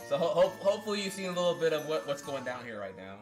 So hopefully you've seen a little bit of what's going down here right now.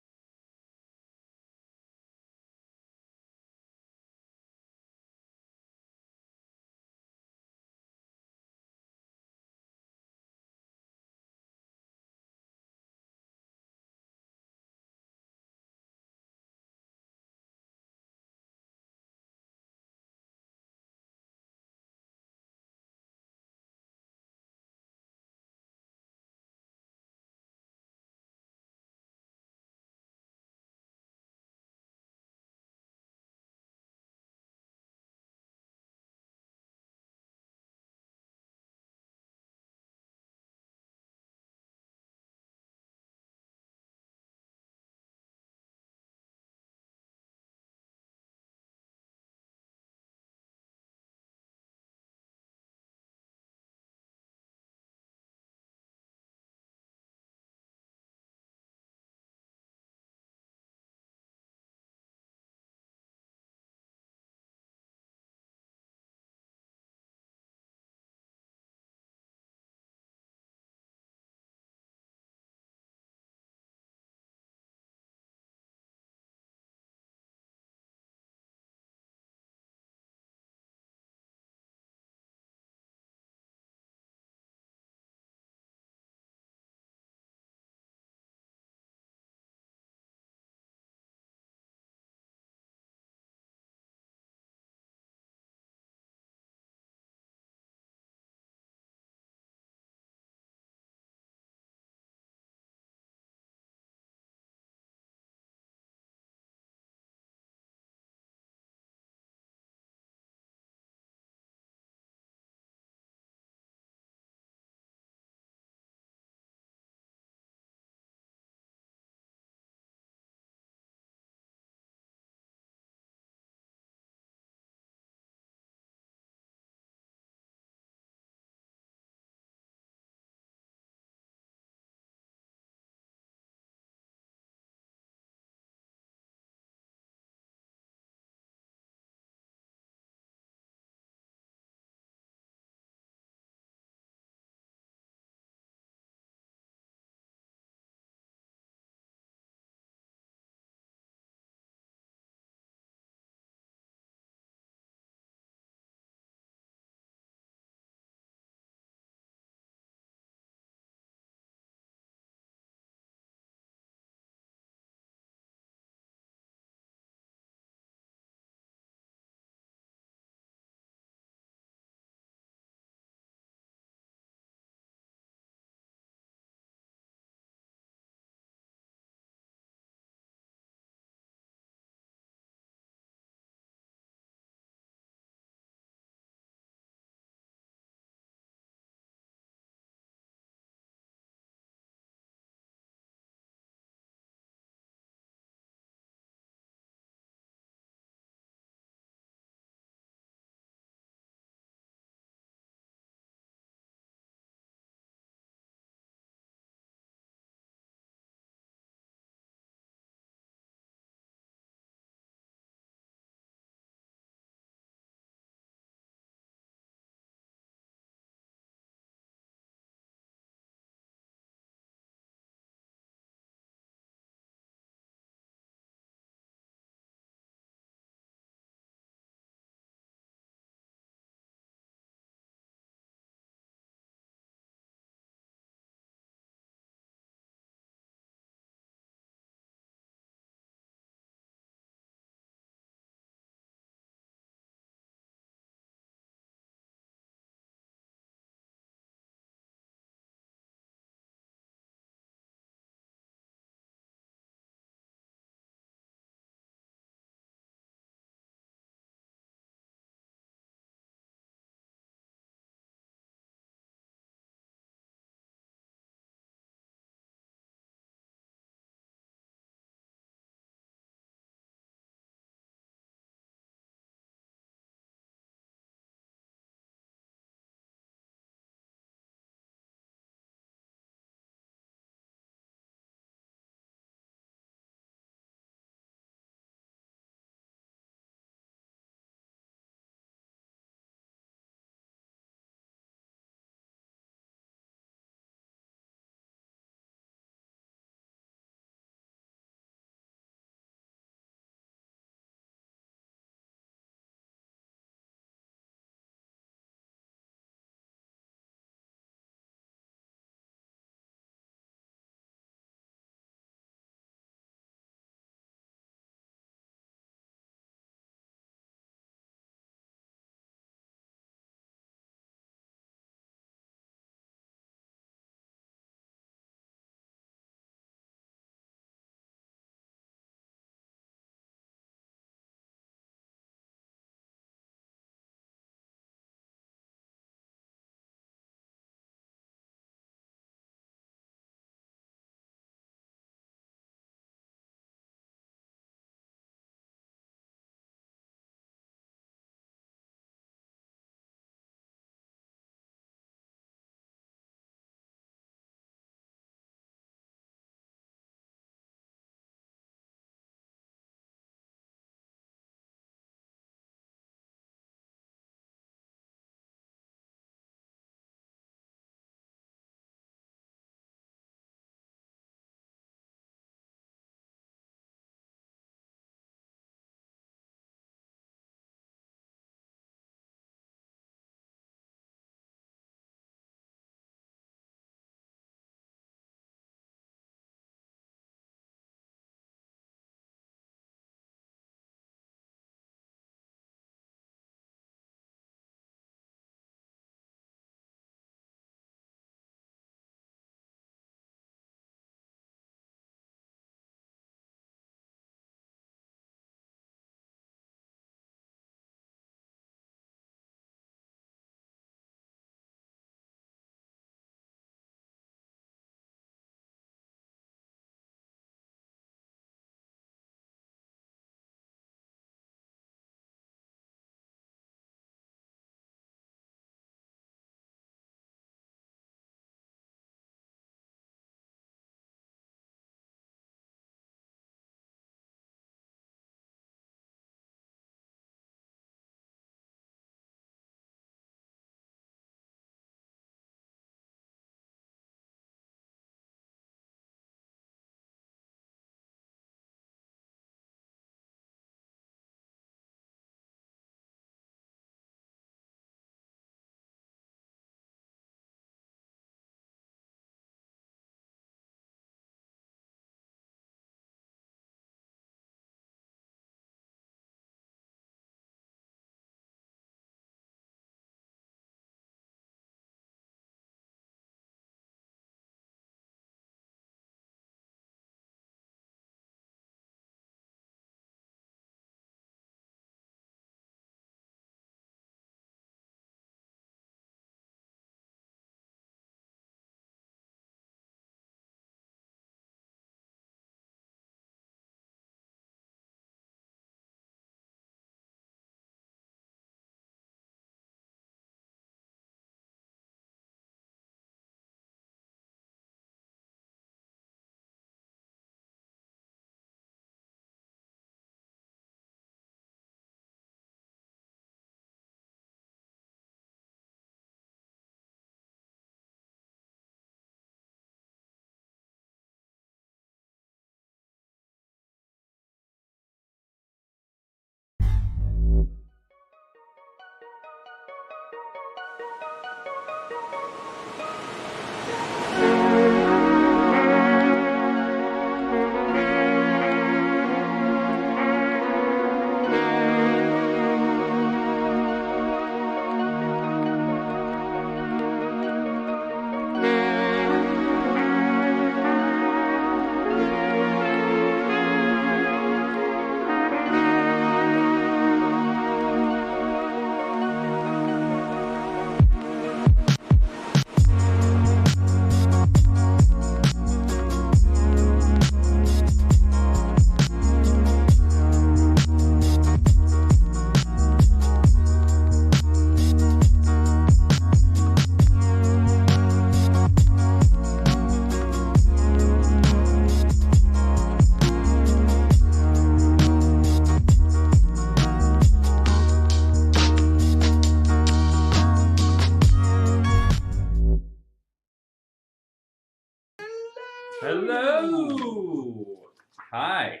Hello. Hi.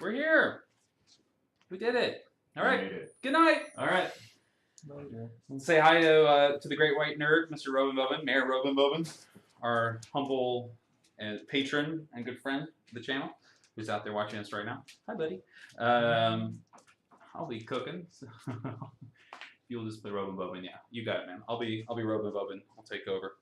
We're here. We did it. All right. Good night. All right. Later. Let's say hi to the great white nerd, Mr. Robin Bobin, Mayor Robin Bobin, our humble patron and good friend of the channel, who's out there watching us right now. Hi, buddy. I'll be cooking. So you'll just play Robin Bobin. Yeah, you got it, man. I'll be Robin Bobin. I'll take over.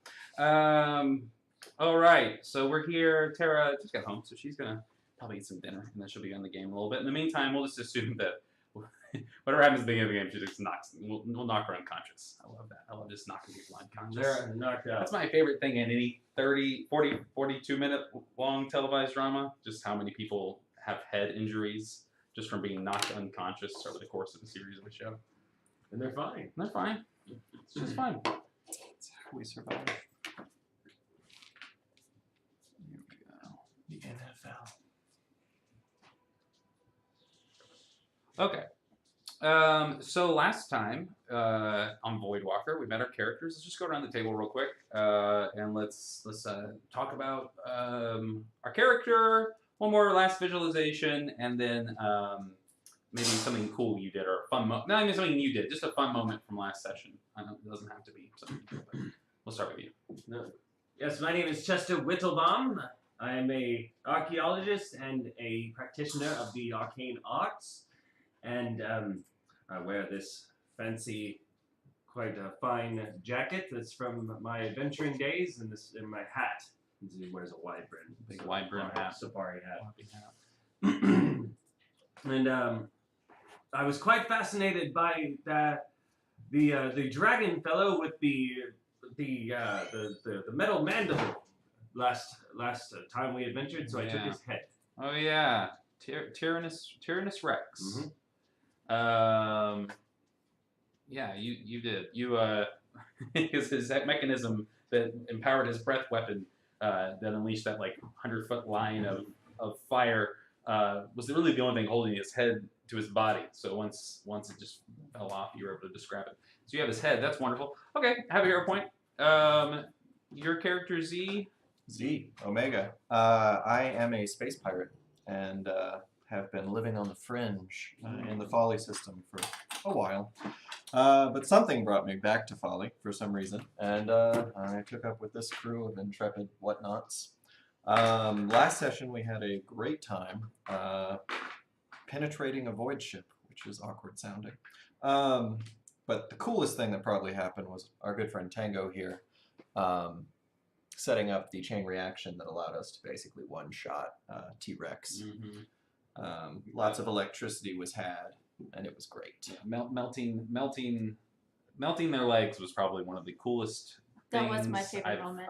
All right. So we're here. Tara just got home, so she's gonna probably eat some dinner, and then she'll be on the game a little bit. In the meantime, we'll just assume that whatever happens at the beginning of the game, she just knocks. We'll knock her unconscious. I love that. I love just knocking people unconscious. They're knocked out. That's my favorite thing in any 30, 40, 42-minute long televised drama. Just how many people have head injuries just from being knocked unconscious over the course of a series of a show. And they're fine. They're fine. It's just fun. We survived. Here we go. The NFL. Okay. So last time on Voidwalker, we met our characters. Let's just go around the table real quick and let's talk about our character, one more last visualization, and then maybe something cool you did or a fun moment. Not even something you did, just a fun moment from last session. I know it doesn't have to be something you did, but we'll start with you. No. Yes, my name is Chester Whittlebaum. I am a archaeologist and a practitioner of the arcane arts, and I wear this fancy, quite a fine jacket that's from my adventuring days, and this in my hat. He wears a wide brim, Big wide brim hat. safari hat. And I was quite fascinated by the dragon fellow with the metal mandible last time we adventured, so I took his head. Oh yeah, Tyrannus Rex. Mm-hmm. Yeah, you did. You because his mechanism that empowered his breath weapon that unleashed that like 100-foot line of fire was really the only thing holding his head to his body. So once it just fell off, you were able to describe it. So you have his head. That's wonderful. Okay, have a hero point. Your character Z. Omega. I am a space pirate and have been living on the fringe in the Folly system for a while. But something brought me back to Folly for some reason, and I took up with this crew of intrepid whatnots. Last session we had a great time penetrating a void ship, which is awkward sounding. But the coolest thing that probably happened was our good friend Tango here setting up the chain reaction that allowed us to basically one-shot T-Rex. Mm-hmm. Lots of electricity was had, and it was great. Yeah, melting their legs was probably one of the coolest things That was my favorite moment.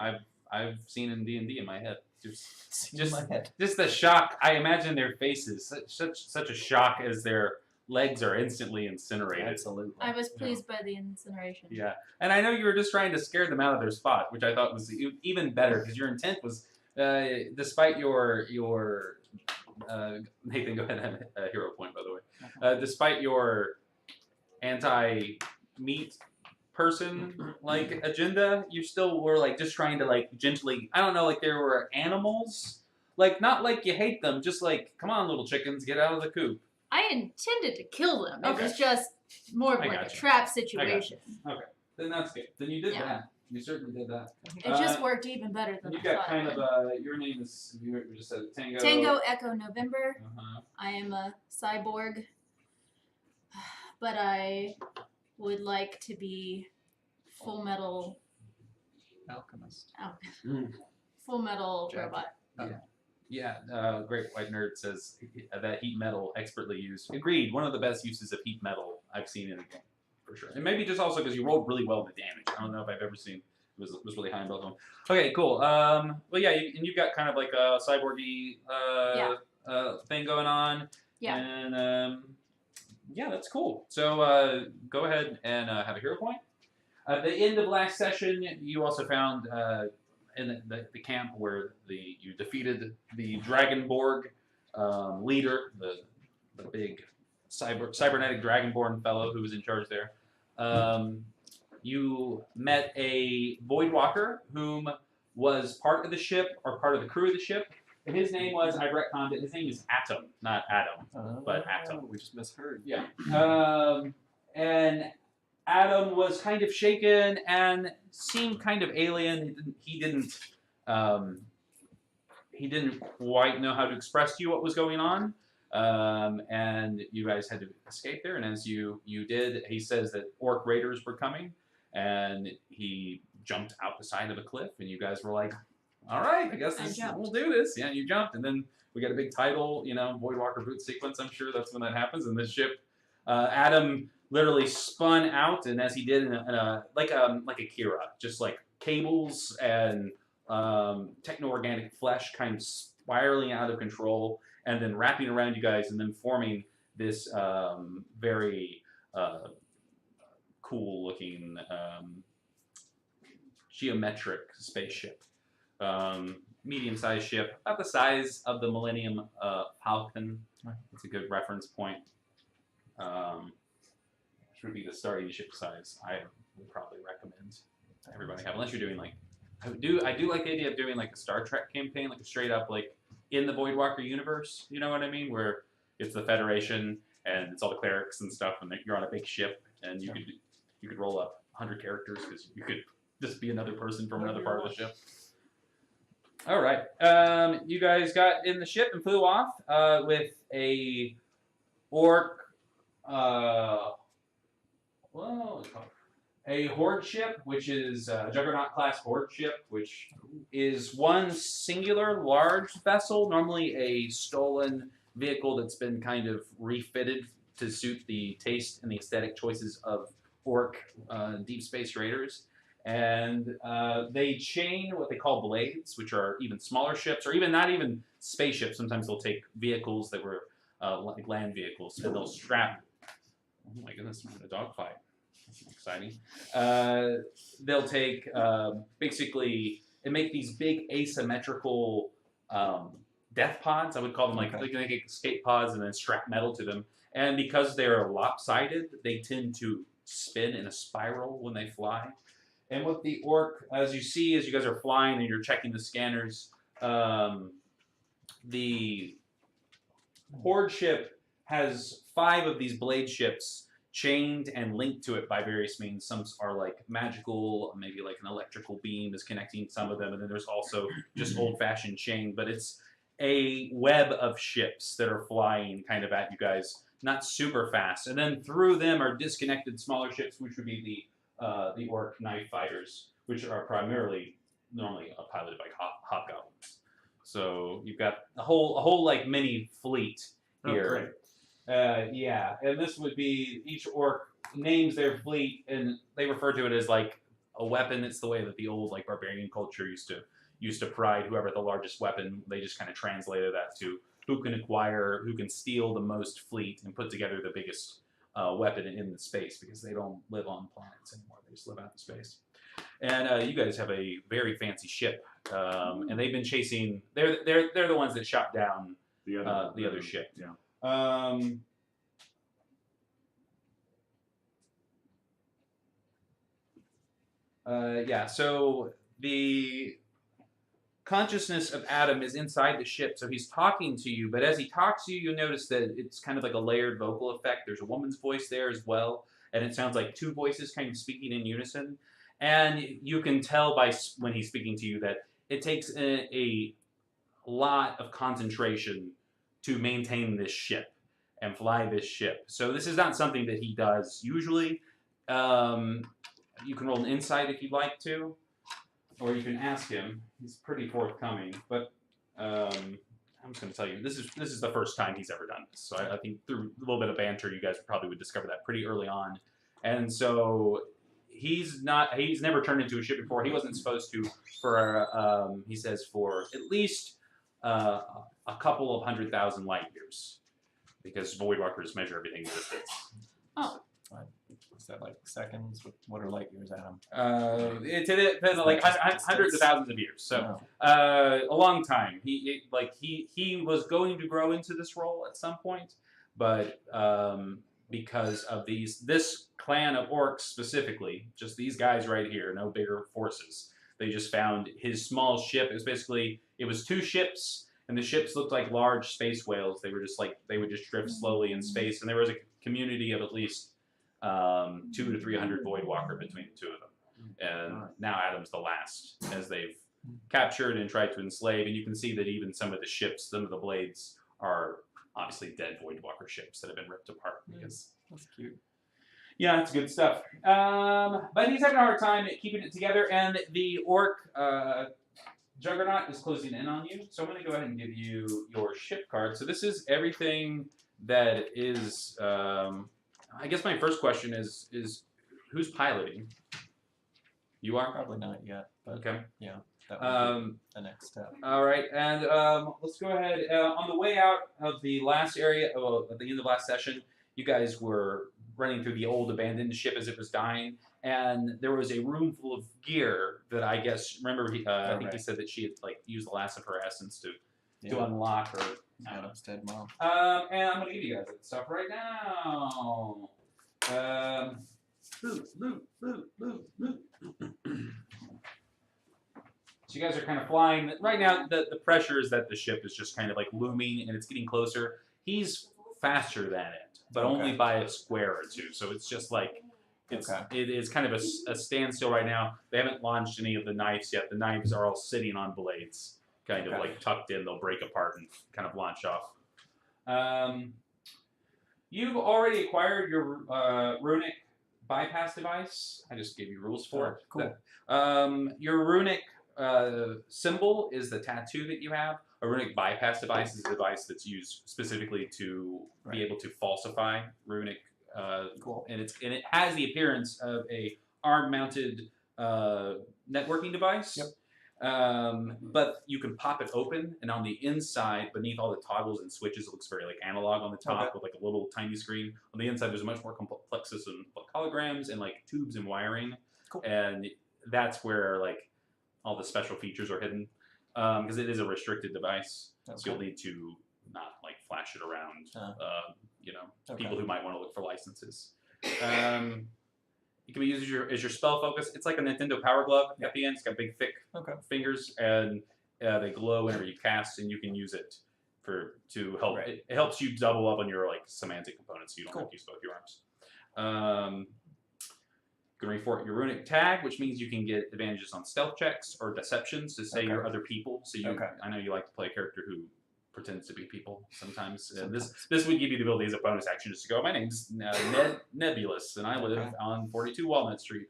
I've seen in D&D in my head. Just my head. Just the shock. I imagine their faces. Such a shock as their legs are instantly incinerated. Absolutely. I was pleased by the incineration. Yeah, and I know you were just trying to scare them out of their spot, which I thought was even better because your intent was, despite your Nathan, go ahead and have a hero point, by the way. Despite your anti-meat person like agenda, you still were like just trying to like gently. I don't know, like there were animals, like not like you hate them, just like come on, little chickens, get out of the coop. I intended to kill them. It Okay. was just more of I like a gotcha. trap situation. Okay, then that's good. Then you did Yeah. that. You certainly did that. It just worked even better than You I got thought kind it of would. your name is you just said Tango. Tango Echo November. Uh-huh. I am a cyborg, but I would like to be Full Metal. Alchemist. Full Metal Jacket. robot. Yeah, Great White Nerd says that heat metal expertly used. Agreed. One of the best uses of heat metal I've seen in a game, for sure. And maybe just also because you rolled really well the damage. I don't know if I've ever seen it was really high in both of them. Okay, cool. Well, yeah, and you've got kind of like a cyborgy thing going on. Yeah. And yeah, that's cool. So go ahead and have a hero point. At the end of last session, you also found in the camp where you defeated the Dragonborg leader, the big cybernetic Dragonborn fellow who was in charge there. You met a Voidwalker whom was part of the ship or part of the crew of the ship. And his name was, I retconned it, his name is Atom, not Adam, but Atom. We just misheard. Yeah. And Adam was kind of shaken and seemed kind of alien. He didn't quite know how to express to you what was going on. And you guys had to escape there. And as you did, he says that orc raiders were coming, and he jumped out the side of a cliff. And you guys were like, "All right, I guess we'll do this." Yeah, and you jumped, and then we got a big title, Voidwalker boot sequence. I'm sure that's when that happens. And the ship, Adam literally spun out, and as he did, like a Kira, just like cables and techno-organic flesh kind of spiraling out of control, and then wrapping around you guys, and then forming this very cool-looking geometric spaceship. Medium-sized ship, about the size of the Millennium Falcon. It's a good reference point. Which would be the starting ship size. I would probably recommend everybody have, unless you're doing like, I do like the idea of doing like a Star Trek campaign, like a straight up like in the Voidwalker universe. You know what I mean? Where it's the Federation and it's all the clerics and stuff, and you're on a big ship, and you could roll up 100 characters because you could just be another person from another part of the ship. All right, you guys got in the ship and flew off with a orc. A horde ship, which is a Juggernaut class horde ship, which is one singular large vessel, normally a stolen vehicle that's been kind of refitted to suit the taste and the aesthetic choices of orc deep space raiders. And they chain what they call blades, which are even smaller ships, or even not even spaceships. Sometimes they'll take vehicles that were like land vehicles, and they'll strap. Oh my goodness, I'm in a dogfight. That's exciting. They'll take basically and make these big asymmetrical death pods. I would call them like they can make escape pods and then strap metal to them. And because they're lopsided, they tend to spin in a spiral when they fly. And with the orc, as you see, as you guys are flying and you're checking the scanners, the horde ship has 5 of these blade ships chained and linked to it by various means. Some are like magical, maybe like an electrical beam is connecting some of them, and then there's also just old-fashioned chain, but it's a web of ships that are flying kind of at you guys, not super fast. And then through them are disconnected smaller ships, which would be the orc knife fighters, which are primarily normally piloted by hobgoblins. So you've got a whole like mini fleet here. Yeah, and this would be each orc names their fleet, and they refer to it as like a weapon. It's the way that the old like barbarian culture used to pride whoever the largest weapon. They just kind of translated that to who can acquire, who can steal the most fleet and put together the biggest weapon in the space, because they don't live on planets anymore. They just live out in space. And you guys have a very fancy ship, and they've been chasing. They're the ones that shot down the other ship. Yeah. Yeah, so the consciousness of Adam is inside the ship, so he's talking to you, but as he talks to you, you'll notice that it's kind of like a layered vocal effect. There's a woman's voice there as well, and it sounds like 2 voices kind of speaking in unison. And you can tell by when he's speaking to you that it takes a lot of concentration to maintain this ship and fly this ship. So this is not something that he does usually. You can roll an insight if you'd like to, or you can ask him. He's pretty forthcoming, but I'm just going to tell you, this is the first time he's ever done this. So I think through a little bit of banter, you guys probably would discover that pretty early on. And so he's never turned into a ship before. He wasn't supposed to for, he says, for at least a couple of 100,000 light years, because Voidwalkers measure everything in distance. Oh. Is that like seconds? What are light years, Adam? It depends on like hundreds of thousands of years. So a long time. He was going to grow into this role at some point, but because of this clan of orcs specifically, just these guys right here, no bigger forces, They just found his small ship. It was 2 ships, and the ships looked like large space whales. They were just they would just drift slowly in space, and there was a community of at least 200 to 300 Voidwalker between the 2 of them. And now Adam's the last, as they've captured and tried to enslave. And you can see that even some of the ships, some of the blades, are obviously dead Voidwalker ships that have been ripped apart. Because That's cute. yeah, it's good stuff. But he's having a hard time keeping it together, and the orc Juggernaut is closing in on you. So I'm going to go ahead and give you your ship card. So this is everything that is. I guess my first question is who's piloting? You are? Probably not yet, but Okay. yeah, that would be the next step. All right, and let's go ahead. On the way out of the last area, at the end of the last session, you guys were running through the old abandoned ship as it was dying, and there was a room full of gear that I guess, remember, I think he said that she had used the last of her essence to unlock her. Adam's dead mom. And I'm going to give you guys that stuff right now. Loot. So you guys are kind of flying. Right now, the pressure is that the ship is just kind of looming, and it's getting closer. He's faster than it, but only by a square or two. So it's just it is kind of a standstill right now. They haven't launched any of the knives yet. The knives are all sitting on blades, kind of tucked in. They'll break apart and kind of launch off. You've already acquired your runic bypass device. I just gave you rules for it. Cool. Your runic symbol is the tattoo that you have. A runic bypass device is a device that's used specifically to be able to falsify runic. Cool. And it has the appearance of a arm-mounted networking device. Yep. But you can pop it open, and on the inside, beneath all the toggles and switches, it looks very analog on the top with a little tiny screen. On the inside, there's a much more complex system of holograms and tubes and wiring. Cool. And that's where all the special features are hidden, because it is a restricted device, so you'll need to not flash it around. People who might want to look for licenses. It can be used as your spell focus. It's like a Nintendo Power Glove at the end. It's got big, thick fingers, and they glow whenever you cast, and you can use it to help. It helps you double up on your semantic components, so you don't have to use both your arms. You can reinforce your runic tag, which means you can get advantages on stealth checks or deceptions to say you're other people. So I know you like to play a character who pretends to be people sometimes. This would give you the ability as a bonus action just to go, my name's Nebulous, and I live on 42 Walnut Street.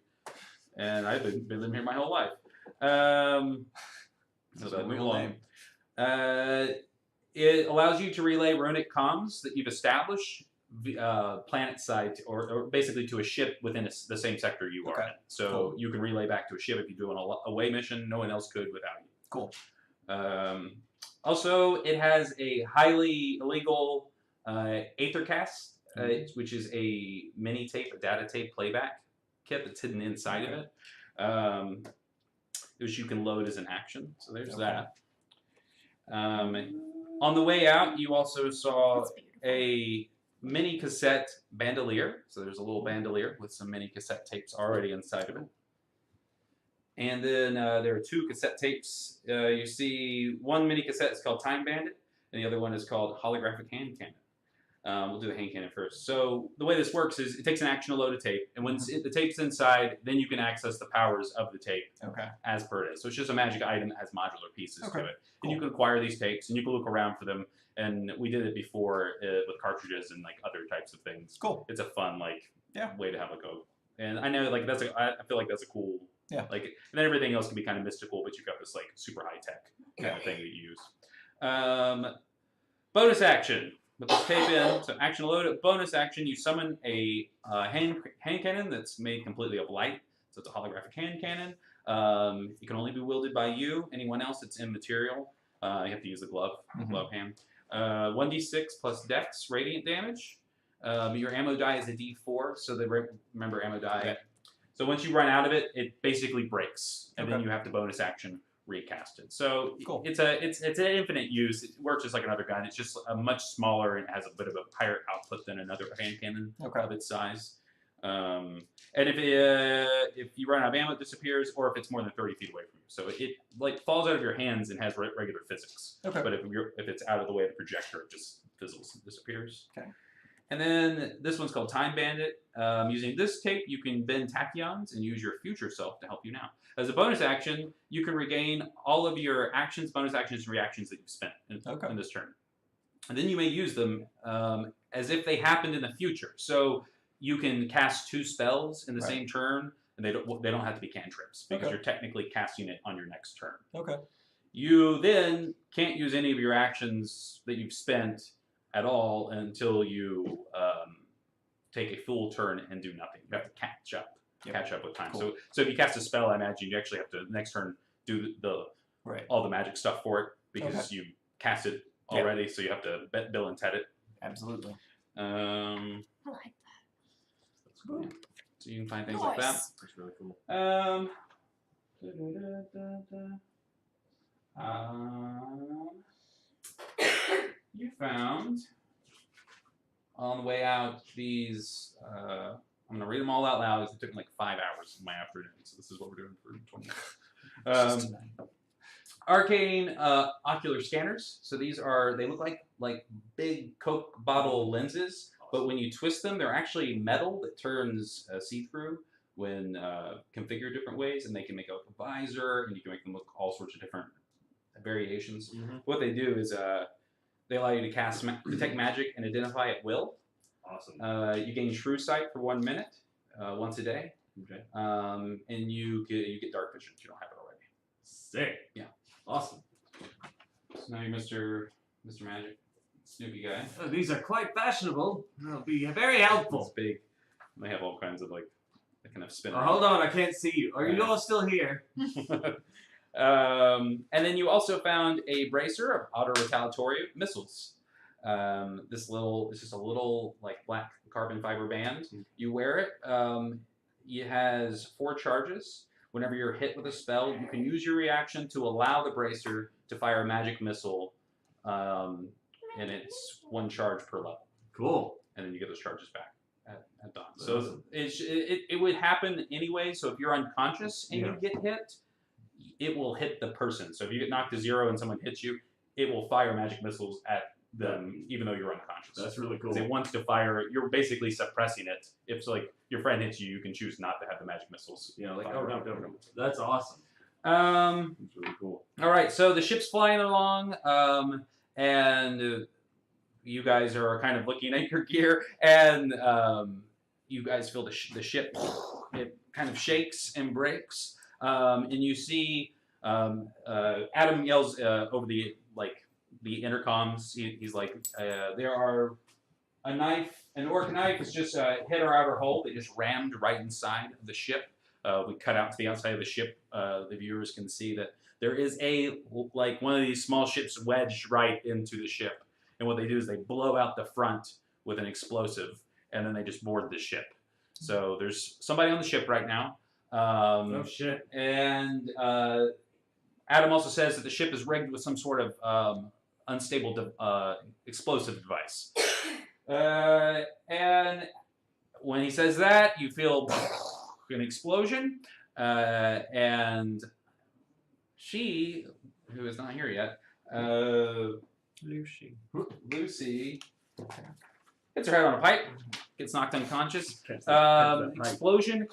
And I've been living here my whole life. So move along. It allows you to relay runic comms that you've established planet side or basically to a ship within the same sector you are in. So you can relay back to a ship if you do an away mission. No one else could without you. Cool. Also, it has a highly illegal Aethercast, which is a mini tape, a data tape playback kit that's hidden inside of it, which you can load as an action. So there's that. On the way out, you also saw a mini cassette bandolier. So there's a little bandolier with some mini cassette tapes already inside of it. And then there are 2 cassette tapes. You see one mini cassette is called Time Bandit, and the other one is called Holographic Hand Cannon. We'll do the hand cannon first. So the way this works is it takes an action to load a tape, and when the tape's inside, then you can access the powers of the tape as per it is. So it's just a magic item that has modular pieces to it. And you can acquire these tapes, and you can look around for them. And we did it before with cartridges and other types of things. Cool. It's a fun way to have a go. And I know I feel like that's a cool and then everything else can be kind of mystical, but you've got this super high tech kind of thing that you use. Bonus action. Put this tape in. So action load. Bonus action. You summon a hand cannon that's made completely of light. So it's a holographic hand cannon. It can only be wielded by you. Anyone else, it's immaterial. You have to use the glove hand. 1d6 plus Dex radiant damage. Your ammo die is a d4. So remember ammo die. Okay. So once you run out of it, it basically breaks, and then you have to bonus action recast it. So it's an infinite use. It works just like another gun. It's just a much smaller and has a bit of a higher output than another hand cannon of its size. And if you run out of ammo, it disappears, or if it's more than 30 feet away from you. So it like falls out of your hands and has regular physics. Okay. But if it's out of the way of the projector, it just fizzles and disappears. Okay. And then this one's called Time Bandit. Using this tape, you can bend tachyons and use your future self to help you now. As a bonus action, you can regain all of your actions, bonus actions, and reactions that you've spent in this turn. And then you may use them as if they happened in the future. So you can cast 2 spells in the same turn, and they don't have to be cantrips because you're technically casting it on your next turn. Okay. You then can't use any of your actions that you've spent at all until you take a full turn and do nothing. You have to catch up with time. Cool. So if you cast a spell, I imagine you actually have to next turn do all the magic stuff for it because you cast it already. So you have to bill and ted it. Absolutely. I like that. Yeah. So you can find things like that. That's really cool. You found on the way out these. I'm gonna read them all out loud. It took me like 5 hours in my afternoon, so this is what we're doing for 20 minutes. Arcane ocular scanners. So these they look like big Coke bottle lenses. But when you twist them, they're actually metal that turns see-through when configured different ways, and they can make a visor, and you can make them look all sorts of different variations. Mm-hmm. What they do is they allow you to detect magic and identify at will. Awesome. You gain Shrew Sight for 1 minute, once a day, Okay. and you get Dark Vision if you don't have it already. Sick. Yeah. Awesome. So now you're Mr. Magic. Snoopy guy. Oh, these are quite fashionable. They'll be very It's helpful. big. They have all kinds of they kind of spin. Oh, hold on, I can't see you. Are you all still here? And then you also found a bracer of auto-retaliatory missiles. It's just a little like black carbon fiber band. You wear it. It has 4 charges. Whenever you're hit with a spell, you can use your reaction to allow the bracer to fire a magic missile. And it's 1 charge per level. Cool. And then you get those charges back at dawn. That's So awesome. it would happen anyway. So if you're unconscious and you get hit, it will hit the person. So if you get knocked to 0 and someone hits you, it will fire magic missiles at them even though you're unconscious. That's really cool. It wants to fire. You're basically suppressing it. If your friend hits you, you can choose not to have the magic missiles. Yeah, like no. That's awesome. That's really cool. All right, so the ship's flying along, and you guys are kind of looking at your gear, and you guys feel the ship. It kind of shakes and breaks, and you see Adam yells over the intercoms. He's like, "There are an orc knife has just hit our outer hull. They just rammed right inside of the ship. We cut out to the outside of the ship. The viewers can see that there is one of these small ships wedged right into the ship. And what they do is they blow out the front with an explosive, and then they just board the ship. So there's somebody on the ship right now. Oh shit. And Adam also says that the ship is rigged with some sort of unstable explosive device. And when he says that, you feel an explosion, and she, who is not here yet, Lucy hits her head on a pipe, gets knocked unconscious. Explosion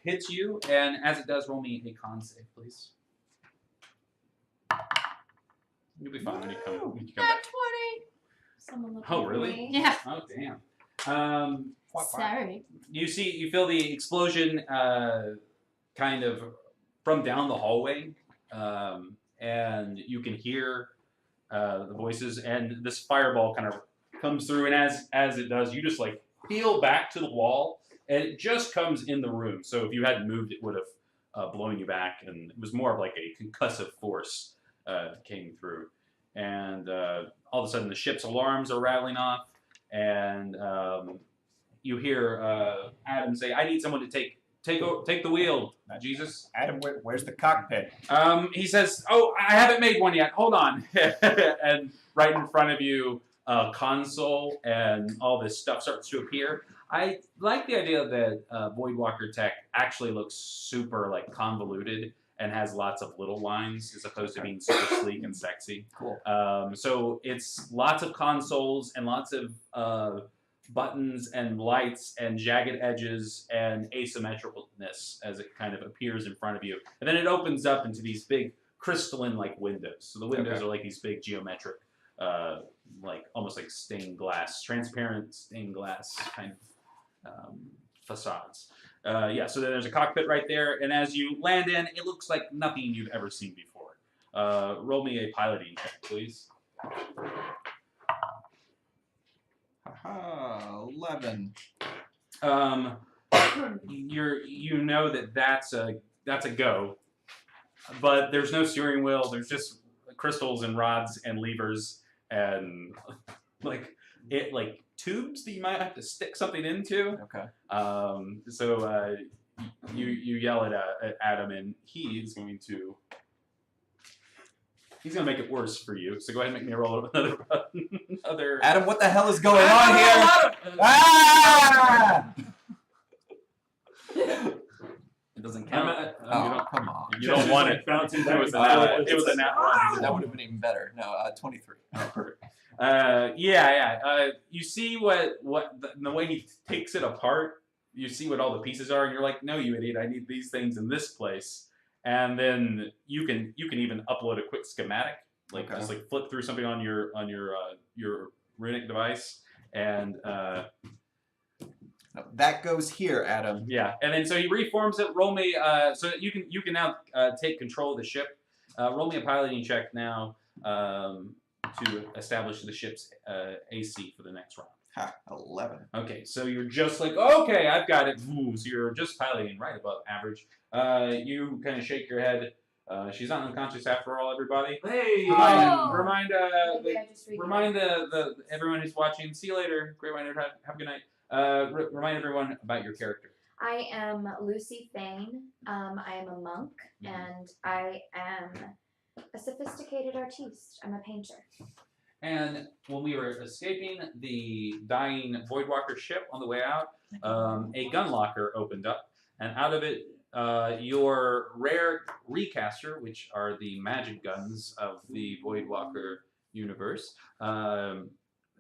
hits you, and as it does, roll me a con save, please. You'll be fine when you come back. Nat 20. Someone look Oh, at really? me. Yeah. Oh, damn. Sorry. You feel the explosion kind of from down the hallway, and you can hear the voices, and this fireball kind of comes through, and as it does, you just peel back to the wall, and it just comes in the room. So if you hadn't moved, it would have blown you back, and it was more of like a concussive force came through. And all of a sudden, the ship's alarms are rattling off, and you hear Adam say, "I need someone to take the wheel, Jesus." Adam, where's the cockpit? He says, "Oh, I haven't made one yet. Hold on." And right in front of you, console and all this stuff starts to appear. I like the idea that Voidwalker tech actually looks super like convoluted and has lots of little lines as opposed to being super sleek and sexy. Cool. So it's lots of consoles and lots of buttons and lights and jagged edges and asymmetricalness as it kind of appears in front of you. And then it opens up into these big crystalline like windows. So the windows are like these big geometric, like almost like stained glass, transparent stained glass kind of facades. So then there's a cockpit right there, and as you land in, it looks like nothing you've ever seen before. Roll me a piloting check, please. Haha, 11. You know that's a go, but there's no steering wheel. There's just crystals and rods and levers and like tubes that you might have to stick something into. Okay. So you yell at Adam, and he's going to make it worse for you. So go ahead and make me roll another. Adam, what the hell is going on here? Ah! It doesn't count. Come on. You don't want it. It was a nat one. That would have been even better. No, 23. Oh, perfect. You see the way he takes it apart. You see what all the pieces are, and you're like, "No, you idiot! I need these things in this place." And then you can even upload a quick schematic, just like flip through something on your runic device, and that goes here, Adam. yeah. And then so he reforms it. Roll me so that you can now take control of the ship. Roll me a piloting check now. To establish the ship's AC for the next round. Ha, 11. Okay, so you're just like, okay, I've got it. Ooh, so you're just piloting right above average. You kind of shake your head. She's not unconscious after all, everybody. Hey! Remind Maybe I just remind the everyone who's watching. See you later. Great Winer. Have a good night. Remind everyone about your character. I am Lucy Thane. I am a monk, and I am a sophisticated artiste. I'm a painter. And when we were escaping the dying Voidwalker ship on the way out, a gun locker opened up, and out of it, your rare recaster, which are the magic guns of the Voidwalker universe.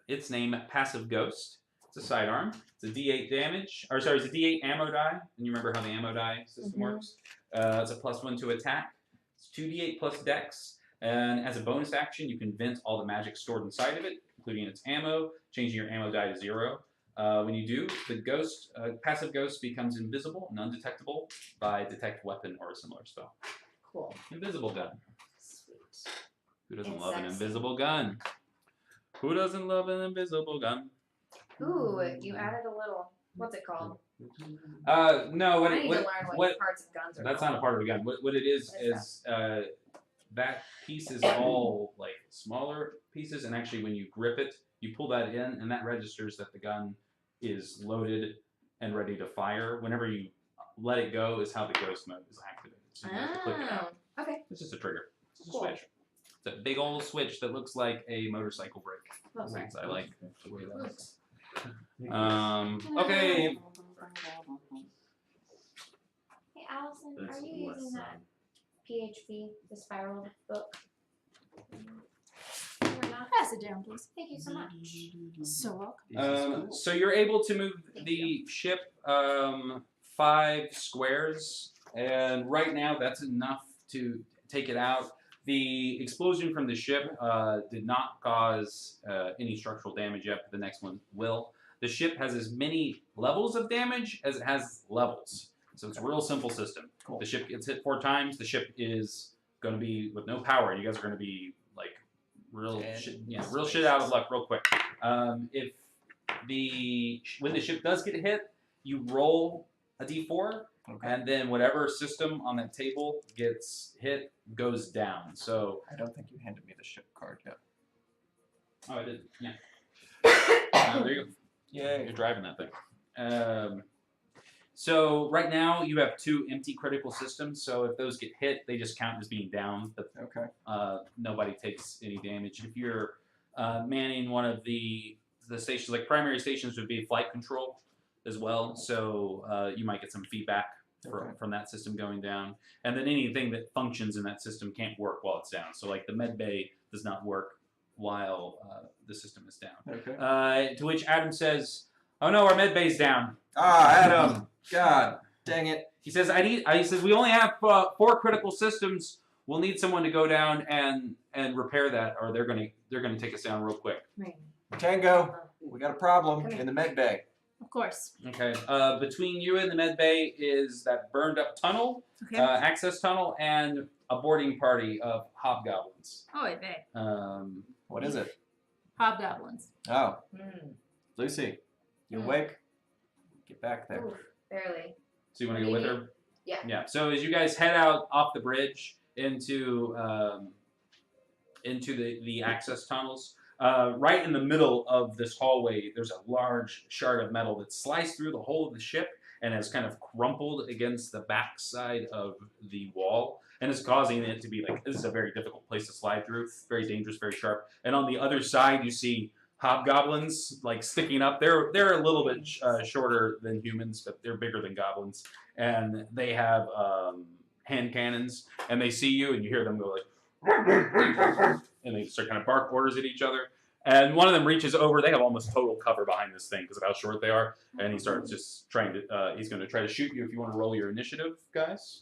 Its name, Passive Ghost. It's a sidearm. It's a D8 damage, it's a D8 ammo die. And you remember how the ammo die system works? It's a +1 to attack. It's 2d8 plus dex, and as a bonus action, you can vent all the magic stored inside of it, including its ammo, changing your ammo die to 0. When you do, the ghost, passive ghost becomes invisible and undetectable by detect weapon or a similar spell. Cool. Invisible gun. Sweet. Who doesn't It's love an sexy. invisible gun? Who doesn't love an invisible gun? Ooh, you added a little. What's it called? No, I need to learn what parts of guns are that's called. not a part of the gun. What it is that piece is all like smaller pieces, and actually when you grip it, you pull that in, and that registers that the gun is loaded and ready to fire. Whenever you let it go is how the ghost mode is activated. So you have to click it out. Oh, okay. It's just a trigger. It's just Cool. a switch. It's a big old switch that looks like a motorcycle brake. Okay. Since I like the way that looks. Okay. Hey, Allison, That's are you less, using that PHP, the spiral book? You're not? Pass it down, please. Thank you so much. So welcome. So you're able to move the ship 5 squares, and right now that's enough to take it out. The explosion from the ship did not cause any structural damage yet, but the next one will. The ship has as many levels of damage as it has levels. So it's a real simple system. Cool. The ship gets hit 4 times. The ship is going to be with no power. You guys are going to be like real shit out of luck real quick. When the ship does get hit, you roll a d4, and then whatever system on that table gets hit goes down. So I don't think you handed me the ship card yet. I did. Yeah. There you go. Yay. You're driving that thing. So right now you have 2 empty critical systems. So if those get hit, they just count as being down. But nobody takes any damage. If you're manning one of the stations, like primary stations would be flight control. as well, so you might get some feedback from that system going down. And then anything that functions in that system can't work while it's down. So like the med bay does not work while the system is down. Okay. To which Adam says, "Oh no, our med bay's down." Ah, Adam. God, dang it. He says, he says, "We only have 4 critical systems. We'll need someone to go down and repair that, or they're gonna take us down real quick." Tango, we got a problem in the med bay. Of course. Okay. Between you and the med bay is that burned up tunnel, Okay. access tunnel, and a boarding party of hobgoblins. Oh, I bet. What is it? Hobgoblins. Oh, Lucy, you awake? Get back there. Ooh, barely. So you want to go with her? Yeah. Yeah. So as you guys head out off the bridge into the access tunnels, right in the middle of this hallway, there's a large shard of metal that sliced through the whole of the ship and has kind of crumpled against the backside of the wall, and is causing it to be like, this is a very difficult place to slide through, very dangerous, very sharp. And on the other side, you see hobgoblins like sticking up. They're a little bit shorter than humans, but they're bigger than goblins, and they have hand cannons, and they see you, and you hear them go like, and they start kind of bark orders at each other. And one of them reaches over. They have almost total cover behind this thing because of how short they are. And he starts just trying to. He's going to try to shoot you if you want to roll your initiative, guys.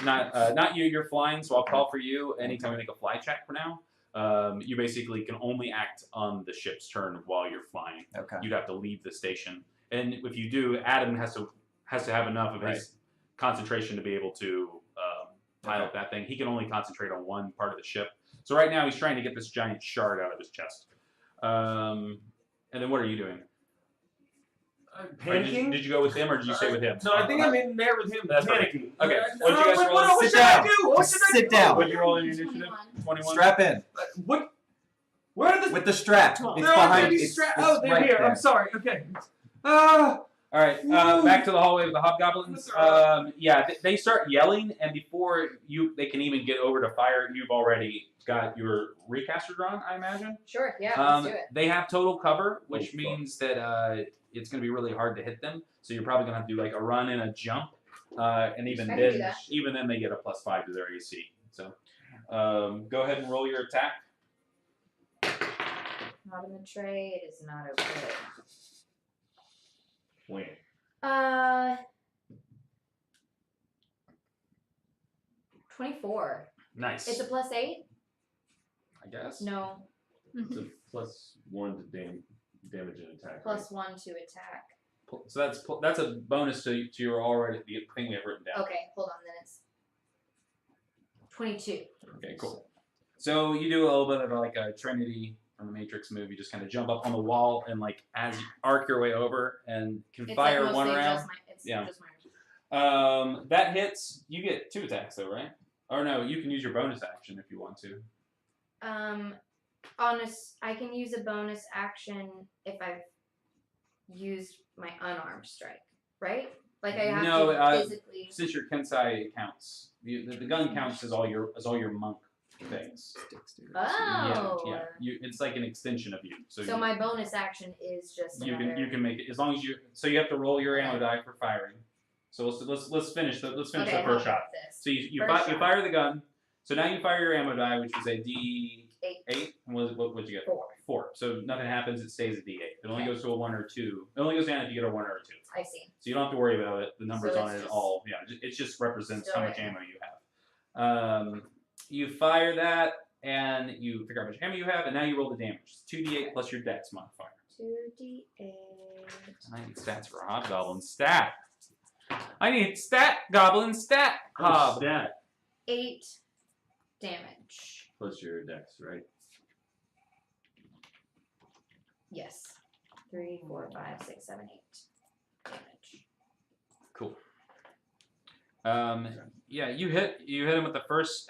Not you. You're flying, so I'll call for you anytime we make a fly check for now. You basically can only act on the ship's turn while you're flying. Okay. You'd have to leave the station, and if you do, Adam has to have enough of his concentration to be able to pilot that thing. He can only concentrate on one part of the ship. So right now he's trying to get this giant shard out of his chest. And then what are you doing? Panicking? Did you go with him or did you stay with him? No, I think I'm in there with him. That's Panicking. Okay. What did you guys roll? What Sit should I down. do? What should I Sit do? down. What did you roll in your initiative? 21. 21? Strap in What? Where are the? with the strap. Twelve. It's They're behind. already It's, strapped. it's Oh, they're right here. there. I'm sorry. Okay. Ah. All right, back to the hallway with the hobgoblins. Yeah, they start yelling, and before they can even get over to fire, you've already got your recaster drawn, I imagine. Sure, yeah, let's do it. They have total cover, which means that it's going to be really hard to hit them. So you're probably going to have to do like a run and a jump, and even I can do then, that. even then they get a +5 to their AC. So go ahead and roll your attack. Not in the tray, it is not okay. Wait. 24. Nice. It's a +8? I guess. No, It's a +1 to damage and attack. +1 to attack. So that's a bonus to your already the thing we have written down. Okay, hold on, then it's 22. Okay, cool. So you do a little bit of like a Trinity from the Matrix move. You just kind of jump up on the wall and like as you arc your way over and can It's fire like one mostly round. just Yeah. just my That hits. You get 2 attacks though, right? Or no, you can use your bonus action if you want to. I can use a bonus action if I've used my unarmed strike, right? Like I have No, to physically. Since your Kensai counts, the gun counts as all your monk things. Oh. Yeah. It's like an extension of you. So So my bonus action is just you another. can make it as long as you. So you have to roll your ammo die for firing. So let's finish the Okay, first how shot. about this? So you First shot. fire the gun. So now you fire your ammo die, which is a D8. And what'd you get? 4. 4. So nothing happens. It stays at D8. It only Okay. goes to a 1 or 2. It only goes down if you get a 1 or a 2. I see. So you don't have to worry about it. The numbers So on it's it at just all. Yeah, it just represents still how much right. ammo you have. You fire that, and you figure out how much ammo you have, and now you roll the damage. It's 2d8 plus your dex modifier. 2d8. I need stats for a hobgoblin. Stat. I need stat goblin stat hob. Stat 8 damage. plus your dex, right? Yes. 3, 4, 5, 6, 7, 8 damage. Cool. Yeah, you hit him with the first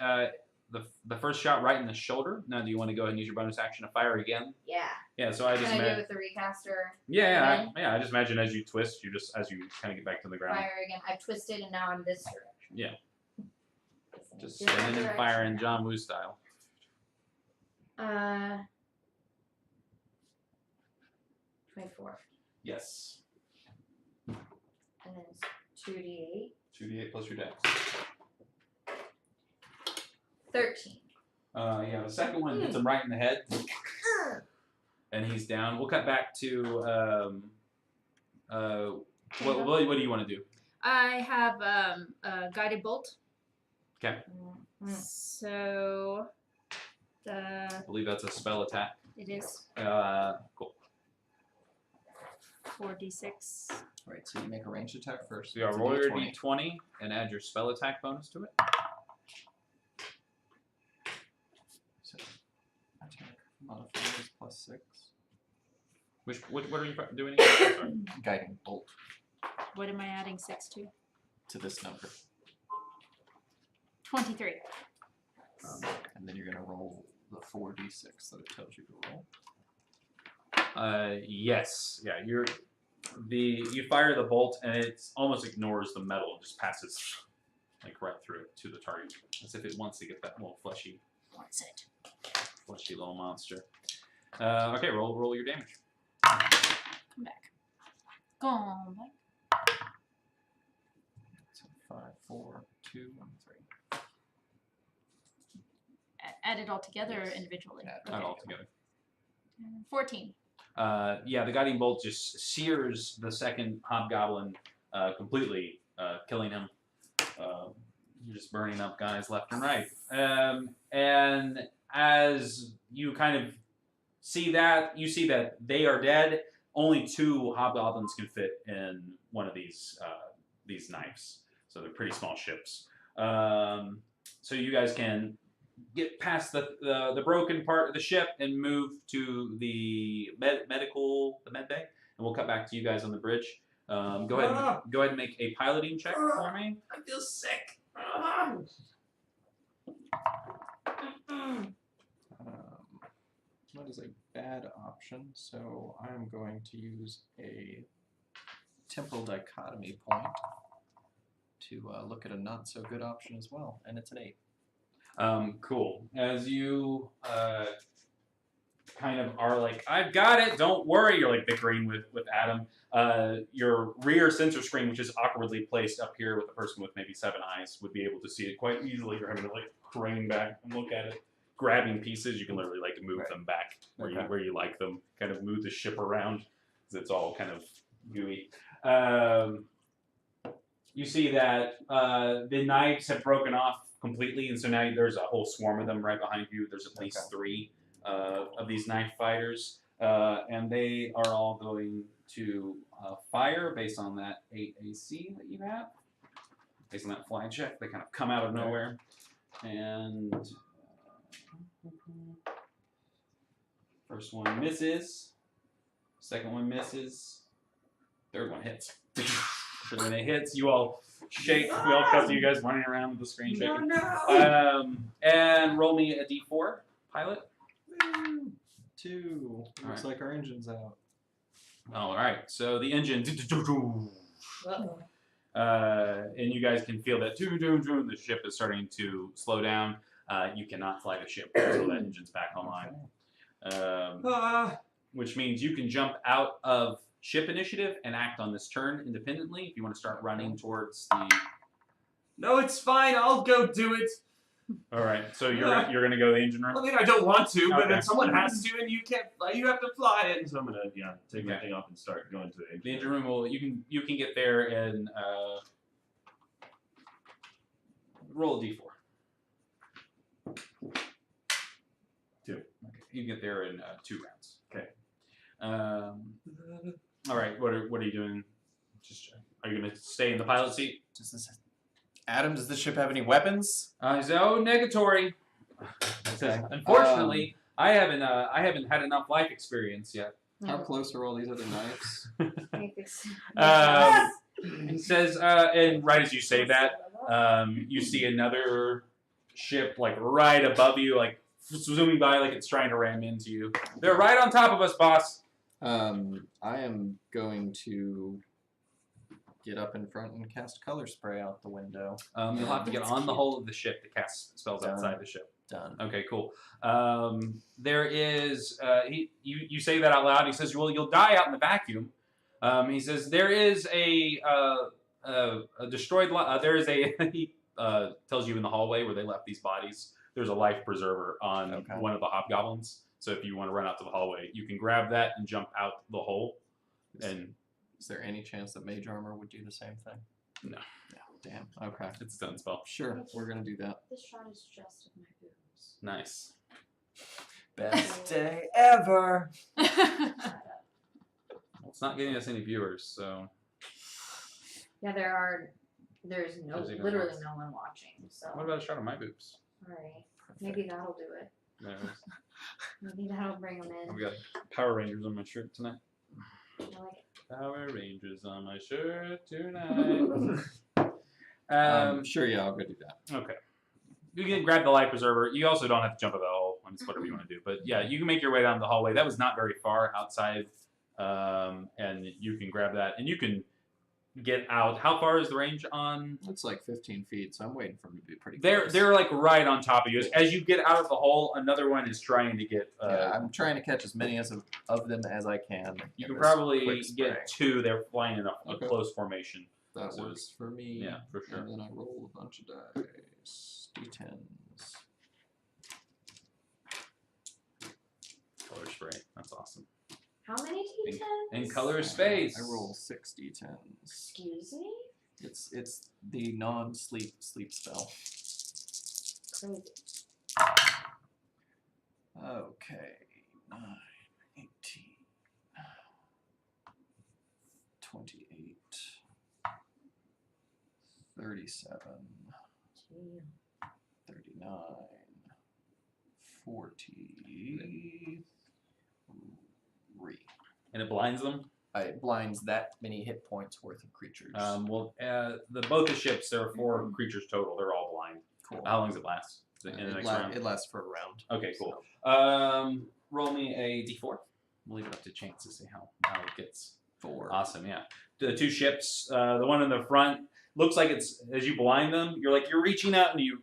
the first shot right in the shoulder. Now, do you want to go ahead and use your bonus action to fire again? Yeah. Yeah. So I just Can I do it imagine. with the recaster? Yeah. I just imagine as you twist, as you kind of get back to the ground. Fire again. I've twisted and now I'm this direction. Yeah. It's in a Just different spinning and direction firing now. John Woo style. 24. Yes. And then it's 2d8. 2d8 plus your dex. 13. Yeah, the second one hits him right in the head. And he's down. We'll cut back to what do you want to do? I have a guided bolt. Okay. So I believe that's a spell attack. it is Cool. 4d6. Right, so you make a ranged attack first. So you It's a roll your D20. d20 and add your spell attack bonus to it. So, attack modifiers +6. What are you doing again? Sorry. Guiding bolt What am I adding 6 to? to this number. 23. And then you're going to roll the 4d6 that it tells you to roll. Yes. Yeah. You fire the bolt and it almost ignores the metal. It just passes like right through it to the target, as if it wants to get that little fleshy little monster. Okay. Roll your damage. Come back. Gone back. So 5, 4, 2, 1, 3. Add it all together or Yes. individually? Not all together. 14. Yeah, the guiding bolt just sears the second hobgoblin completely, killing him. You're just burning up guys left and right. And as you kind of see that, you see that they are dead. Only 2 hobgoblins can fit in one of these knives. So they're pretty small ships. So you guys can get past the broken part of the ship and move to the med bay, and we'll cut back to you guys on the bridge. Go ahead and make a piloting check for me. I feel sick. That is a bad option, so I'm going to use a temporal dichotomy point to look at a not so good option as well, and it's an 8. Cool. As you kind of are like, I've got it, don't worry, you're like bickering with Adam. Your rear sensor screen, which is awkwardly placed up here with a person with maybe 7 eyes, would be able to see it quite easily. You're having to like crane back and look at it. Grabbing pieces, you can literally like move them back where you like them. Kind of move the ship around because it's all kind of gooey. You see that the knives have broken off completely, and so now there's a whole swarm of them right behind you. There's at least 3 of these knife fighters, and they are all going to fire based on that 8 AC that you have. Based on that fly check, they kind of come out of nowhere, and first one misses, second one misses, third one hits. So when it hits, you all shake. We all cut to you guys running around with the screen shaking. And roll me a d4, pilot. 2. Looks like our engine's out. All right. So the engine, and you guys can feel that the ship is starting to slow down. You cannot fly the ship until that engine's back online. Which means you can jump out of ship initiative and act on this turn independently if you want to start running towards the... No, it's fine. I'll go do it. All right, so you're going to go to the engine room? I mean, I don't want to, but Okay. if someone has to, and you can't, you have to fly it. And so I'm gonna, take my thing off and start going to The engine room will you can get there in roll a d4. 2. Okay, you can get there in 2 rounds. Okay. All right, what are you doing? Are you going to stay in the pilot seat? Adam, does this ship have any weapons? So negatory. Unfortunately, I haven't had enough life experience yet. How close are all these other knives? Make this. He says, and right as you say that, you see another ship like right above you, like zooming by, like it's trying to ram into you. They're right on top of us, boss. I am going to get up in front and cast color spray out the window. You'll have to get on the hull of the ship to cast spells Done. outside the ship. Done. Okay, cool. There is, you say that out loud. He says, well, you'll die out in the vacuum. He says there is a destroyed. There is a. He tells you in the hallway where they left these bodies. There's a life preserver on one of the hobgoblins. So if you want to run out to the hallway, you can grab that and jump out the hole. And is there any chance that mage armor would do the same thing? No. Damn. Okay. It's a done spell. Sure, we're gonna do that. This shot is just of my boobs. Nice. Best day ever. Well, it's not getting us any viewers, so. Yeah, there's even literally less. no one watching. So. What about a shot of my boobs? All right. Maybe that'll do it. There it is. Maybe that'll bring them in. I've got Power Rangers on my shirt tonight. I like it. Power Rangers on my shirt tonight. Sure, yeah, I'll go do that. Okay. You can grab the life preserver. You also don't have to jump at the hole. It's whatever you want to do. But yeah, you can make your way down the hallway. That was not very far outside. And you can grab that. And you can get out. How far is the range on? It's like 15 feet, so I'm waiting for him to be pretty close. They're like right on top of you. As you get out of the hole, another one is trying to get. Yeah, I'm trying to catch as many of them as I can. You in can this probably quick spray. get two. They're flying in a Okay. close formation. That So works for me. Yeah, for sure. And then I roll a bunch of dice. D10s. Color spray. That's awesome. How many D10s? And color space. I roll 6 D10s. Excuse me? It's the non-sleep sleep spell. Crazy. Okay. 9, 18, 28, 37, Gee. 39, 43. And it blinds them. It blinds that many hit points worth of creatures. Both the ships, there are 4 creatures total. They're all blind. Cool. How long does it last? Is it in the next round? It lasts for a round. Okay, cool. Roll me a d4. We'll leave it up to chance to see how it gets. 4. Awesome, yeah. The 2 ships, the one in the front, looks like it's, as you blind them, you're reaching out and you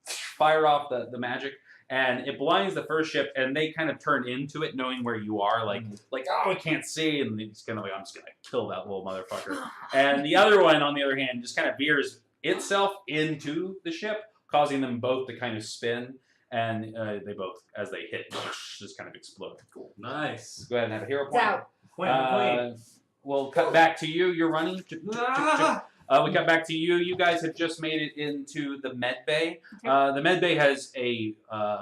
fire off the magic, and it blinds the first ship, and they kind of turn into it, knowing where you are, like oh, I can't see, and it's kind of like, I'm just gonna kill that little motherfucker. And the other one, on the other hand, just kind of veers itself into the ship, causing them both to kind of spin, and they both, as they hit, just kind of explode. Cool. Nice. Go ahead and have a hero It's point. out. Point. We'll cut back to you. You're running. We cut back to you. You guys have just made it into the med bay. The med bay has a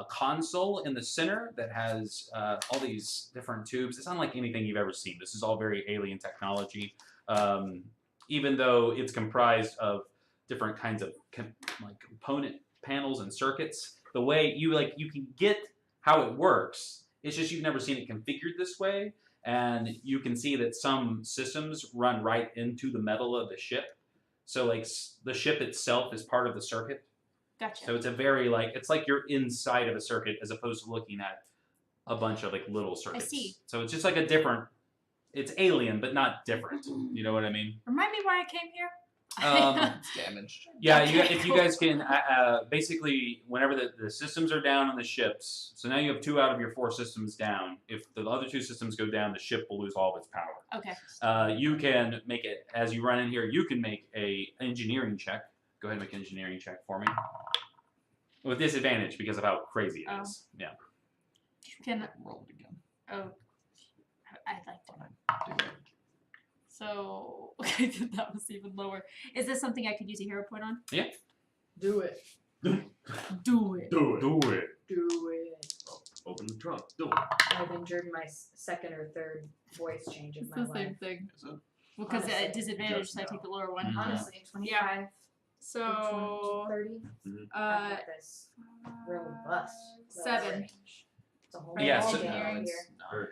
console in the center that has all these different tubes. It's unlike anything you've ever seen. This is all very alien technology. Even though it's comprised of different kinds of component panels and circuits, the way you can get how it works. It's just you've never seen it configured this way. And you can see that some systems run right into the metal of the ship. So the ship itself is part of the circuit. Gotcha. So it's a very it's like you're inside of a circuit as opposed to looking at a bunch of little circuits. I see. So it's just like a different, it's alien, but not different. You know what I mean? Remind me why I came here. It's damaged. Yeah, Okay, if you guys can, basically, whenever the systems are down on the ships, so now you have 2 out of your 4 systems down. If the other 2 systems go down, the ship will lose all of its power. Okay. You can make it, as you run in here, you can make a engineering check. Go ahead and make an engineering check for me. With disadvantage because of how crazy it is. Yeah. Can Roll it again. I'd like to. Fine. Do it. So okay, that was even lower. Is this something I could use a hero point on? Yeah. Do it. Do it. Do it. Do it. Open the trunk. Do it. I've endured my second or third voice change of It's my the same life. thing. Is it? Well, because Honestly, at disadvantage, just so I now. take the lower one. Mhm. Honestly, 25, So 30. uh, I've got this robust. 7. range. It's a whole Yeah, ball so- game No, over it's here. 9.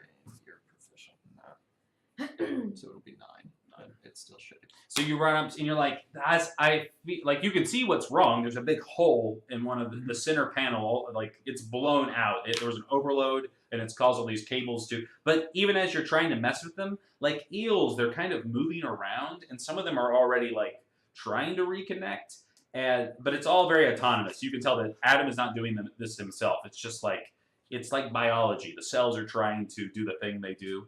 You're proficient in that. So it'll be 9. But it's still shitty. So you run up and you're like, you can see what's wrong. There's a big hole in one of the center panel. It's blown out. There was an overload and it's caused all these cables to. But even as you're trying to mess with them, like eels, they're kind of moving around and some of them are already trying to reconnect. But it's all very autonomous. You can tell that Adam is not doing this himself. It's just it's like biology. The cells are trying to do the thing they do.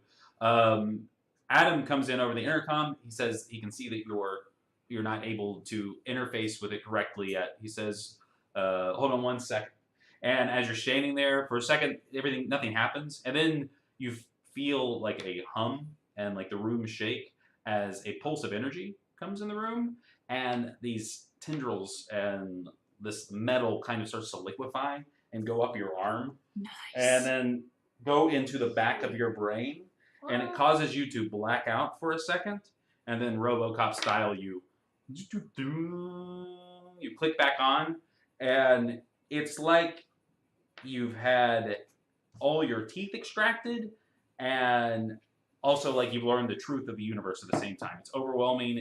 Adam comes in over the intercom. He says he can see that you're not able to interface with it correctly yet. He says, hold on 1 second. And as you're standing there for a second, nothing happens. And then you feel like a hum and like the room shake as a pulse of energy comes in the room. And these tendrils and this metal kind of starts to liquefy and go up your arm. Nice. And then go into the back of your brain. And it causes you to black out for a second. And then RoboCop style, you click back on. And it's like you've had all your teeth extracted, and also like you've learned the truth of the universe at the same time. It's overwhelming.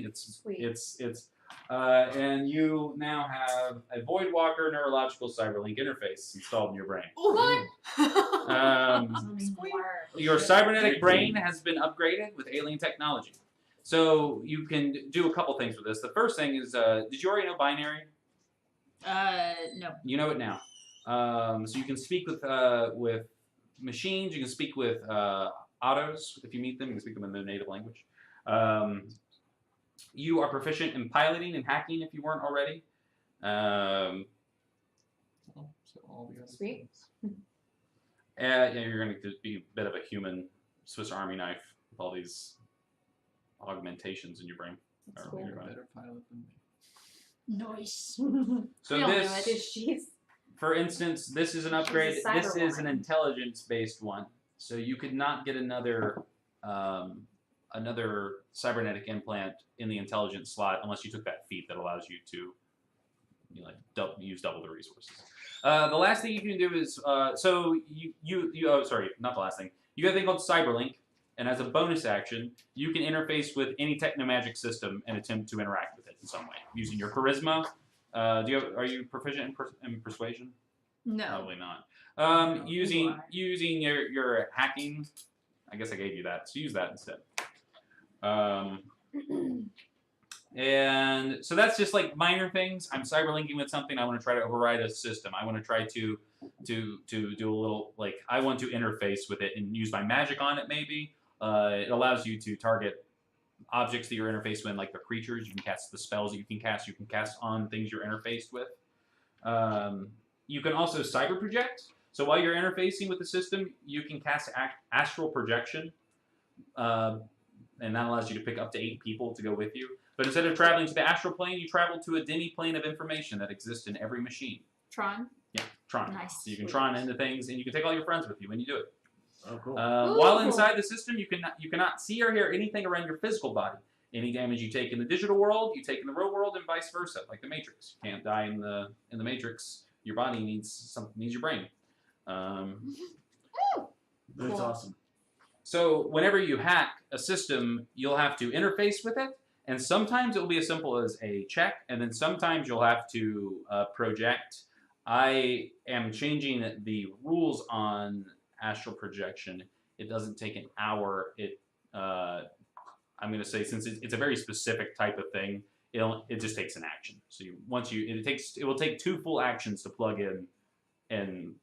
And you now have a Voidwalker neurological cyberlink interface installed in your brain. What? Your cybernetic brain has been upgraded with alien technology. So you can do a couple things with this. The first thing is, did you already know binary? No. You know it now. So you can speak with machines. You can speak with autos if you meet them. You can speak them in their native language. You are proficient in piloting and hacking if you weren't already. Sweet. Yeah, you're going to be a bit of a human Swiss Army knife with all these augmentations in your brain. That's Or cool. your body. Better pilot than me. Nice. So We all knew this, Is she's for instance, this is an upgrade. She's a This is an cyberwoman. intelligence-based one. So you could not get another cybernetic implant in the intelligence slot unless you took that feat that allows you to use double the resources. The last thing you can do is sorry, not the last thing. You got a thing called Cyberlink, and as a bonus action, you can interface with any technomagic system and attempt to interact with it in some way using your charisma. Are you proficient in persuasion? No. Probably not. Using your hacking, I guess I gave you that, so use that instead. And so that's just like minor things. I'm cyberlinking with something. I want to try to override a system. I want to try to do a little, like, I want to interface with it and use my magic on it maybe. It allows you to target objects that you're interfaced with, like the creatures. You can cast the spells that you can cast. You can cast on things you're interfaced with. You can also cyber project. So while you're interfacing with the system, you can cast astral projection. And that allows you to pick up to 8 people to go with you. But instead of traveling to the astral plane, you travel to a demi-plane of information that exists in every machine. Tron. Yeah, Tron. Nice. So you can Tron into things, and you can take all your friends with you when you do it. Oh, cool. While inside the system, you cannot see or hear anything around your physical body. Any damage you take in the digital world, you take in the real world, and vice versa, like the Matrix. You can't die in the Matrix. Your body needs your brain. That's Cool. awesome. So whenever you hack a system, you'll have to interface with it, and sometimes it will be as simple as a check, and then sometimes you'll have to project. I am changing the rules on astral projection. It doesn't take an hour. I'm going to say, since it's a very specific type of thing, it just takes an action. So it will take 2 full actions to plug in and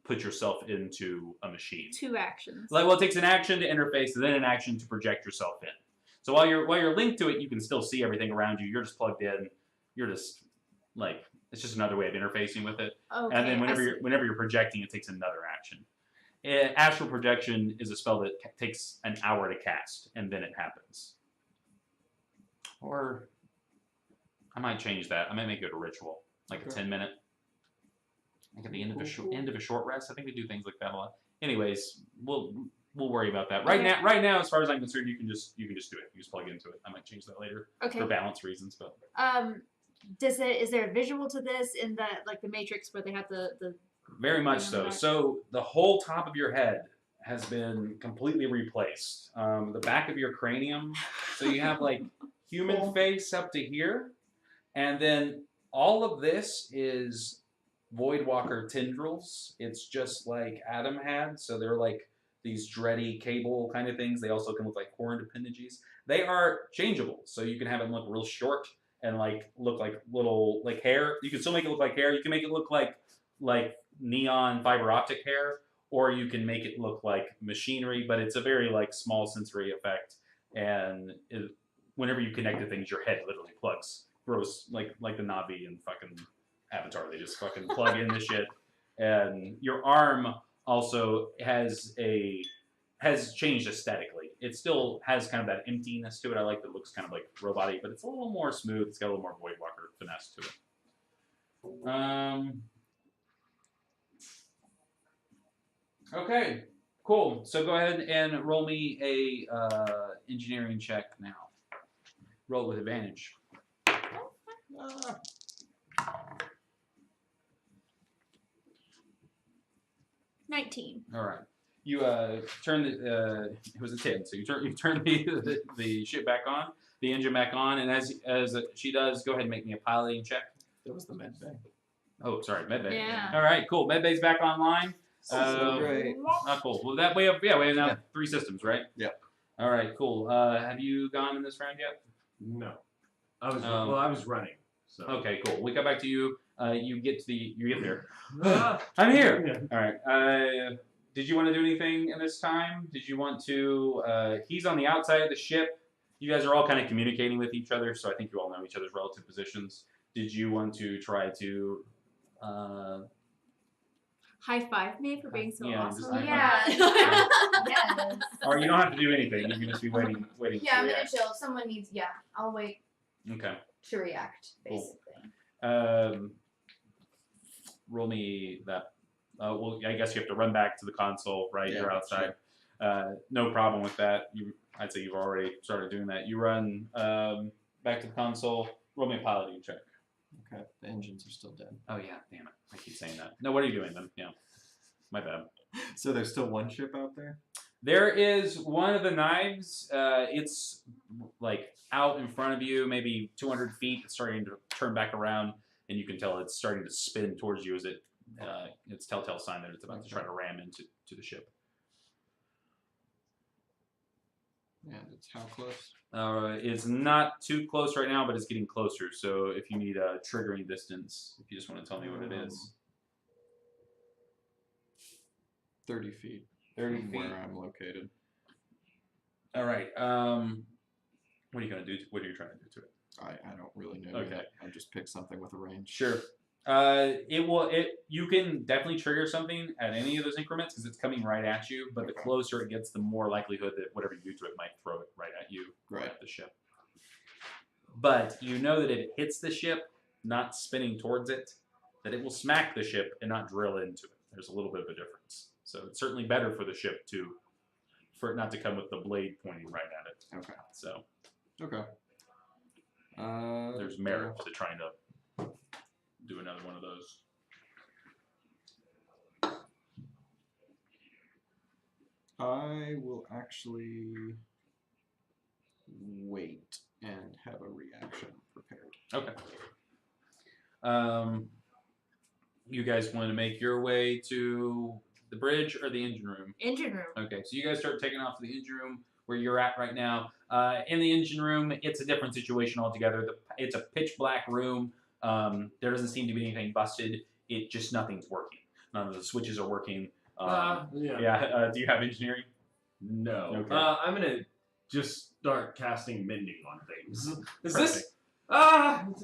put yourself into a machine. 2 actions. It takes an action to interface, and then an action to project yourself in. So while you're linked to it, you can still see everything around you. You're just plugged in. You're just like, it's just another way of interfacing with it. Okay. And then whenever you're projecting, it takes another action. Astral projection is a spell that takes an hour to cast, and then it happens. Or I might change that. I might make it a ritual, like a 10-minute. Like at the end of a short rest. I think we do things like that a lot. Anyways, we'll worry about that. Right now, as far as I'm concerned, you can just do it. You just plug into it. I might change that later for balance reasons, but. Is there a visual to this in the Matrix where they have the Very much so. So the whole top of your head has been completely replaced. The back of your cranium, so you have like human face up to here, and then all of this is Voidwalker tendrils. It's just like Adam had, so they're like these dready cable kind of things. They also can look like horned appendages. They are changeable, so you can have them look real short and like look like little like hair. You can still make it look like hair. You can make it look like neon fiber optic hair, or you can make it look like machinery, but it's a very like small sensory effect. and whenever you connect to things, your head literally grows like the Navi and fucking Avatar. They just fucking plug in this shit, and your arm also has changed aesthetically. It still has kind of that emptiness to it. I like that it looks kind of like robot-y, but it's a little more smooth. It's got a little more Voidwalker finesse to it. Okay, cool. So go ahead and roll me a engineering check now. Roll with advantage. 19. All right. You turn the it was a 10, so you turn the ship back on, the engine back on, and as she does, go ahead and make me a piloting check. That was the med bay. Oh, sorry, medbay. Yeah. All right, cool. Medbay's back online. So great. Oh, cool. Well, we have now 3 systems, right? Yep. All right, cool. Have you gone in this round yet? No. I was running. So. Okay, cool. We come back to you. You get there. Ah. I'm here. All right. Did you want to do anything in this time? Did you want to? He's on the outside of the ship. You guys are all kind of communicating with each other, so I think you all know each other's relative positions. Did you want to try to? High five me for being so Yeah, just awesome. high Yeah. Yes. Or you don't have to do anything. You can just be waiting. Yeah, I'm to gonna react. chill. If someone needs, I'll wait Okay. to react, Cool. basically. Roll me that. Well, I guess you have to run back to the console, right? Yeah, You're outside. No problem with that. I'd say you've already started doing that. You run back to the console. Roll me a piloting check. Okay, the engines are still dead. Oh yeah, damn it! I keep saying that. No, what are you doing then? Yeah, my bad. So there's still one ship out there? There is one of the knives. It's like out in front of you, maybe 200 feet. It's starting to turn back around, and you can tell it's starting to spin towards you as it's telltale sign that it's about to try to ram into the ship. And it's how close? It's not too close right now, but it's getting closer. So if you need a triggering distance, if you just want to tell me what it is. 30 feet. 30 from feet. where I'm located. All right. What are you gonna do? What are you trying to do to it? I don't really know. Okay. Yet. I just picked something with a range. Sure. You can definitely trigger something at any of those increments because it's coming right at you. But the closer it gets, the more likelihood that whatever you do to it might throw it right at you, right at the ship. But you know that if it hits the ship, not spinning towards it, that it will smack the ship and not drill into it. There's a little bit of a difference. So it's certainly better for the ship for it not to come with the blade pointing right at it. Okay. So Okay. there's merit to trying to do another one of those. I will actually wait and have a reaction prepared. Okay. You guys want to make your way to the bridge or the engine room? Engine room. Okay, so you guys start taking off to the engine room where you're at right now. In the engine room, it's a different situation altogether. It's a pitch black room. There doesn't seem to be anything busted. Nothing's working. None of the switches are working. Yeah. Do you have engineering? No. Okay. I'm gonna just start casting mending on things. Is Perfect. this? All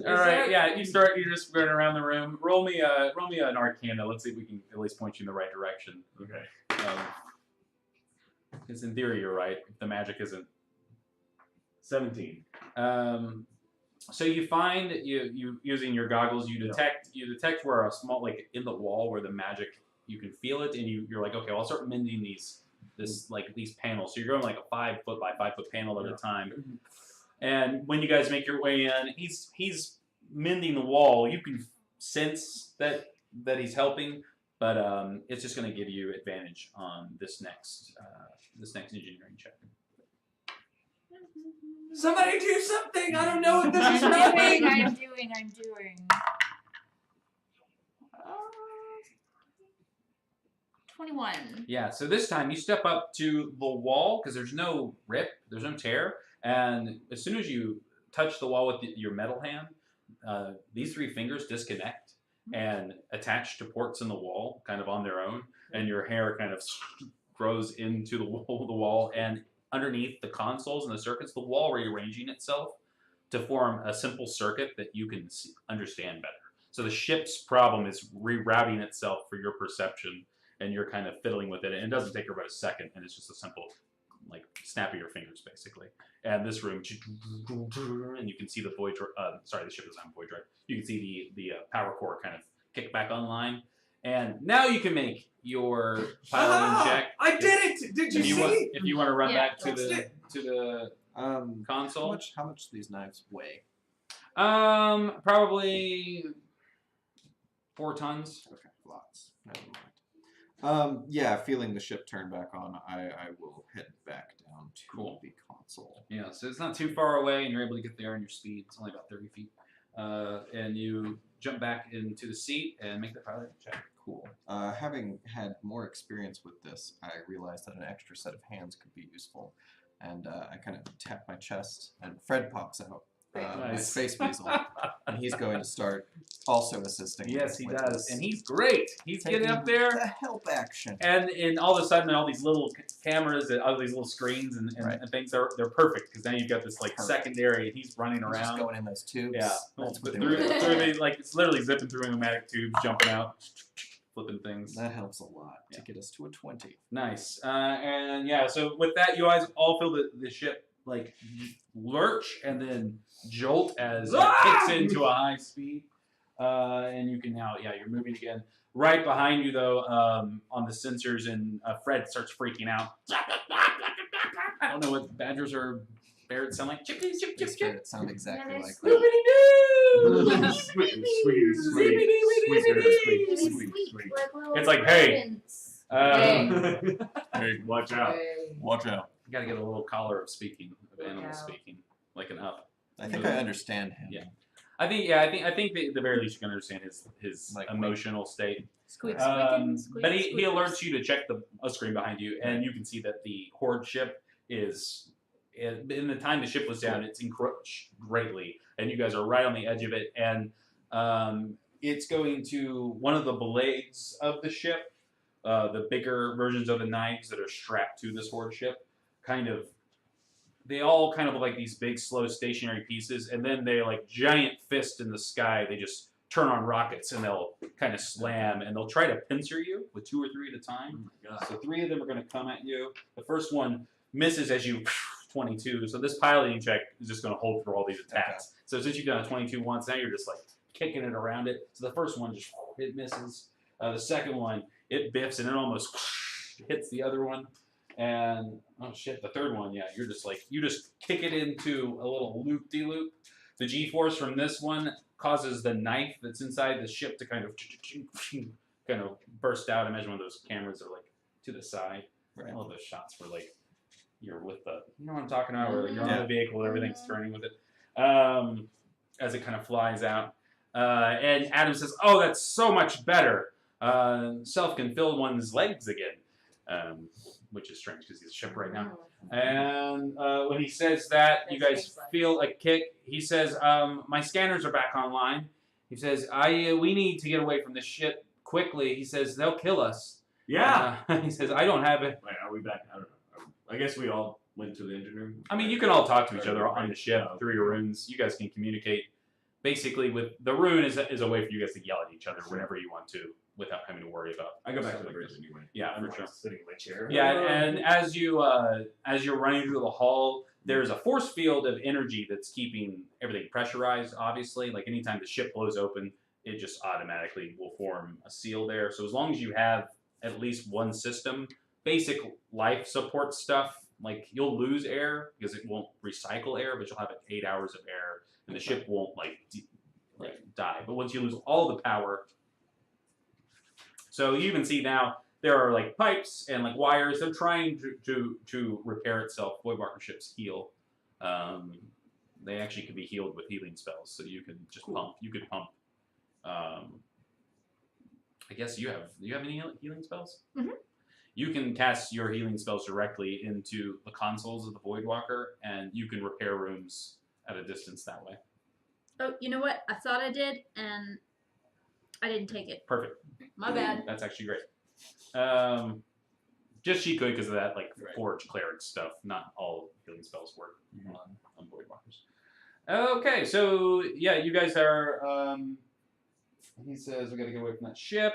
All right, yeah. You're just running around the room. Roll me an Arcana. Let's see if we can at least point you in the right direction. Okay. Because in theory, you're right. The magic isn't. 17. So you find you using your goggles, you detect where a small, like in the wall where the magic, you can feel it, and you're like, okay, well, I'll start mending these panels. So you're going like a 5 foot by 5 foot panel at a time. And when you guys make your way in, he's mending the wall. You can sense that he's helping, but it's just going to give you advantage on this next engineering check. Somebody do something! I don't know what this is I'm about. doing. 21. Yeah, so this time you step up to the wall because there's no rip, there's no tear, and as soon as you touch the wall with your metal hand, these 3 fingers disconnect and attach to ports in the wall, kind of on their own, and your hair kind of grows into the wall, and underneath the consoles and the circuits, the wall rearranging itself to form a simple circuit that you can understand better. So the ship's problem is rerouting itself for your perception, and you're kind of fiddling with it. And it doesn't take about a second, and it's just a simple, like, snap of your fingers, basically. And this room, and you can see the void sorry, the ship is on void drive. You can see the power core kind of kick back online. And now you can make your piloting check. I did it! Did you see? If you want to run Yeah. back to the console. How much do these knives weigh? Probably 4 tons. Okay, lots. Never mind. Yeah, feeling the ship turn back on, I will head back down to Cool. the console. Yeah, so it's not too far away, and you're able to get there on your speed. It's only about 30 feet. And you jump back into the seat and make the pilot check. Cool. Having had more experience with this, I realized that an extra set of hands could be useful. And I kind of tap my chest, and Fred pops out, my Nice. space weasel, and he's going to start also assisting. Yes, he with does. this. And he's great. He's getting Taking up there. the help action. And all of a sudden, all these little cameras and all these little screens and Right. things, they're perfect. Because now you've got this, like, Perfect. secondary, and he's running He's just around. going in those tubes. Yeah. That's what they through, were. through the, like, it's literally zipping through pneumatic tubes, jumping out, flipping things. That helps a lot Yeah. to get us to a 20. Nice. And yeah, so with that, you guys all feel the ship like lurch and then jolt as it kicks into a high speed. And you can now, you're moving again. Right behind you, though, on the sensors, and Fred starts freaking out. I don't know what badgers or parrots sound like. Chip, chip, chip, This chip. parrot sound exactly Yeah, like they're that. It's like, hey. Hey, watch out. Watch out. You gotta get a little collar of speaking, of Look animal out. speaking, like an up. I think I understand him. Yeah. I think the very least you can understand his Like, emotional state. Squeak, But he alerts you to check a screen behind you, and you can see that the horde ship is, in the time the ship was down, it's encroached greatly, and you guys are right on the edge of it, and it's going to one of the blades of the ship, the bigger versions of the knives that are strapped to this horde ship, they all kind of look like these big, slow, stationary pieces, and then they like giant fist in the sky. They just turn on rockets, and they'll kind of slam, and they'll try to pincer you with 2 or 3 at a time. Oh my god. So 3 of them are going to come at you. The first one misses as you 22. So this piloting check is just going to hold through all these attacks. So since you've done a 22 once, now you're just like kicking it around it. So the first one just it misses. The second one it biffs and it almost hits the other one. And oh shit, the third one, you just kick it into a little loop-de-loop. The G-force from this one causes the knife that's inside the ship to kind of burst out. Imagine one of those cameras are like to the side. Right. I love those shots where like you're with you know what I'm talking about, where like, you're on the vehicle and everything's turning with it. As it kind of flies out. And Adam says, "Oh, that's so much better. Self can fill one's legs again." Which is strange because he's a ship right now. And when he says that, you guys feel a kick. He says, "My scanners are back online." He says, "We need to get away from this ship quickly." He says, "They'll kill us." Yeah. He says, "I don't have it." Wait, are we back? I don't know. I guess we all went to the engine room. I mean, you can all talk to each other on the ship through your runes. You guys can communicate. Basically, with the rune is a way for you guys to yell at each other whenever you want to, without having to worry about. I go back to stuff the like bridge this. anyway. Yeah, I'm for like sure. sitting in my chair. Yeah, and as you're running through the hall, there's a force field of energy that's keeping everything pressurized. Obviously, like anytime the ship blows open, it just automatically will form a seal there. So as long as you have at least one system, basic life support stuff, like you'll lose air because it won't recycle air, but you'll have 8 hours of air, and the ship won't die. But once you lose all the power, so you even see now there are like pipes and like wires. They're trying to repair itself. Voidwalker ships heal. They actually can be healed with healing spells, so you can just pump. You could pump. I guess do you have any healing spells? Mm-hmm. You can cast your healing spells directly into the consoles of the Voidwalker, and you can repair rooms at a distance that way. Oh, you know what? I thought I did, and I didn't take it. Perfect. My bad. That's actually great. Just she could because of that, like, forge cleric stuff. Not all healing spells work on Voidwalkers. Okay, so, yeah, you guys are, he says we gotta get away from that ship.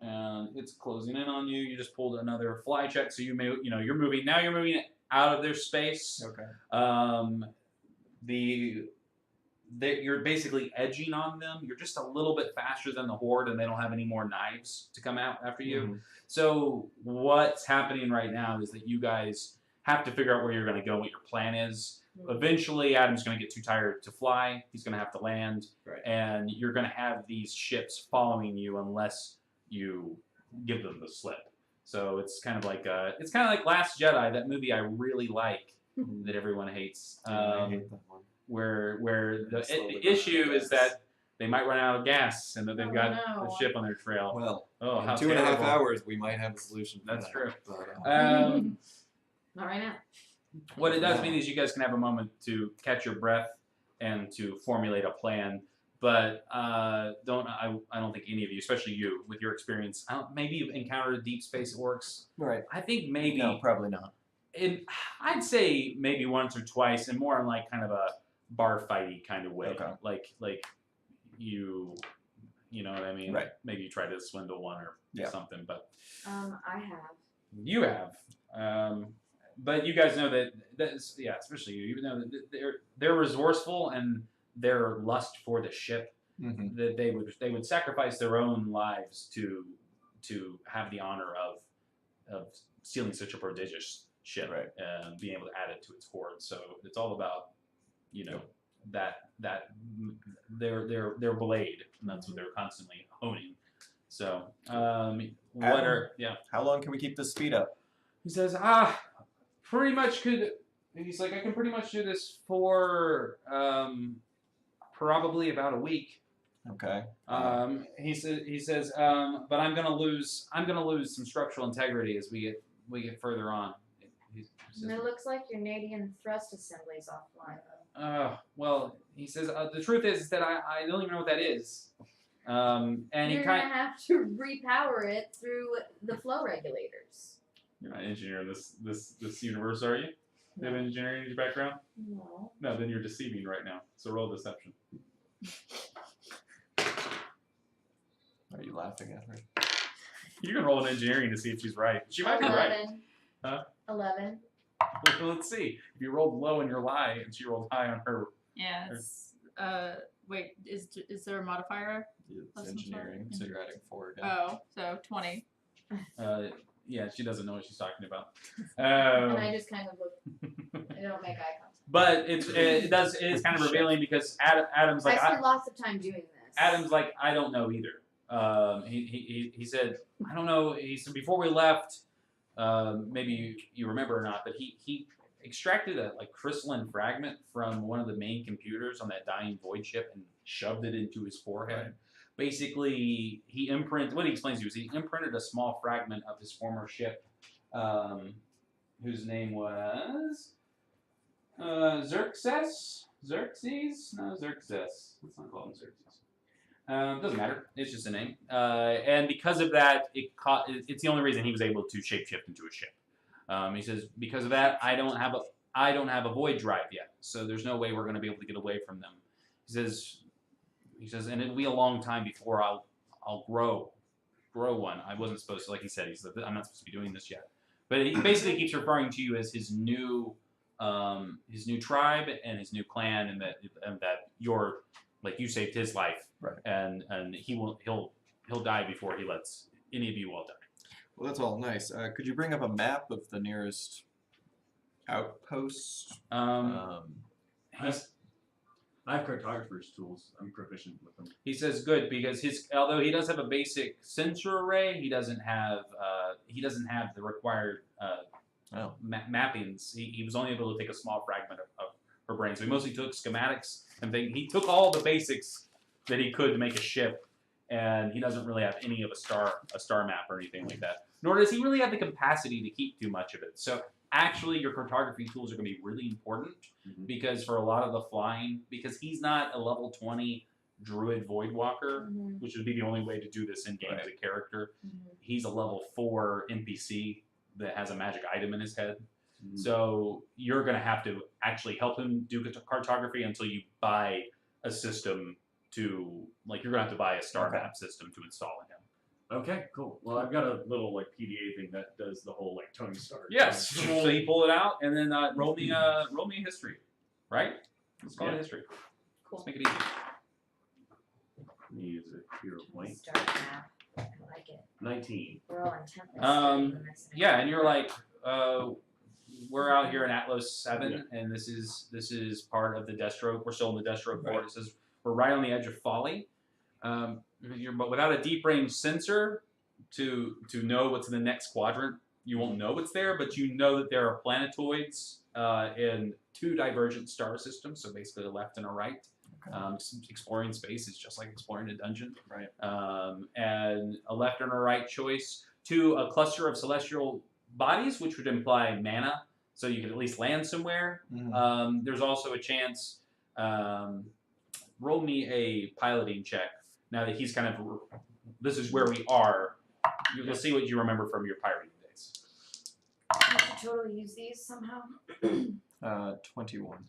And it's closing in on you. You just pulled another fly check, so you're moving. Now you're moving out of their space. Okay. You're basically edging on them. You're just a little bit faster than the horde, and they don't have any more knives to come out after you. Mm-hmm. So what's happening right now is that you guys have to figure out where you're going to go, what your plan is. Eventually, Adam's going to get too tired to fly. He's going to have to land, and you're going to have these ships following you unless you give them the slip. So it's kind of like Last Jedi, that movie I really like that everyone hates. I hate that one. Where the issue is that they might run out of gas and that they've got a ship on their trail. Well, how in 2.5 terrible. hours we might have a solution. For That's that. true. But, Not right now. What it does mean is you guys can have a moment to catch your breath and to formulate a plan. But I don't think any of you, especially you, with your experience, maybe you've encountered deep space orcs. right. I think maybe No, probably not. I'd say maybe once or twice, and more in like kind of a bar fighty kind of way. Okay. Like you know what I mean? Right. Maybe you try to swindle one or something, but I have. you have. But you guys know that's especially you. You know that they're resourceful and their lust for the ship. Mm-hmm. That they would sacrifice their own lives to have the honor of stealing such a prodigious ship and being able to add it to its hoard. So it's all about that their blade, and that's what they're constantly honing. So How long can we keep this speed up? He says, pretty much could. He's like, I can pretty much do this for probably about a week. Okay. He says, but I'm gonna lose some structural integrity as we get further on. And it looks like your Nadian thrust assembly's offline. Well, he says the truth is that I don't even know what that is. And You're gonna have to repower it through the flow regulators. You're not an engineer in this universe, are you? You have engineering in your background? No. No, then you're deceiving right now. So roll deception. Are you laughing at her? You can roll an engineering to see if she's right. She might be right. 11. Huh? 11. Well, let's see. If you rolled low on your lie and she rolled high on her. Yeah. It's, wait, is there a modifier? It's engineering, so you're adding 4 again. Oh, so 20. Yeah, she doesn't know what she's talking about. And I just kind of look. I don't make eye contact. But it is kind of revealing because Adam's like I spend lots of time doing this. Adam's like, I don't know either. He said, I don't know. He said before we left, maybe you remember or not, but he extracted a crystalline fragment from one of the main computers on that dying void ship and shoved it into his forehead. Right. Basically, what he explains to you is he imprinted a small fragment of his former ship, whose name was Xerxes? No, Xerxes. Let's not call him Xerxes. Doesn't matter. It's just a name. And because of that, it's the only reason he was able to shapeshift into a ship. He says, because of that, I don't have a void drive yet, so there's no way we're going to be able to get away from them. He says, and it'll be a long time before I'll grow one. I wasn't supposed to, like he said, I'm not supposed to be doing this yet. But he basically keeps referring to you as his new tribe and his new clan, and that you're, like, you saved his life, right? And he'll die before he lets any of you all die. Well, that's all nice. Could you bring up a map of the nearest outpost? I have cartographer's tools. I'm proficient with them. He says good because although he does have a basic sensor array, he doesn't have the required mappings. He was only able to take a small fragment of her brain, so he mostly took schematics and things. He took all the basics that he could to make a ship, and he doesn't really have any of a star map or anything like that. Nor does he really have the capacity to keep too much of it. So actually, your cartography tools are going to be really important because for a lot of the flying, because he's not a level 20 druid voidwalker, which would be the only way to do this in game as a character. He's a level 4 NPC that has a magic item in his head. So you're going to have to actually help him do cartography until you buy a system to, like, you're going to have to buy a star map system to install in him. Okay, cool. Well, I've got a little like PDA thing that does the whole like Tony Stark. Yes. So you pull it out and then roll me a history, right? Let's call it history. Cool. Let's make it easy. Let me use a hero point. Start now. I like it. 19. We're all intently Um, studying this. Yeah, and you're like, we're out here in Atlas 7, and this is part of the Deathstroke. We're still in the Deathstroke port. It says we're right on the edge of Folly. But without a deep range sensor to know what's in the next quadrant, you won't know what's there, but you know that there are planetoids in 2 divergent star systems, so basically a left and a right. Okay. Exploring space is just like exploring a dungeon. Right. And a left and a right choice to a cluster of celestial bodies, which would imply mana, so you can at least land somewhere. Mm-hmm. There's also a chance. Roll me a piloting check. Now that he's kind of, this is where we are. You'll see what you remember from your pirating days. I should totally use these somehow. 21.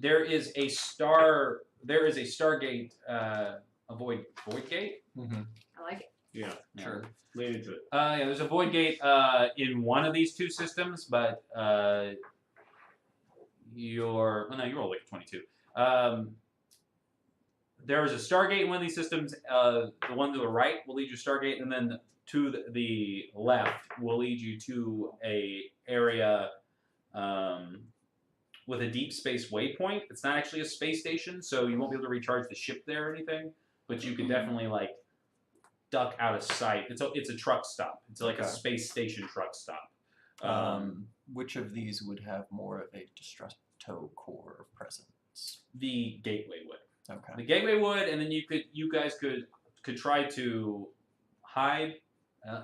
There is a star. There is a Stargate. A void gate. Mm-hmm. I like it. Yeah, Sure. lean into it. Yeah, there's a void gate in one of these 2 systems, but you rolled like a 22. There is a Stargate in one of these systems. The one to the right will lead you to Stargate, and then to the left will lead you to a area with a deep space waypoint. It's not actually a space station, so you won't be able to recharge the ship there or anything. But you could definitely like duck out of sight. It's a truck stop. It's like a space station truck stop. Which of these would have more of a Destructo core presence? The gateway would. Okay. The gateway would, and then you guys could try to hide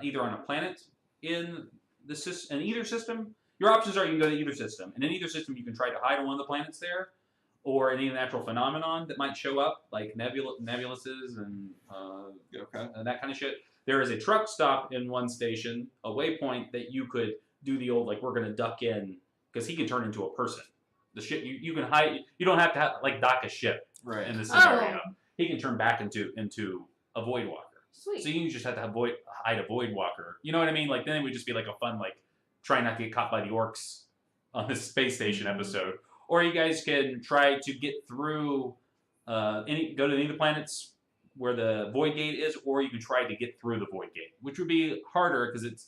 either on a planet in either system. Your options are you can go to either system, and in either system you can try to hide on one of the planets there, or any natural phenomenon that might show up, like nebuluses and that kind of shit. There is a truck stop in one station, a waypoint that you could do the old like we're gonna duck in because he can turn into a person. The ship you can hide. You don't have to like dock a ship in this scenario. He can turn back into a Voidwalker. Sweet. So you just have to hide a Voidwalker. You know what I mean? Like then it would just be like a fun like try not to get caught by the orcs on this space station episode. Or you guys can try to get through go to any of the planets where the Void Gate is, or you can try to get through the Void Gate, which would be harder because it's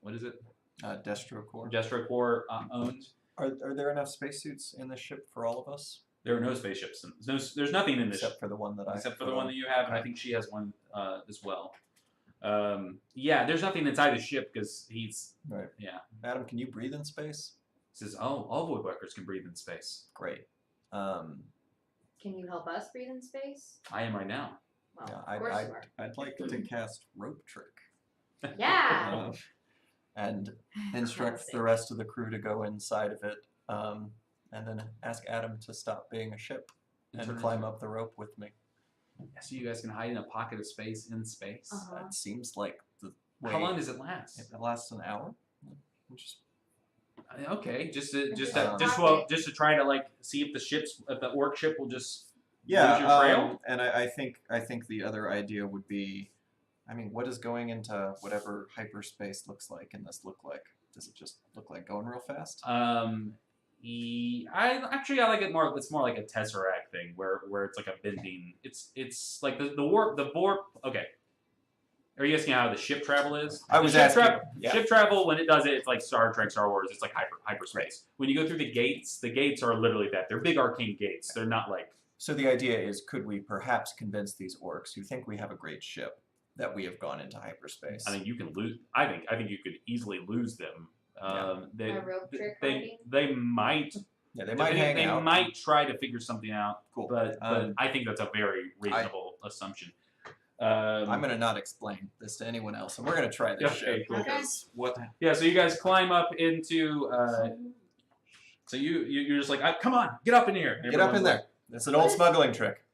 what is it? Destro core. Destro core owned. Are there enough spacesuits in the ship for all of us? There are no spaceships. There's nothing in this Except for the one that except for the one that you have, and I think she has one as well. Yeah, there's nothing inside the ship because he's right. Yeah. Adam, can you breathe in space? He says, "Oh, all Voidwalkers can breathe in space." Great. Can you help us breathe in space? I am right now. Well, Yeah, of course you are. I'd like to cast rope trick. Yeah. And instruct the rest of the crew to go inside of it, and then ask Adam to stop being a ship and climb up the rope with me. Yeah, so you guys can hide in a pocket of space in space. That seems like the way. How long does it last? It lasts an hour. Just Okay, just to try to like see if the orc ship will just lose your trail. And I think the other idea would be, I mean, what does going into whatever hyperspace looks like in this look like? Does it just look like going real fast? I like it more. It's more like a tesseract thing where it's like a bending. It's like the warp. Okay. Are you asking how the ship travel is? I was asking. Ship travel, when it does it, it's like Star Trek, Star Wars. It's like hyperspace. Right. When you go through the gates are literally that. They're big arcane gates. They're not like. So the idea is, could we perhaps convince these orcs who think we have a great ship that we have gone into hyperspace? I think you can lose. I think you could easily lose them. A rope trick they might. Yeah, they might hang out. They might try to figure something out. Cool. But I think that's a very reasonable assumption. I'm going to not explain this to anyone else, and we're going to try this shit. Cool. Because what? Yeah, so you guys climb up into. So you're just like, come on, get up in here. Get up in there. It's an old smuggling trick.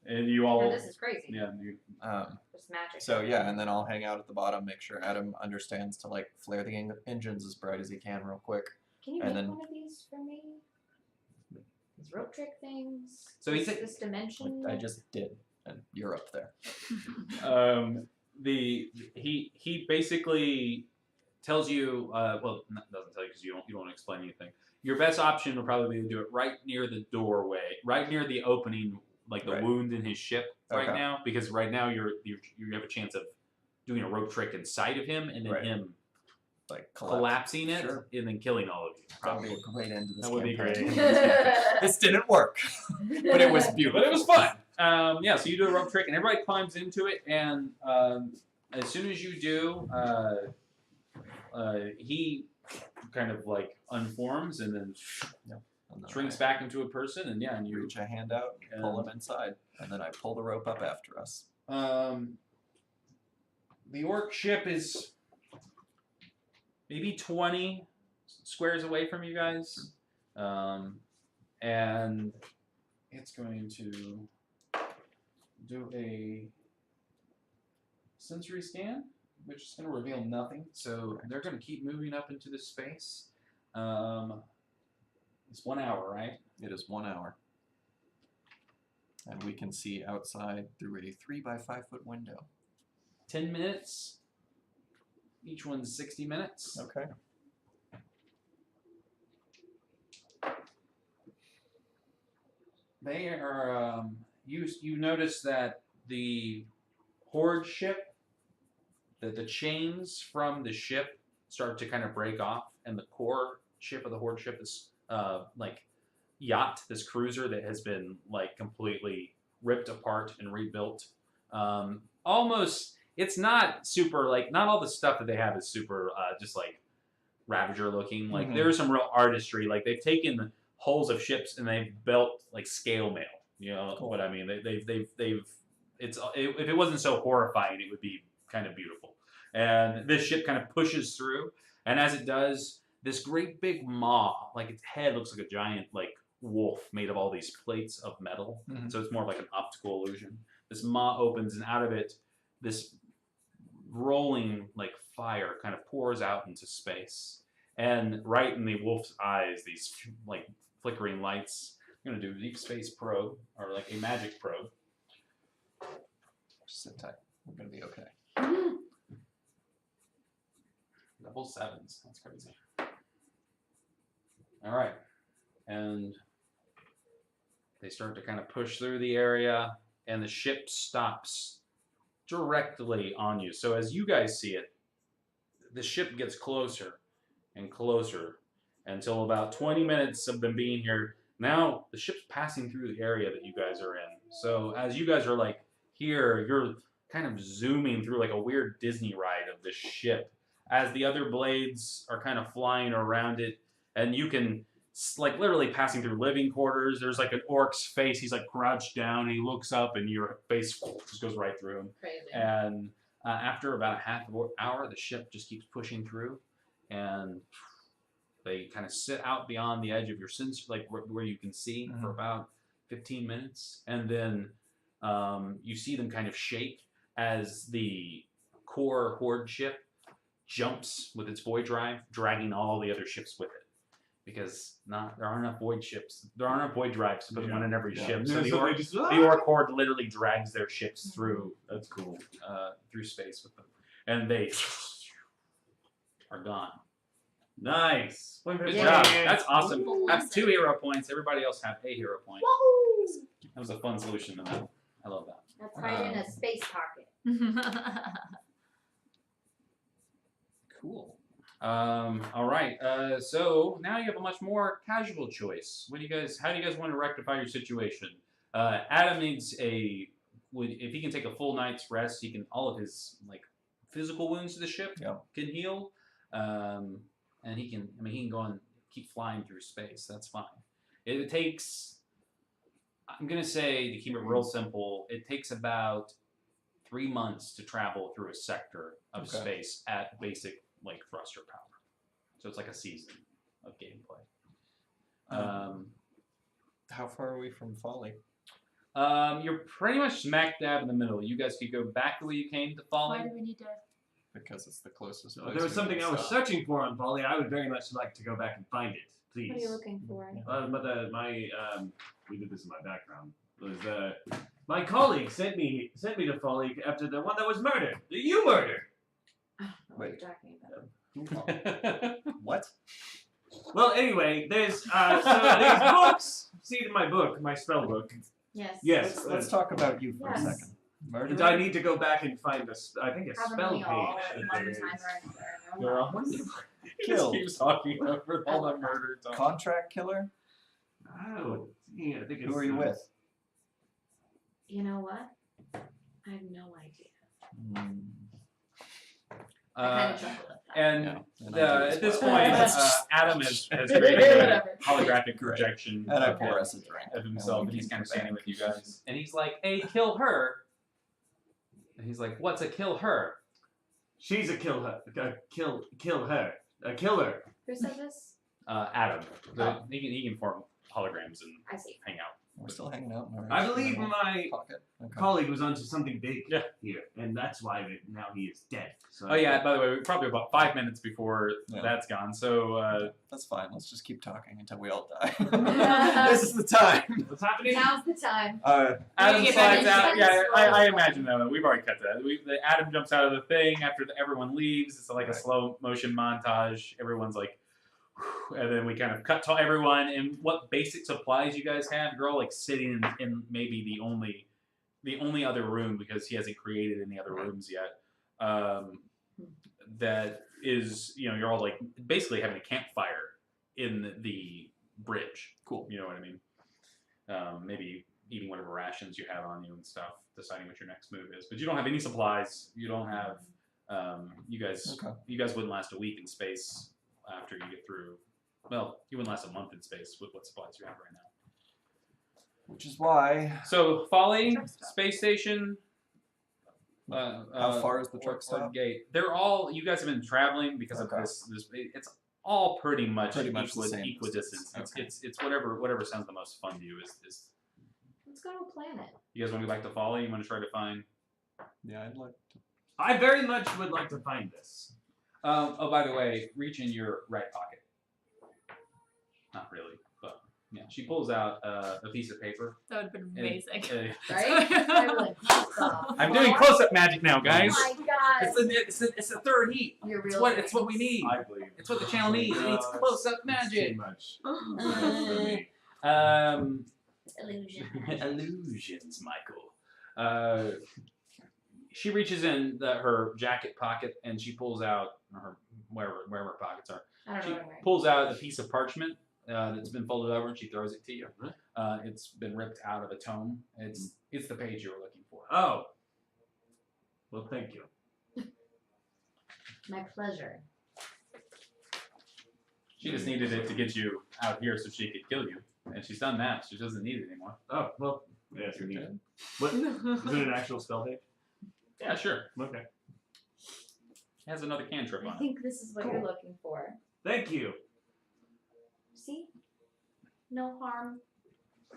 And you all. This is crazy. Yeah. There's this magic. So yeah, and then I'll hang out at the bottom, make sure Adam understands to like flare the engines as bright as he can real quick. Can you and make then- one of these for me? These rope trick things. So he's this dimension. I just did, and you're up there. He basically tells you, well, doesn't tell you because you don't want to explain anything. Your best option would probably be to do it right near the doorway, right near the opening, like the Right. wound in his ship right Okay. now, because right now you have a chance of doing a rope trick inside of him and then Right. him Like collapsing it Sure. and then killing all of you. That would be a great end to this That would be campaign. great. This didn't work, but it was beautiful. But it was fun. Yeah, so you do a rope trick, and everybody climbs into it, and as soon as you do, he kind of like unforms and then And then shrinks I back into a person, and and you reach a hand out, and pull him inside, and then I pull the rope up after us. the orc ship is maybe 20 squares away from you guys, and it's going to do a sensory scan, which is going to reveal nothing. So they're going to keep moving up into the space. It's 1 hour, right? It is 1 hour. And we can see outside through a 3x5 foot window. 10 minutes. Each one's 60 minutes. Okay. They are. You notice that the horde ship, that the chains from the ship start to kind of break off, and the core ship of the horde ship is like yacht, this cruiser that has been like completely ripped apart and rebuilt. Almost, it's not super like not all the stuff that they have is super just like Ravager looking. Like there's some real artistry. Like they've taken hulls of ships and they've built like scale mail. You know what I mean? They've it's if it wasn't so horrifying, it would be kind of beautiful. And this ship kind of pushes through, and as it does, this great big maw, like its head looks like a giant like wolf made of all these plates of metal. So it's more like an optical illusion. This maw opens, and out of it, this rolling like fire kind of pours out into space. And right in the wolf's eyes, these like flickering lights. I'm gonna do a deep space probe, or like a magic probe. Just sit tight. We're gonna be okay. Double sevens. That's crazy. All right, and they start to kind of push through the area, and the ship stops directly on you. So as you guys see it, the ship gets closer and closer until about 20 minutes of them being here. Now the ship's passing through the area that you guys are in. So as you guys are like here, you're kind of zooming through like a weird Disney ride of this ship as the other blades are kind of flying around it, and you can like literally passing through living quarters. There's like an orc's face. He's like crouched down and he looks up and your face just goes right through him. Crazy. And after about a half hour, the ship just keeps pushing through, and they kind of sit out beyond the edge of your sensor, like where you can see for about 15 minutes. And then you see them kind of shake as the core horde ship jumps with its void drive, dragging all the other ships with it. Because there aren't enough void ships. There aren't enough void drives to put one in every ship. So the orc horde literally drags their ships through. That's cool. Through space with them, and they are gone. Nice. Good Yeah. job. That's awesome. Cool Have lesson. 2 hero points. Everybody else have a hero point. Woohoo! That was a fun solution to that. I love that. That's hiding in a space pocket. Cool. All right. So now you have a much more casual choice. How do you guys want to rectify your situation? Adam needs if he can take a full night's rest, all of his like physical wounds to the ship can heal. And he can go and keep flying through space. That's fine. It takes, I'm going to say, to keep it real simple, it takes about 3 months to travel through a sector of space at basic like thruster power. So it's like a season of gameplay. How far are we from Folly? You're pretty much smack dab in the middle. You guys could go back the way you came to Why Folly. do we need to? Because it's the closest. So place if there was we something can I was stop. searching for on Polly, I would very much like to go back and find it, please. What are you looking for? We did this in my background. Was my colleague sent me to Folly after the one that was murdered, that you murdered. What are you talking about? What? Well, anyway, there's these books. See in my book, my spell book. Yes. Yes. Let's talk about you for Yes. a second. Murder. And I need to go back and find I think a Haven't spell we all page. at that one there is. time or There another? are. He just Killed. keeps talking over all the murder talk. Contract killer. Oh, yeah, I think it's. Who are you with? You know what? I have no idea. Hmm. I kind of chuckled at that. And Yeah, and I do as at this well. point, Adam has created a Whatever. holographic Great. projection And I of pour him- us a drink. of himself, and we he's can kind of come standing back. with you guys. And he's like, "Hey, kill her." And he's like, "What's a kill her?" She's a kill her. Kill her. A killer. Who said this? Adam. He can form holograms and I see. hang out. We're still hanging out in our. I believe my pocket. Okay. colleague was onto something big Yeah. here, and that's why now he is dead. So Oh yeah. By the way, probably about 5 minutes before Yeah. that's gone. So That's fine. Let's just keep talking until we all die. This is the time. what's happening? Now's the time. Adam get slides back out. in Yeah, sense. I imagine that. We've already cut that. Adam jumps out of the thing after everyone leaves. It's like a Right. slow motion montage. Everyone's like, whew, and then we kind of cut to everyone and what basic supplies you guys have. You're all like sitting in maybe the only other room because he hasn't created any other Right. rooms yet. That is, you're all like basically having a campfire in the bridge. Cool. You know what I mean? Maybe eating whatever rations you have on you and stuff, deciding what your next move is. But you don't have any supplies. You don't have. You guys wouldn't last a week in space after you get through. Well, you wouldn't last a month in space with what supplies you have right now. Which is why. So Folly, Truck stop. space station. How far is the truck or stop? gate? They're all. You guys have been traveling because Okay. of this. It's all pretty much Pretty much the same equidistance. distance. It's whatever sounds the most fun to you. Is Let's go to a planet. you guys want to go back to Folly? You want to try to find? Yeah, I'd like to. I very much would like to find this. Oh, by the way, reach in your right pocket. Not really, but yeah. She pulls out a piece of paper. That would have been and- amazing. Right? I really I'm doing close-up magic now, guys. Oh my god. It's the third heat. You're It's real. it's what we need. I believe. It's what the channel needs. It needs close-up It's magic. too much. Uh, For me. Illusion. Illusions, Michael. She reaches in her jacket pocket and she pulls out her wherever her pockets are. I don't She know what I'm wearing. pulls out a piece of parchment that's been folded over and she throws it to you. It's been ripped out of a tome. It's the page you were looking for. Oh. Well, thank you. My pleasure. She just needed it to get you out here so she could kill you, and she's done that. She doesn't need it anymore. Oh, well. Yes, we need it. turn. What? Is it an actual spell page? Yeah, sure. Okay. It has another cantrip I on it. think this is what you're looking for. Thank you. See? No harm.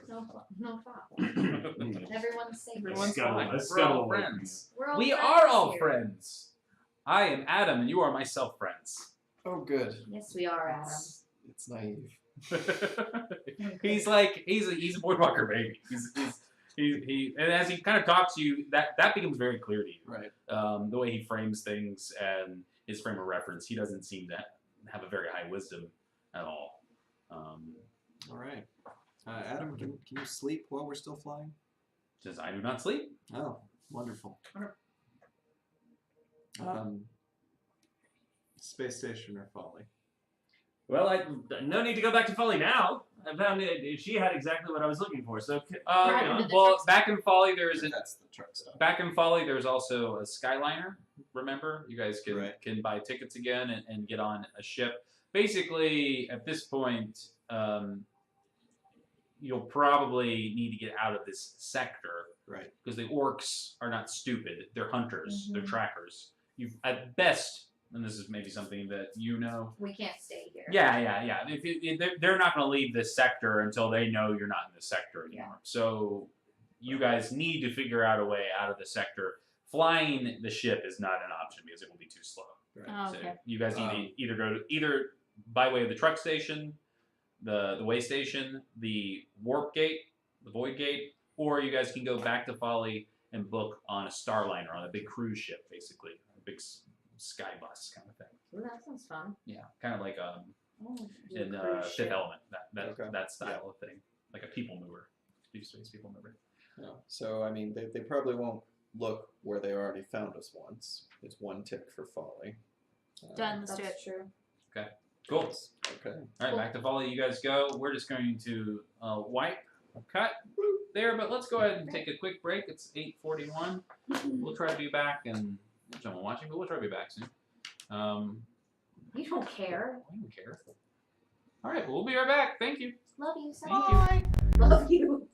No foul. Everyone's safe. Everyone's Scuttle. fine. Let's We're all scuttle away from friends. We're all We friends are all here. friends. I am Adam, and you are myself friends. Oh, good. Yes, we are, Adam. It's naive. He's like he's a Voidwalker baby. He and as he kind of talks to you, that becomes very clear to you. Right. The way he frames things and his frame of reference, he doesn't seem to have a very high wisdom at all. All right. Adam, can you sleep while we're still flying? Says I do not sleep. Oh, wonderful. Space station or Folly? Well, no need to go back to Folly now. I found it. She had exactly what I was looking for. So, Right into the Well, truck back in Folly, there's That's the truck stop. back in Folly. There's also a Skyliner. Remember, you guys can Right. can buy tickets again and get on a ship. Basically, at this point, you'll probably need to get out of this sector. Right. Because the orcs are not stupid. They're hunters. They're Mhm. trackers. You at best, and this is maybe something that you know. We can't stay here. Yeah. They're not going to leave this sector until they know you're not in this sector anymore. Yeah. So you guys need to figure out a way out of the sector. Flying the ship is not an option because it will be too slow. Oh, So okay. you guys either go either by way of the truck station, the way station, the warp gate, the void gate, or you guys can go back to Folly and book on a Starliner, on a big cruise ship, basically, a big sky bus kind of thing. Ooh, that sounds fun. Yeah, kind of like Oh, in cruise Fifth ship. Element, that Okay. that style of thing, like a people mover, deep space people mover. No. So, I mean, they probably won't look where they already found us once. It's one tick for Folly. Done. Let's do it. That's true. Cool. Okay. All right, back to Folly. You guys go. We're just going to wipe, cut there, but let's go ahead and take a quick break. It's 8:41. We'll try to be back, and there's no one watching, but we'll try to be back soon. You don't care. I don't care. All right, we'll be right back. Thank you. Love you so Thank you. much. Love you.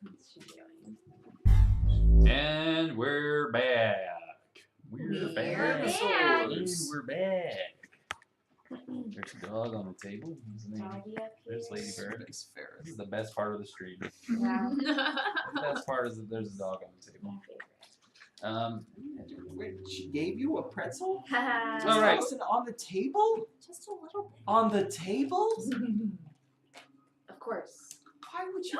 What's she doing? And we're back. We're back. back. And we're back. There's a dog on the table. His name- Doggy up here. There's Lady Bird. Space ferret. This is the best part of the stream. Yeah, The best part is that there's a dog on the table. my favorite. Wait, she gave you a pretzel? All right. Wasn't on the table? Just a little bit. On the table? Of course. Why would you?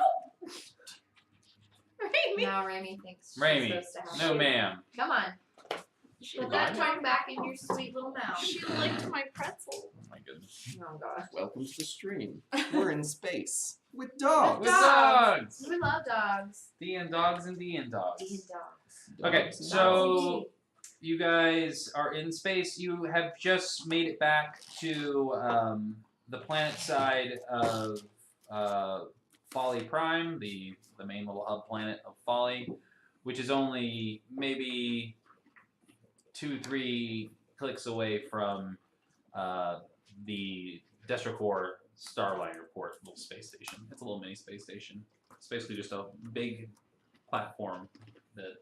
Now Rami thinks she's Raimi, supposed to have no it. ma'am. Come on. She Put that liked, tongue back in your sweet little mouth. she liked my pretzel. Oh my goodness. Oh gosh. Welcome to the stream. We're in space with dogs. With dogs! We love dogs. D and dogs and D and dogs. Being dogs. Okay, Dogs and so you guys are in space. You have just made it back to the planet side of Folly Prime, the main little hub planet of Folly, which is only maybe 2-3 clicks away from the Destracor Starliner port, little space station. It's a little mini space station. It's basically just a big platform that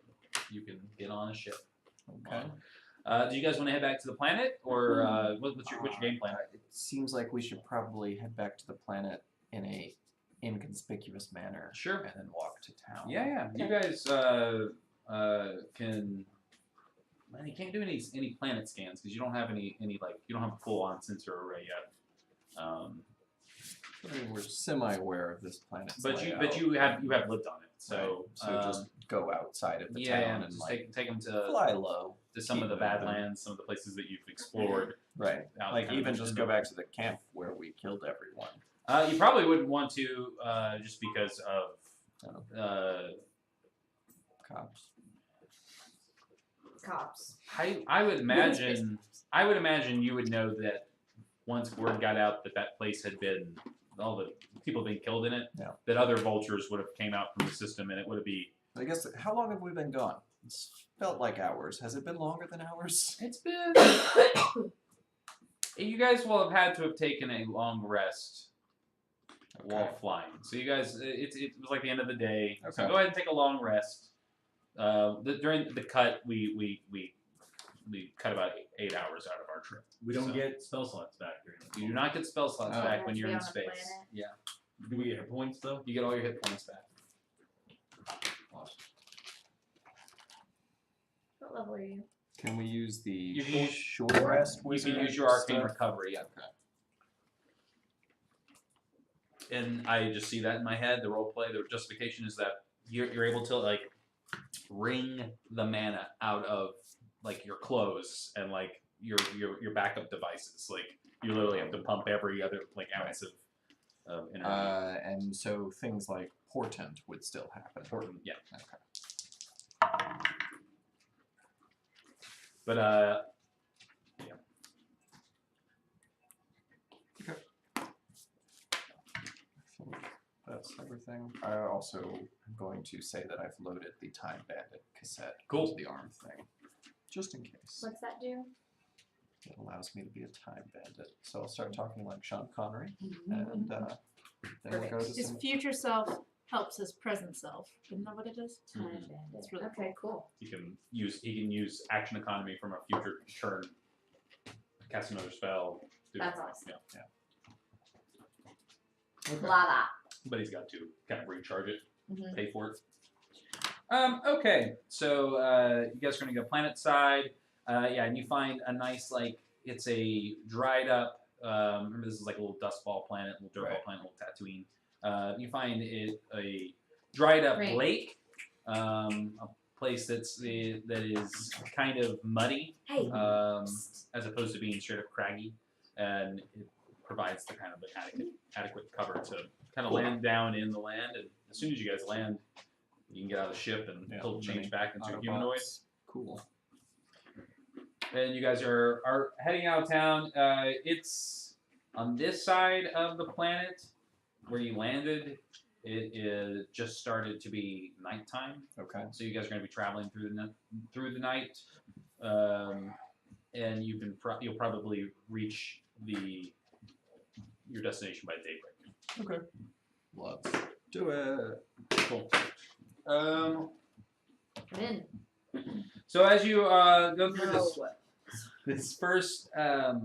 you can get on a ship. Okay. Do you guys want to head back to the planet, or what's your game plan? It seems like we should probably head back to the planet in a inconspicuous manner. Sure. And then walk to town. Yeah. You guys can. Man, you can't do any planet scans because you don't have any like you don't have a full on sensor array yet. I mean, we're semi-aware of this planet's But layout. you have lived on it, so Right. So just go outside of the town and just like take them to fly low. some of the keep moving. Badlands, some of the places that you've explored. Right. Out Like kind of even in just the- go back to the camp where we killed everyone. You probably wouldn't want to just because of Cops. Cops. I would imagine you would know that once word got out that place had been all the people being killed in it, Yeah. that other vultures would have came out from the system and it would be. I guess how long have we been gone? It's felt like hours. Has it been longer than hours? It's been. You guys will have had to have taken a long rest while Okay. flying. So you guys, it was like the end of the day. So Okay. go ahead and take a long rest. During the cut, we cut about 8 hours out of our trip. We don't So- get spell slots back during the You do not get spell slots Oh. back when Have to you're be in on a space. planet. Yeah, Do we get hit points though? you get all your hit points back. What level are you? Can we use the You can use- short rest? You can wizard use your arcane stuff? recovery. Yeah. And I just see that in my head. The role play, the justification is that you're able to like wring the mana out of like your clothes and like your backup devices. Like you literally have to pump every other like ounce of energy. And so things like portent would still happen. Important, yeah. Okay. But yeah. I think that's everything. I also am going to say that I've loaded the Time Bandit cassette Cool. into the arm thing, just in case. What's that do? It allows me to be a time bandit. So I'll start talking like Sean Connery, and then we'll go to His some. future self helps his present self. Isn't that what it is? Time Mhm. bandit. That's really okay, cool. He can use action economy from a future turn, cast another spell. Do That's it. awesome. Yeah. Okay. La la. But he's got to kind of recharge it, Mhm. pay for it. Okay, so you guys are gonna go planet side. Yeah, and you find a nice it's a dried up. Remember, this is like a little dust ball planet, little dirt ball Right. planet, little Tatooine. You find it a dried up Great. lake, a place that is kind of muddy, Hey. as opposed to being straight up craggy, and it provides the kind of adequate cover to kind of land down in the land. And as soon as you guys land, you can get out of the ship and he'll change back into a humanoid. Autobots. Cool. And you guys are heading out of town. It's on this side of the planet where you landed. It is just started to be nighttime, Okay. so you guys are going to be traveling through the night, and you'll probably reach your destination by daybreak. Okay. Loves. Do it. Cool. I'm in. So as you go through No. this first out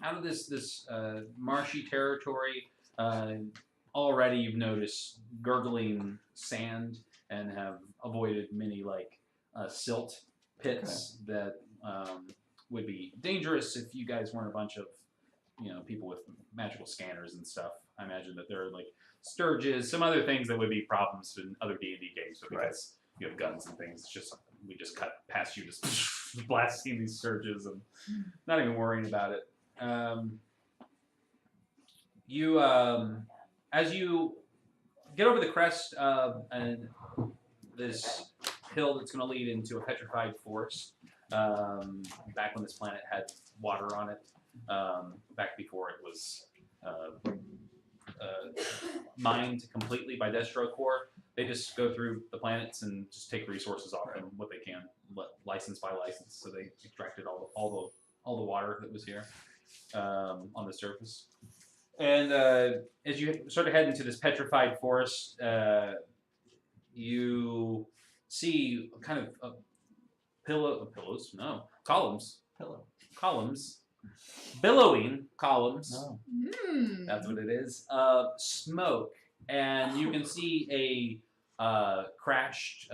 of this marshy territory, already you've noticed gurgling sand and have avoided many like silt pits that would be dangerous if you guys weren't a bunch of people with magical scanners and stuff. I imagine that there are like sturges, some other things that would be problems in other D&D games, but because you have guns and things, it's just we just cut past you, just blasting these sturges and not even worrying about it. As you get over the crest of this hill that's going to lead into a petrified forest, back when this planet had water on it, back before it was mined completely by Destro Corps, they just go through the planets and just take resources off them, what they can, license by license. So they extracted all the water that was here on the surface. And as you sort of head into this petrified forest, you see kind of columns, billowing columns. No. That's what it is. Smoke, and you can see a crashed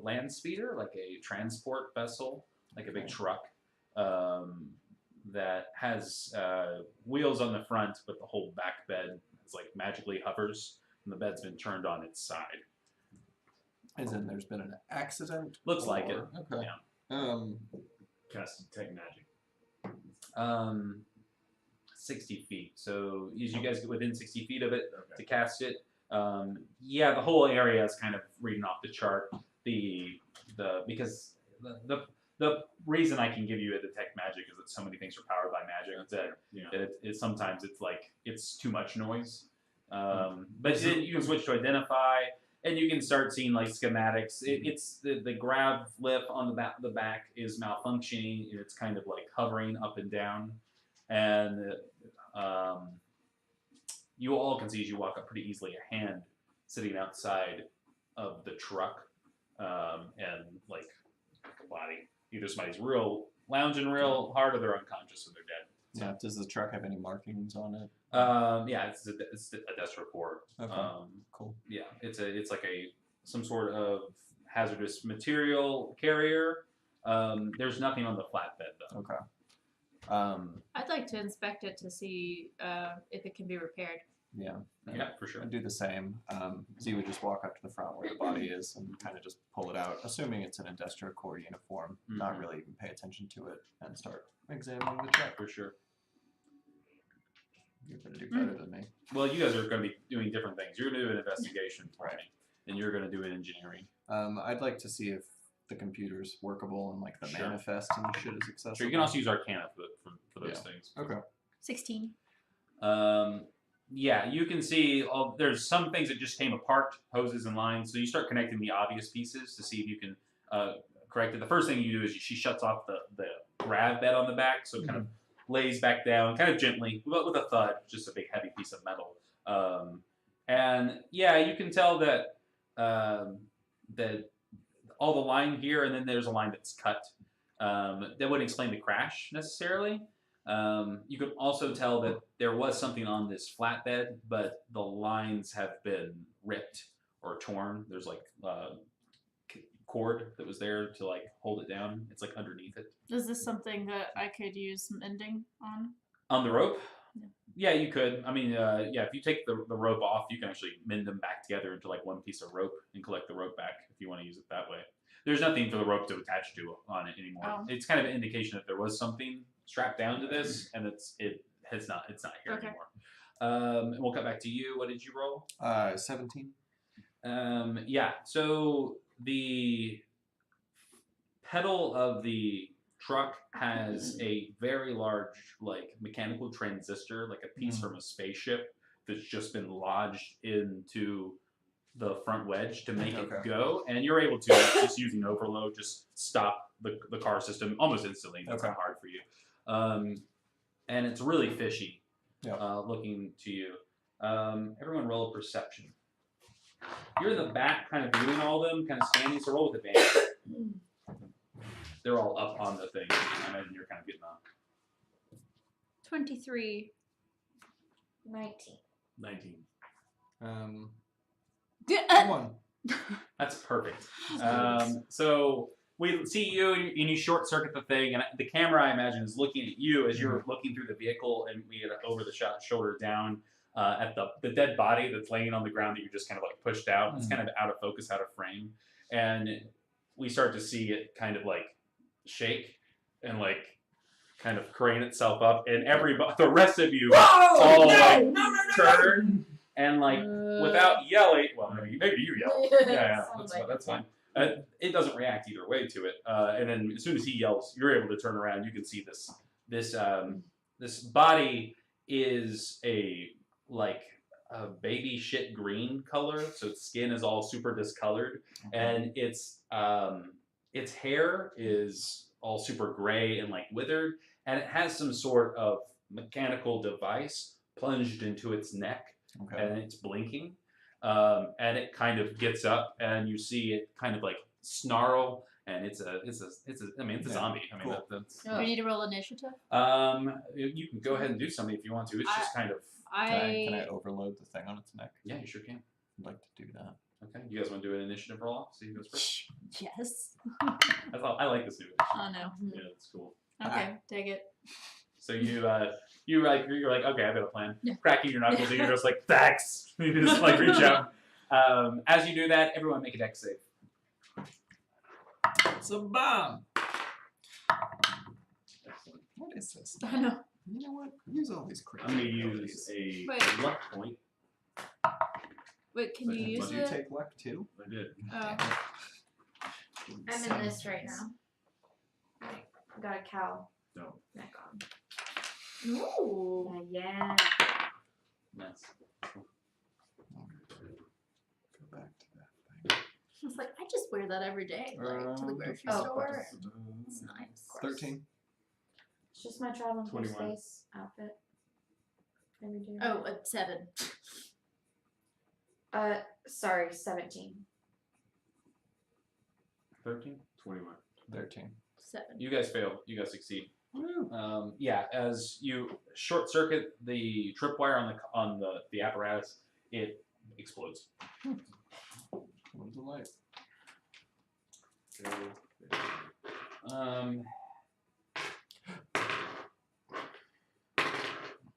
land speeder, like a transport vessel, like a big truck, that has wheels on the front, but the whole back bed is like magically hovers, and the bed's been turned on its side. As in, there's been an accident. Looks like it. Okay. Yeah. Cast detect magic. 60 feet. So as you guys get within 60 feet of it to cast it, yeah, the whole area is kind of reading off the chart. Because the reason I can give you a detect magic is that so many things are powered by magic that it sometimes it's like it's too much noise. But then you can switch to identify, and you can start seeing like schematics. It's the grab lift on the back is malfunctioning. It's kind of like hovering up and down, and you all can see as you walk up pretty easily a hand sitting outside of the truck, and like body. Either somebody's lounging real hard, or they're unconscious or they're dead. So. Yeah. Does the truck have any markings on it? Yeah, it's a death report. Okay. Cool. Yeah, it's like some sort of hazardous material carrier. There's nothing on the flatbed though. Okay. I'd like to inspect it to see if it can be repaired. Yeah. Yeah, for sure. I'd do the same. Z would just walk up to the front where the body is and kind of just pull it out, assuming it's an Industrial Corps uniform, not really even pay attention to it, and start examining the truck. For sure. You're going to do better than me. Well, you guys are going to be doing different things. You're going to do an investigation for Right. me, and you're going to do an engineering. I'd like to see if the computer's workable and like the Sure. manifest and shit is accessible. Sure, you can also use Arcana for those things. Okay. 16. Yeah, you can see there's some things that just came apart, hoses and lines. So you start connecting the obvious pieces to see if you can correct it. The first thing you do is she shuts off the grab bed on the back, so it kind of lays back down, kind of gently, but with a thud, just a big heavy piece of metal. And yeah, you can tell that that all the line here, and then there's a line that's cut. That wouldn't explain the crash necessarily. You could also tell that there was something on this flatbed, but the lines have been ripped or torn. There's like cord that was there to like hold it down. It's like underneath it. Is this something that I could use mending on? On the rope? Yeah. Yeah, you could. I mean, yeah, if you take the rope off, you can actually mend them back together into like one piece of rope and collect the rope back if you want to use it that way. There's nothing for the rope to attach to on it anymore. Oh. It's kind of an indication that there was something strapped down to this, and it's not here Okay. anymore. And we'll cut back to you. What did you roll? 17. Yeah. So the pedal of the truck has a very large, like mechanical transistor, like a piece from a spaceship that's just been lodged into the front wedge to make it go, and you're able to just using overload just stop the car system almost instantly. It's not hard for you, and it's really fishy looking to you. Everyone roll a perception. You're in the back, kind of viewing all of them, kind of standing. So roll with advantage. They're all up on the thing. I imagine you're kind of getting on. 23. 19. 19. One. That's perfect. So we see you, and you short circuit the thing, and the camera, I imagine, is looking at you as you're looking through the vehicle, and we get over the shoulder down at the dead body that's laying on the ground that you just kind of like pushed out. It's kind of out of focus, out of frame, and we start to see it kind of like shake and like kind of crane itself up, and the rest of you all turn and like without yelling. Well, maybe you yell. Yeah, that's fine. It doesn't react either way to it, and then as soon as he yells, you're able to turn around. You can see this body is a baby shit green color, so its skin is all super discolored, and its hair is all super gray and like withered, and it has some sort of mechanical device plunged into its neck, and it's blinking. And it kind of gets up, and you see it kind of like snarl, and it's a zombie. I mean, that's. Do we need to roll initiative? You can go ahead and do something if you want to. It's just kind of. Can I overload the thing on its neck? Yeah, you sure can. I'd like to do that. Okay, you guys want to do an initiative roll off? See who goes first. Yes. I like this new edition. Oh no. Yeah, it's cool. Okay, take it. So you're like, okay, I've got a plan. Yeah. Cracking your knuckles, and you're just like, thanks. You just like reach out. As you do that, everyone make a dex save. It's a bomb. Excellent. What is this? I know. You know what? Use all these crazy. I'm going to use a Wait. luck point. Wait, can you use Did you it? take luck too? I did. Oh. I'm in this right now. I got a cow No. neck on. Ooh. Yeah. Nice. Go back to that thing. I was like, I just wear that every day, like to the grocery Oh, of store. course. It's nice. 13. It's just my traveling through 21. space outfit. Every day. Oh, a 7. Sorry, 17. 13? 21. 13. 7. You guys fail. You guys succeed. As you short circuit the tripwire on the apparatus, it explodes. What's the light?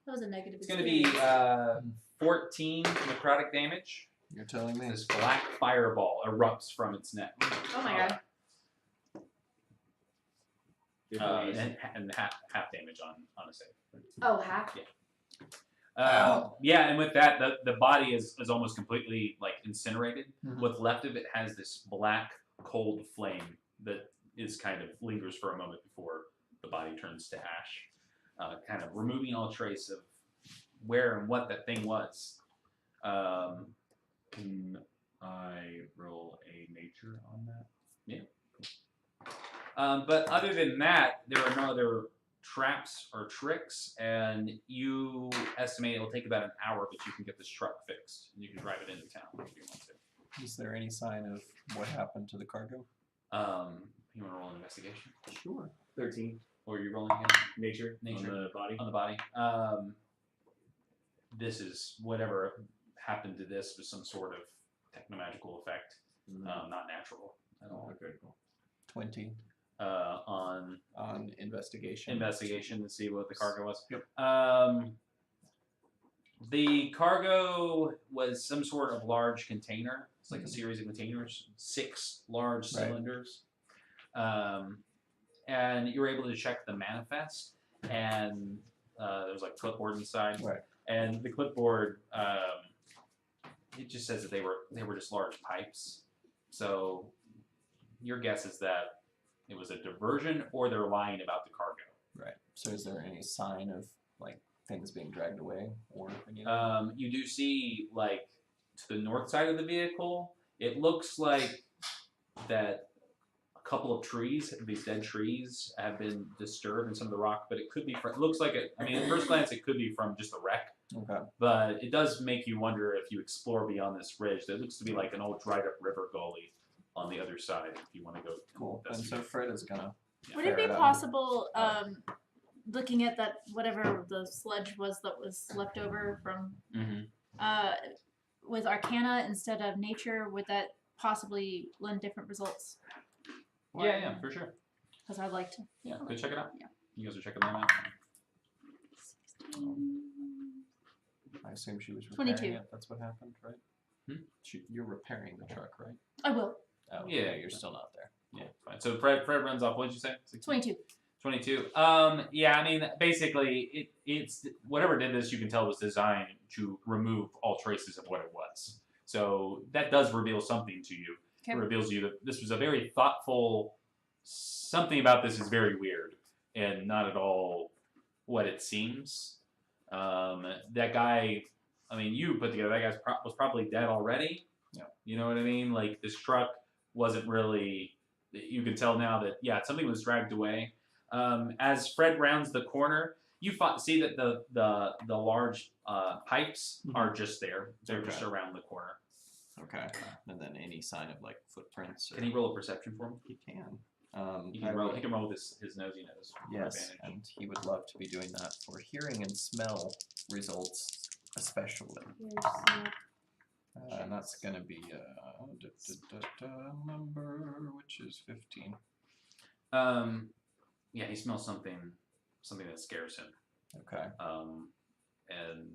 That was a negative. It's going to be 14 necrotic damage. You're telling me. This black fireball erupts from its neck. Oh my god. And half damage on a save. Oh, half? Yeah, and with that, the body is almost completely like incinerated. Mm-hmm. What's left of it has this black, cold flame that is kind of lingers for a moment before the body turns to ash, kind of removing all trace of where and what that thing was. Can I roll a nature on that? Yeah. But other than that, there are no other traps or tricks, and you estimate it will take about an hour, but you can get this truck fixed. You can drive it into town if you want to. Is there any sign of what happened to the cargo? You want to roll an investigation? Sure. 13. Or are you rolling again? Nature. Nature. On the body. On the body. This is whatever happened to this was some sort of technomagical effect, not natural at all. Okay, cool. 20. On investigation. Investigation to see what the cargo was. Yep. The cargo was some sort of large container. It's like a series of containers, 6 large cylinders. And you were able to check the manifest, and there was like clipboard inside. Right. And the clipboard, it just says that they were just large pipes. So your guess is that it was a diversion, or they're lying about the cargo. Right. So is there any sign of like things being dragged away or anything? You do see, like, to the north side of the vehicle, it looks like that a couple of trees, these dead trees, have been disturbed in some of the rock, but it could be from, it looks like it, I mean, at first glance, it could be from just a wreck, Okay. but it does make you wonder if you explore beyond this ridge. There looks to be like an old dried up river gully on the other side if you want to go. Cool. And so Fred is gonna. Would it be ferret out. possible, looking at that whatever the sludge was that was left over from, with Arcana instead of Nature, would that possibly lend different results? Yeah, for sure. Because I'd like to. Yeah, go check it out. Yeah. You guys are checking that out. I assume she was repairing 22. it. That's what happened, right? You're repairing the truck, right? I will. Oh, Yeah. You're still not there. Yeah, fine. So Fred runs off. What did you say? 22. 22. Yeah, I mean, basically, it's whatever did this, you can tell was designed to remove all traces of what it was. So that does reveal something to you. Okay. It reveals to you that this was a very thoughtful. Something about this is very weird and not at all what it seems. That guy, I mean, you put together that guy was probably dead already. Yeah. You You know what I mean? Like this truck wasn't really. You can tell now that something was dragged away. As Fred rounds the corner, you see that the large pipes are just there. They're just around the corner. Okay. And then any sign of like footprints. Or... Can he roll a perception for him? He can. He can roll with his nosy nose. For Yes, advantage. and he would love to be doing that for hearing and smell results, especially. And that's going to be number, which is 15. Yeah, he smells something that scares him. Okay. And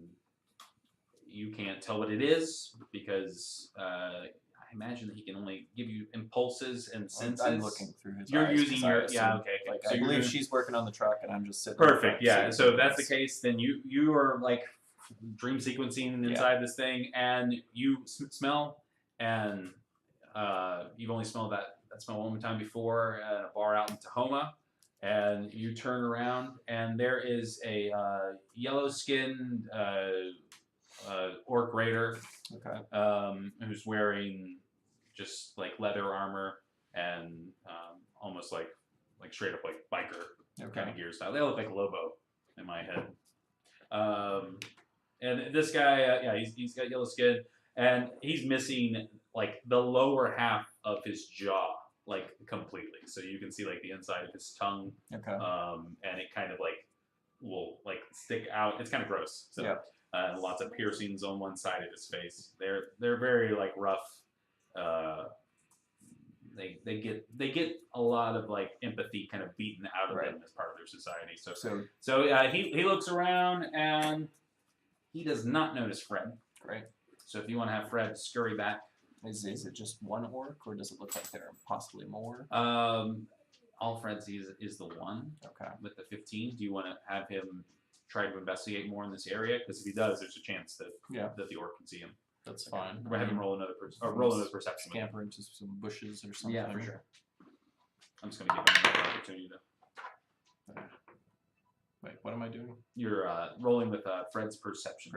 you can't tell what it is because I imagine that he can only give you impulses and senses. I'm looking through his You're eyes. using 'cause I your assume, okay. Like, So I you're believe gonna- she's working on the truck, and I'm just sitting. Perfect. Yeah. So if that's the this. case, then you are like dream sequencing inside this thing, and you smell, and you've only smelled that smell one time before at a bar out in Tahoma, and you turn around, and there is a yellow-skinned orc raider, who's wearing just like leather armor and almost like straight up like biker kind of gear style. They look like Lobo in my head. And this guy, he's got yellow skin, and he's missing like the lower half of his jaw, like completely. So you can see like the inside of his tongue, and it kind of like will like stick out. It's kind of gross. So lots of piercings on one side of his face. They're very like rough. They get a lot of like empathy kind of beaten out of them as part of their society. So he looks around and he does not notice Fred. Great. So if you want to have Fred scurry back, is it just one orc, or does it look like there are possibly more? All Fred sees is the one. Okay. With the 15. Do you want to have him try to investigate more in this area? Because if he does, there's a chance that that the orc can see him. That's fine. We're have him roll another perception. Scamper into some bushes or something. Yeah, for sure. I'm just gonna give him another opportunity to. Wait, what am I doing? You're rolling with Fred's perception.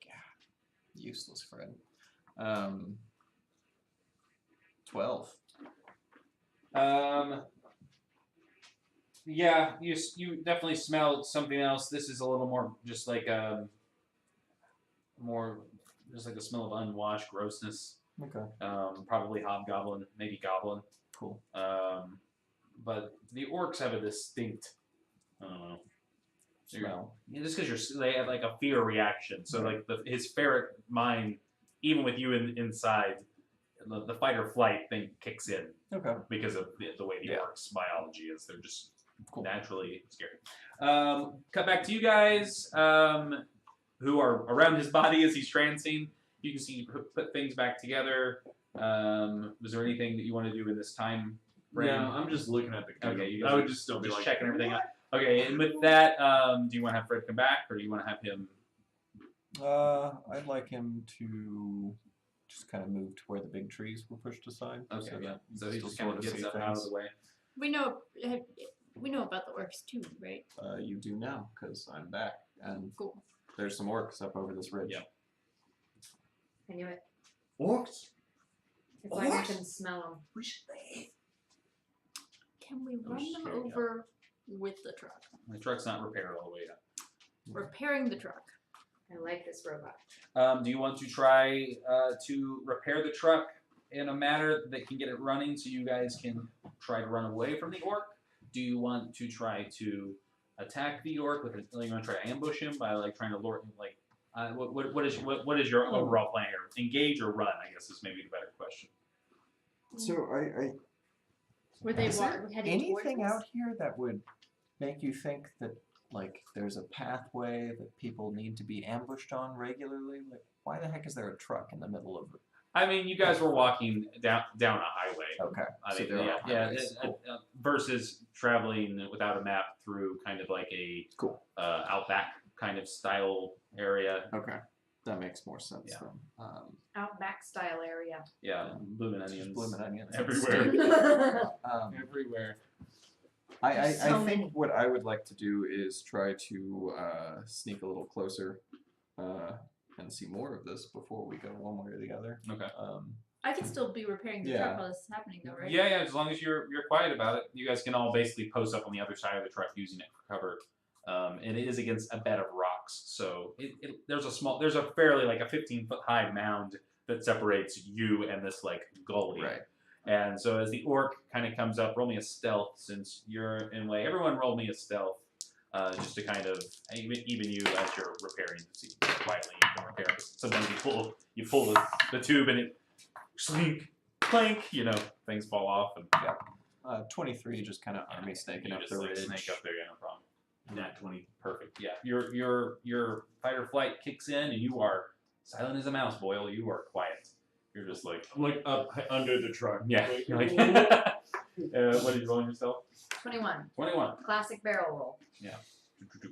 Yeah. Useless Fred. 12. Yeah, you definitely smelled something else. This is a little more just like just like the smell of unwashed grossness. Okay. Probably hobgoblin, maybe goblin. Cool. But the orcs have a distinct, I don't know, smell. Just because they have like a fear reaction. So like his ferret mind, even with you inside, the fight or flight thing kicks in. Okay. Because of the way the orcs' biology is, they're just naturally scary. Cut back to you guys, who are around his body as he's trancing. You can see you put things back together. Was there anything that you want to do in this time frame? No, I'm just looking at the code. Okay, I would just still be just like checking everything out. Okay, and with that, do you want to have Fred come back, or do you want to have him? I'd like him to just kind of move to where the big trees were pushed aside. Okay, so he still just kind sort of of gets see up out of things. the way. We know about the orcs too, right? You do now, because I'm back, and Cool. there's some orcs up over this ridge. Yeah. I knew it. orcs. It's like I can smell them. We should leave. Can we run them There you go. over with the truck? The truck's not repaired all the way yet. Repairing the truck. I like this robot. Do you want to try to repair the truck in a manner that can get it running so you guys can try to run away from the orc? Do you want to try to attack the orc with you want to try to ambush him by like trying to lure him like what is your overall plan here? Engage or run, I guess is maybe the better question. So Were they is there heading anything towards us? out here that would make you think that like there's a pathway that people need to be ambushed on regularly? Like, why the heck is there a truck in the middle of it? I mean, you guys were walking down a highway. Okay, I so mean, there are highways. Cool. Versus traveling without a map through kind of like a Cool. Outback kind of style area. Okay, that makes more sense Yeah. then. Outback style area. Yeah, blooming Just onions. blooming onions Everywhere. Everywhere. Everywhere. I So think many. what I would like to do is try to sneak a little closer and see more of this before we go one way or the other. Okay. I can still be repairing the Yeah. truck while this is happening, though, right? Yeah, as long as you're quiet about it, you guys can all basically post up on the other side of the truck using it for cover. And it is against a bed of rocks, so there's a fairly like a 15-foot high mound that separates you and this like gully. Right. And so as the orc kind of comes up, roll me a stealth since you're in way. Everyone roll me a stealth, just to kind of even you as you're repairing to see how quietly you can repair. Sometimes you pull the tube and it slink, clank, things fall off and 23, just kind of army snaking you up just the like ridge. snake up there, yeah, no problem. Nat 20. Perfect. Yeah, your fight or flight kicks in, and you are silent as a mouse, Boyle. You are quiet. You're just like I'm like up under the truck. yeah. Like, You're like what did you roll on yourself? 21. 21. Classic barrel roll.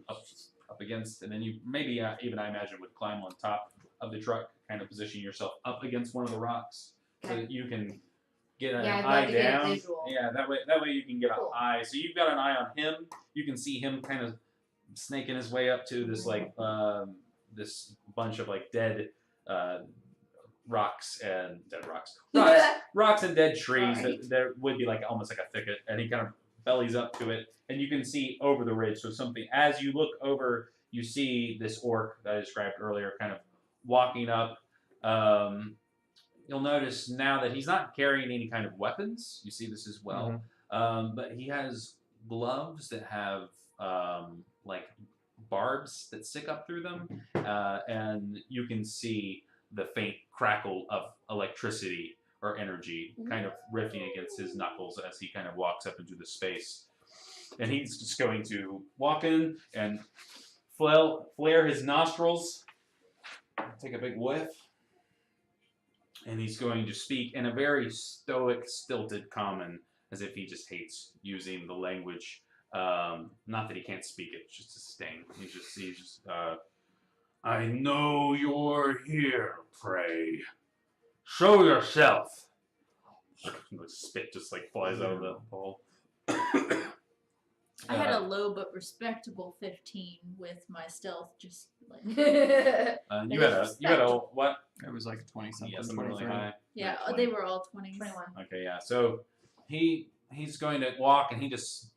Up against, and then you maybe even I imagine would climb on top of the truck, kind of position yourself up against one of the rocks so Okay. that you can get an Yeah, I'd eye love to get a down. visual. Yeah, that way you can get Cool. an eye. So you've got an eye on him. You can see him kind of snaking his way up to this like this bunch of like dead rocks and dead rocks. Rocks and dead trees Sorry. that there would be like almost like a thicket, and he kind of bellies up to it, and you can see over the ridge. So something as you look over, you see this orc that I described earlier, kind of walking up. You'll notice now that he's not carrying any kind of weapons. You see this as well, but he has gloves that have like barbs that stick up through them, and you can see the faint crackle of electricity or energy kind of riffing against his knuckles as he kind of walks up into the space. And he's just going to walk in and flare his nostrils, take a big whiff, and he's going to speak in a very stoic, stilted common, as if he just hates using the language. Not that he can't speak it, it's just a sting. He's just I know you're here, prey. Show yourself. The spit just like flies out of the hole. I had a low but respectable 15 with my stealth, just like you had a what? It was like a 20 something. Yeah, something really high. yeah, Yeah, they were all 20s. 21. Okay, yeah. So he's going to walk, and he just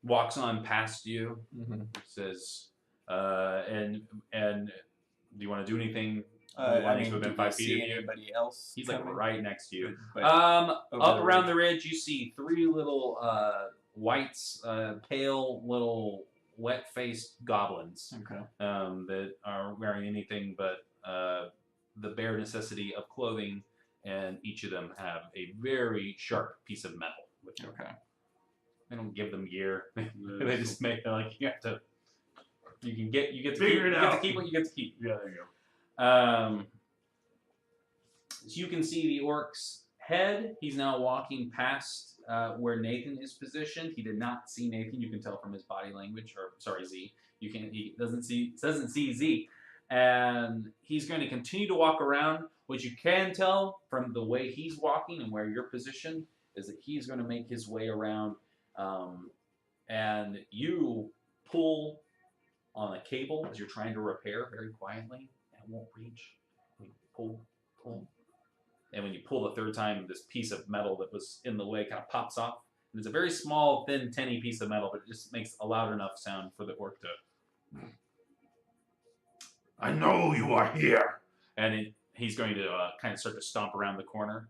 walks on past you. Says, and do you want to do anything? I mean, within do you 5 feet see of you? anybody else? He's like coming? right next to you. But Up over the around ridge. the ridge, you see 3 little whites, pale little wet-faced goblins Okay. that are wearing anything but the bare necessity of clothing, and each of them have a very sharp piece of metal with them. Okay. They don't give them gear. They just make like you get to Figure it out. keep what you get to keep. Yeah, there you go. So you can see the orc's head. He's now walking past where Nathan is positioned. He did not see Nathan. You can tell from his body language, or sorry, Z. He doesn't see Z, and he's going to continue to walk around. What you can tell from the way he's walking and where you're positioned is that he's going to make his way around, and you pull on a cable as you're trying to repair very quietly, and it won't reach. You pull, and when you pull the third time, this piece of metal that was in the way kind of pops off. And it's a very small, thin, tinny piece of metal, but it just makes a loud enough sound for the orc to. I know you are here, and he's going to kind of start to stomp around the corner.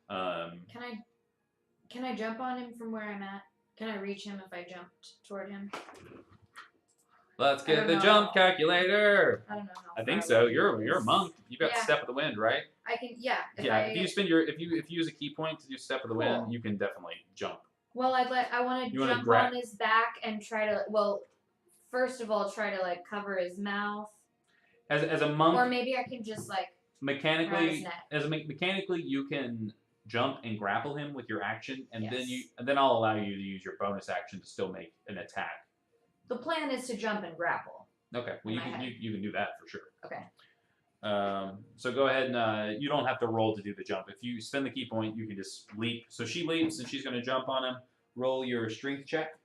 Can I jump on him from where I'm at? Can I reach him if I jumped toward him? Let's get the jump calculator. I don't know how. I think far so. away You're he a is. monk. You got Yeah. step of the wind, right? I can. Yeah. If you spend if you use a key point to do step of the wind, Cool. you can definitely jump. Well, I want to You wanna jump grab- on his back and try to. Well, first of all, try to like cover his mouth, As a monk, or maybe I can just like grab his mechanically, neck. mechanically, you can jump and grapple him with your action, and Yes. then I'll allow you to use your bonus action to still make an attack. The plan is to jump and grapple. Okay, well In my head. you can do that for sure. Okay. So go ahead and you don't have to roll to do the jump. If you spend the key point, you can just leap. So she leaps and she's going to jump on him. Roll your strength check.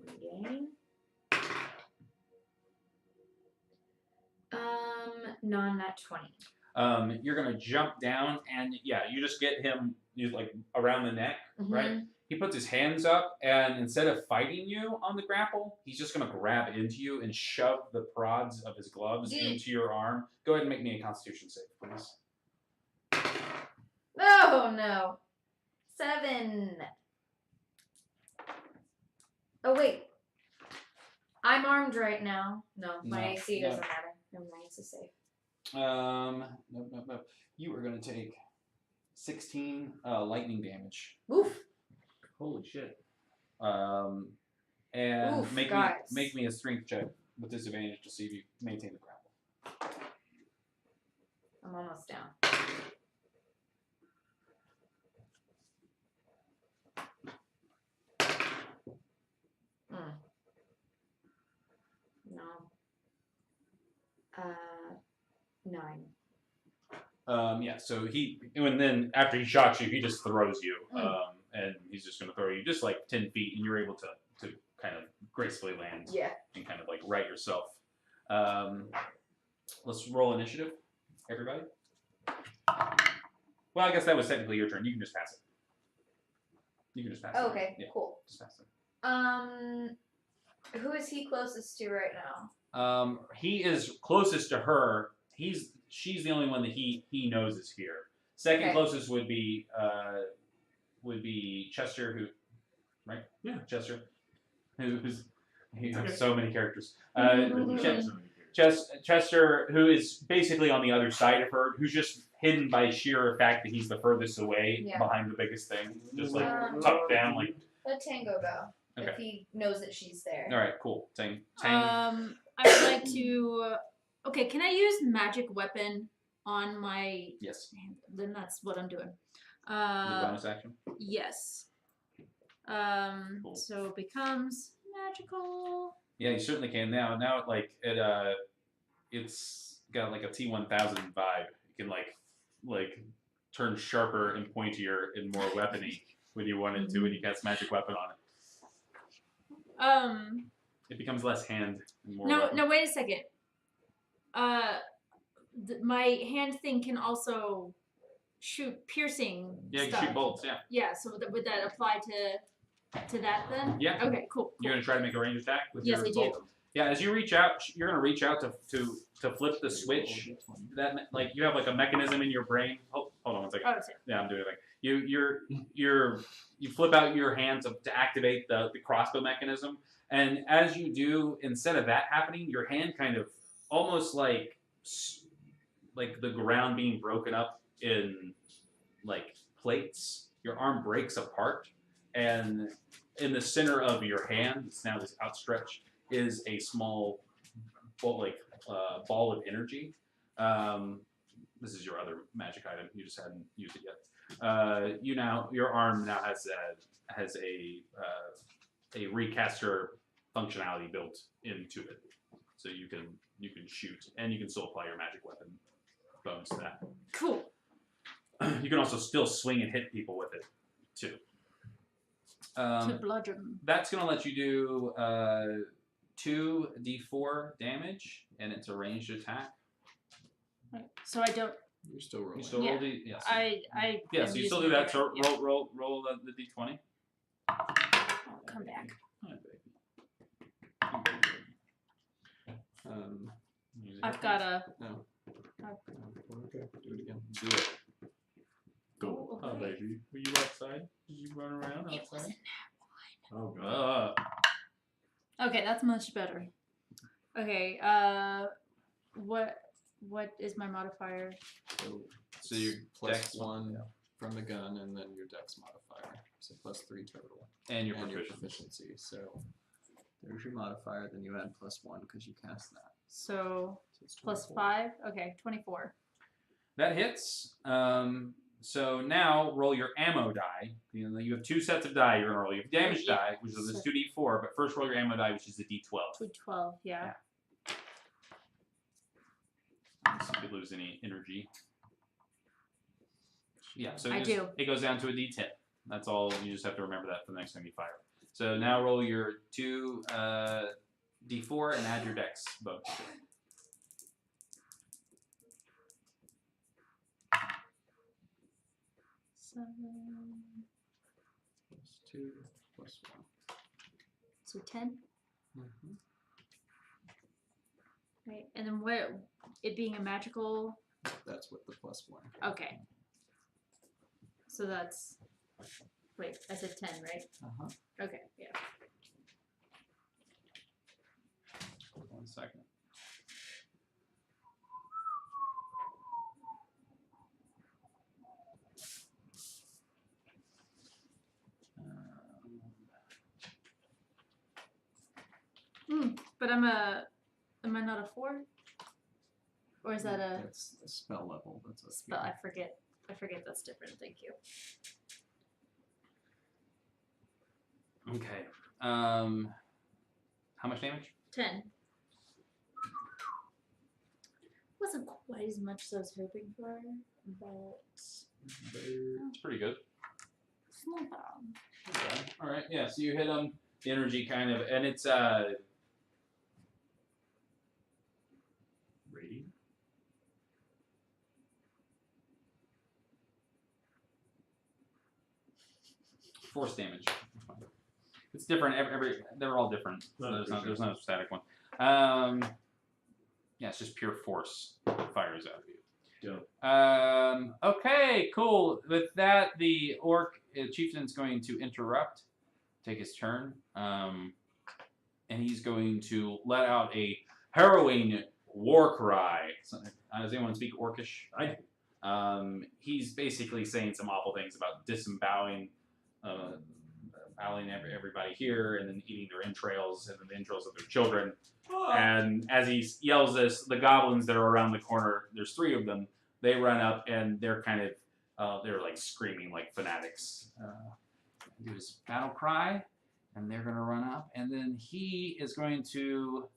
Regain. Non-nat 20. You're going to jump down and yeah, you just get him like around the neck, right? He puts his hands up, and instead of fighting you on the grapple, he's just going to grab into you and shove the prods of his gloves into your arm. Go ahead and make me a Constitution save, please. Oh no. 7. Oh wait. I'm armed right now. No, my No, AC no. doesn't matter. Never mind, it's a safe. No. You are going to take 16 lightning damage. Oof. Holy shit. And Oof, make guys. me a strength check with disadvantage to see if you maintain the grapple. I'm almost down. No. 9. Yeah, so and then after he shocks you, he just throws you. And he's just going to throw you just like 10 feet, and you're able to kind of gracefully land Yeah. and kind of like right yourself. Let's roll initiative, everybody. Well, I guess that was technically your turn. You can just pass it. You can just pass it. Okay, Yeah, cool. just pass it. Who is he closest to right now? He is closest to her. She's the only one that he knows is here. Second Okay. closest would be Chester, who, right? Yeah, Chester, who's he has so many characters. Chester, who is basically on the other side of her, who's just hidden by sheer fact that he's the furthest away Yeah. behind the biggest thing, just like Um, tucked down, like. Let Tango go. Okay. If he knows that she's there. All right, cool. Tang. I would like to. Okay, can I use magic weapon on my? Yes. Then that's what I'm doing. The bonus action. Yes. Cool. So it becomes magical. Yeah, you certainly can now. Now, like it's got like a T1000 vibe. You can like turn sharper and pointier and more weapony when you want it to. When you cast magic weapon on it, it becomes less hand and more. No, weapon. no. Wait a second. My hand thing can also shoot piercing. Yeah, you stuff. can shoot bolts. Yeah. Yeah. So would that apply to that then? Yeah. Okay. Cool. You're gonna try to make a range attack with Yes, your I do. bolt. Yeah, as you reach out, you're gonna reach out to flip the switch. That like you have like a mechanism in your brain. Hold on one second. Oh, sorry. Yeah, I'm doing it. You flip out your hand to activate the crossbow mechanism, and as you do, instead of that happening, your hand kind of almost like the ground being broken up in like plates. Your arm breaks apart, and in the center of your hand, it's now this outstretched, is a small ball of energy. This is your other magic item. You just hadn't used it yet. Your arm now has a recaster functionality built into it, so you can shoot, and you can still apply your magic weapon bonus to that. Cool. You can also still swing and hit people with it too. To bludgeon. That's going to let you do 2d4 damage, and it's a ranged attack. Right. So I don't. You're still rolling. You still Yeah. roll d. Yes. I. Yeah, am so you still using do the that. So damage, yeah. roll the d20. I'll come back. Hi, baby. Use I've it. got a. No. Okay, do it again. Do it. Go. Oh, baby. Were you outside? Did you run around It outside? wasn't. Oh god. Okay, that's much better. Okay. What is my modifier? So your plus dex 1 from the gun, and then your dex modifier. So plus 3 total. and your And your proficiency. proficiency. So there's your modifier, then you add plus 1 because you cast that. So So it's plus 24. 5. Okay, 24. That hits. So now roll your ammo die. You know, you have 2 sets of die you're gonna roll. You have damage Yeah. die, which is this 2d4, but first roll your ammo die, which is the d12. 12. Yeah. So you could lose any energy. Yeah, so I do. it goes down to a d10. That's all. You just have to remember that for the next time you fire. So now roll your 2 d4 and add your dex bonus. to it. Plus 2, plus 1. So 10. Mm-hmm. Right, and then what? It being a magical. That's with the plus 1. Okay. So that's. Wait, I said 10, right? Uh-huh. Okay, yeah. 1 second. But am I not a 4? Or is that a That's a spell level. That's a spell? I forget that's different. Thank you. Okay. How much damage? 10. Wasn't quite as much as I was hoping for, but It's pretty good. it's not bad. Okay. All right. Yeah. So you hit them. The energy kind of, and it's radiant. Force damage. It's different. They're all different. So there's no static one. Yeah, it's just pure force that fires out of you. Dope. Okay, cool. With that, the orc chieftain's going to interrupt, take his turn, and he's going to let out a harrowing war cry. Does anyone speak Orcish? I do. He's basically saying some awful things about disemboweling everybody here, and then eating their entrails, and then the entrails of their children. And as he yells this, the goblins that are around the corner, there's 3 of them, they run up, and they're kind of, they're like screaming like fanatics. Do his battle cry, and they're going to run up, and then he is going to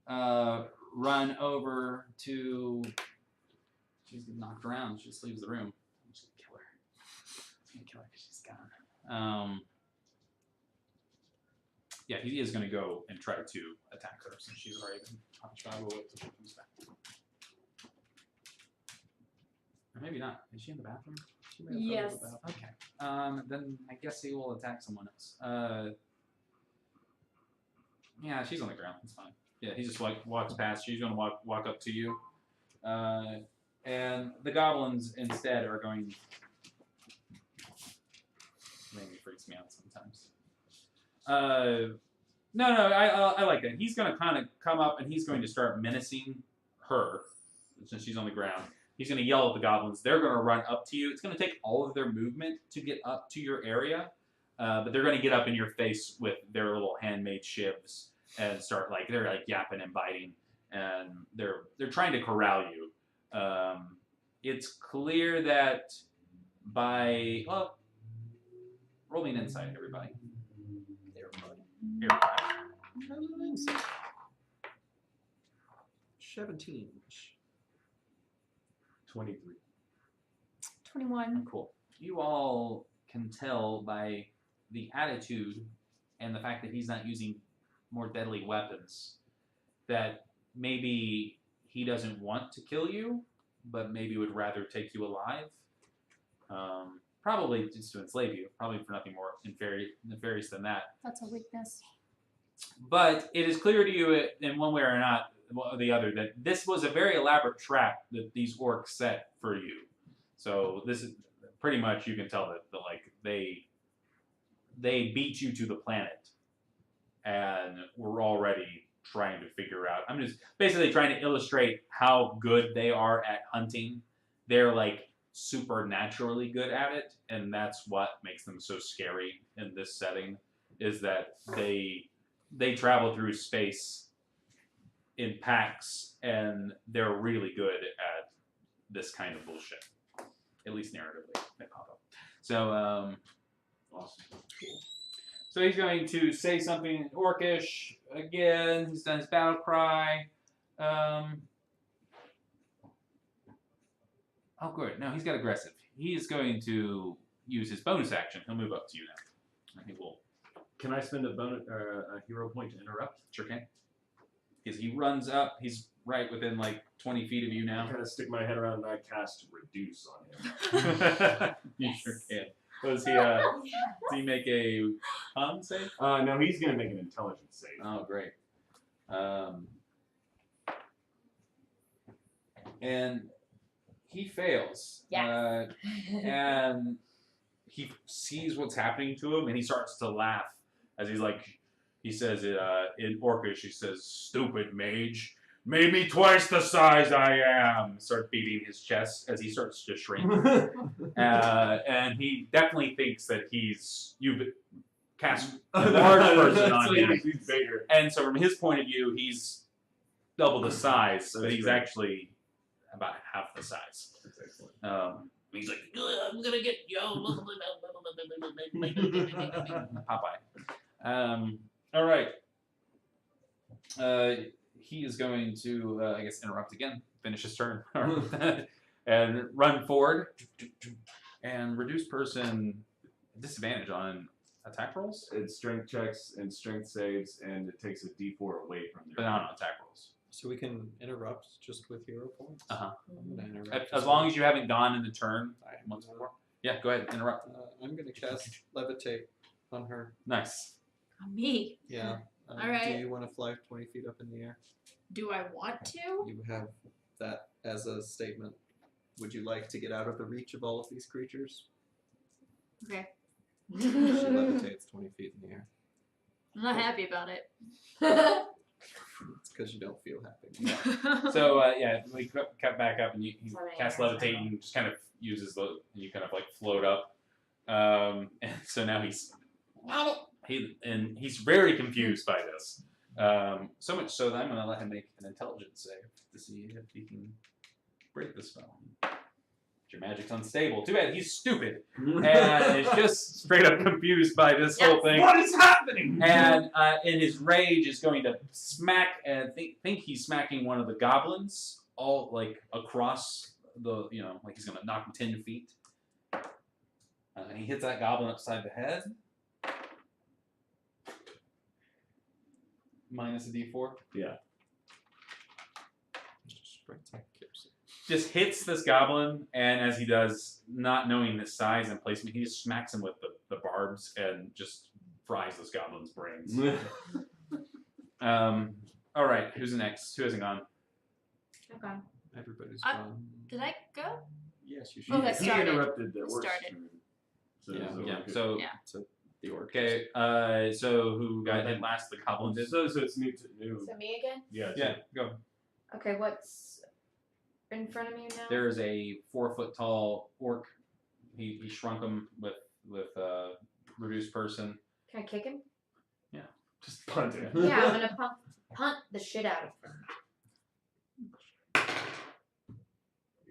run over to, she's getting knocked around, she just leaves the room. I'm just going to kill her. I'm going to kill her because she's gone. Yeah, he is going to go and try to attack her since she's already been punched. I will wait till she comes back. Or maybe not. Is she in the bathroom? She may have gone to Yes. the bathroom. Okay. Then I guess he will attack someone else. Yeah, she's on the ground. It's fine. Yeah, he just walks past. She's going to walk up to you. And the goblins instead are going. Maybe freaks me out sometimes. No, I like that. He's going to kind of come up and he's going to start menacing her since she's on the ground. He's going to yell at the goblins. They're going to run up to you. It's going to take all of their movement to get up to your area, but they're going to get up in your face with their little handmade shivs and start they're yapping and biting, and they're trying to corral you. It's clear that by rolling insight, everybody. Everybody. 17. 23. 21. Cool. You all can tell by the attitude and the fact that he's not using more deadly weapons, that maybe he doesn't want to kill you, but maybe would rather take you alive. Probably just to enslave you. Probably for nothing more nefarious than that. That's a weakness. But it is clear to you, in one way or not, or the other, that this was a very elaborate trap that these orcs set for you. So this is pretty much, you can tell that like they beat you to the planet, and we're already trying to figure out. I'm just basically trying to illustrate how good they are at hunting. They're like supernaturally good at it, and that's what makes them so scary in this setting. Is that they travel through space in packs, and they're really good at this kind of bullshit. At least narratively, they pop up. So, Awesome. so he's going to say something in Orcish again. He's done his battle cry. Oh, good. No, he's got aggressive. He is going to use his bonus action. He'll move up to you now. And he will. Can I spend a hero point to interrupt? Sure can. Because he runs up. He's right within like 20 feet of you I now. kind of stick my head around and I cast Reduce on him. You sure can. Does he? Does he make a con save? No, he's going to make an intelligence save. Oh, great. And he fails. Yes. And he sees what's happening to him, and he starts to laugh as he's like, he says it in Orcish. He says, "Stupid mage, made me twice the size I am." Start beating his chest as he starts to shrink. And he definitely thinks that you've cast a large person on him. He's bigger. And so from his point of view, he's double the size, but he's great. actually about half the size. That's excellent. He's like, "I'm gonna get you, Popeye." All right. He is going to, I guess, interrupt again, finish his turn, and run forward, and reduce person disadvantage on attack rolls, It's strength checks and strength saves, and it takes a d4 away from but their. not on attack rolls. So we can interrupt just with hero points? Uh-huh. I'm gonna interrupt As long as you haven't gone in the turn once well. before. Yeah, go ahead, interrupt. I'm going to cast Levitate on her. Nice. Me. Yeah. All right. Do you want to fly 20 feet up in the air? Do I want to? You have that as a statement. Would you like to get out of the reach of all of these creatures? Okay. She levitates 20 feet in the air. I'm not happy about it. It's because you don't feel happy. So yeah, we cut back up, and you Sorry, cast I levitate, and just kind of uses the, and you kind of like float up. And so now he's very confused by this. So much so that I'm going to let him make an intelligence save to see if he can break the spell. Your magic's unstable. Too bad he's stupid and is just straight up confused by this whole thing. What is happening? And in his rage, is going to smack and think he's smacking one of the goblins all like across the, like he's going to knock him 10 feet. And he hits that goblin upside the head. Minus a d4. Yeah. Just hits this goblin, and as he does, not knowing his size and placement, he just smacks him with the barbs and just fries this goblin's brains. All right, who's next? Who hasn't gone? Okay. Everybody's I- gone. Did I go? Yes, you should. Okay, He started. interrupted the orc's Started. turn. So Yeah, so Yeah. okay. So Yeah. So the orc. okay. So who got hit last? The goblin did. So it's new to new. So me again? Yeah. Yeah, go. Okay, what's in front of me now? There is a 4-foot tall orc. He shrunk him with reduced person. Can I kick him? Just punt it. Yeah, I'm gonna punt the shit out of him.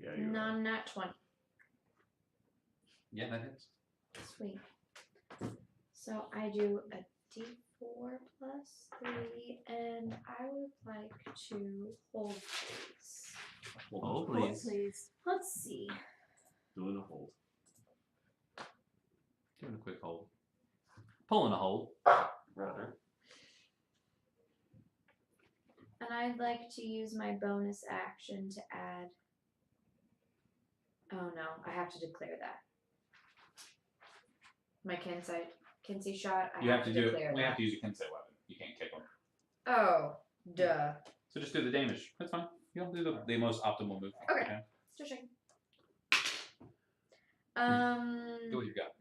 Yeah. You are. Non-nat 20. Yeah, that hits. Sweet. So I do a d4 plus 3, and I would like to hold please. Oh, Please. Let's see. Doing a hold. Doing a quick hold. Pulling a hold. Rather. And I'd like to use my bonus action to add. Oh no, I have to declare that. My Kinsey shot. I You have to do it. declare We that. have to use your Kinsei weapon. You can't kick them. Oh, duh. So just do the damage. That's fine. You don't do the most optimal move. Okay. Just checking. Go with your gut.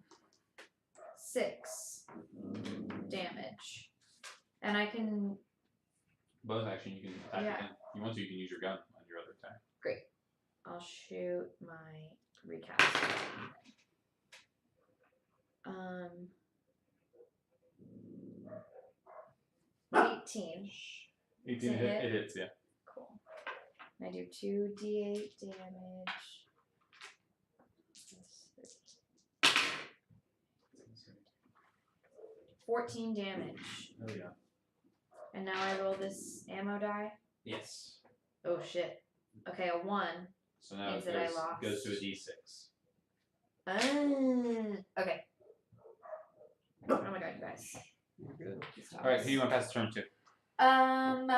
6 damage, and I can. Bonus action, you can attack again. If you want to, you can use your gun on your other attack. Great. I'll shoot my recast. 18. 18 Does it hit? It hits, yeah. Cool. I do 2d8 damage. 14 damage. Oh yeah. And now I roll this ammo die. Yes. Oh shit. Okay, a 1. So now Means it that I lost. goes to a d6. Okay. Oh my god, you guys. You're good. All right, who do you want to pass the turn to? Um,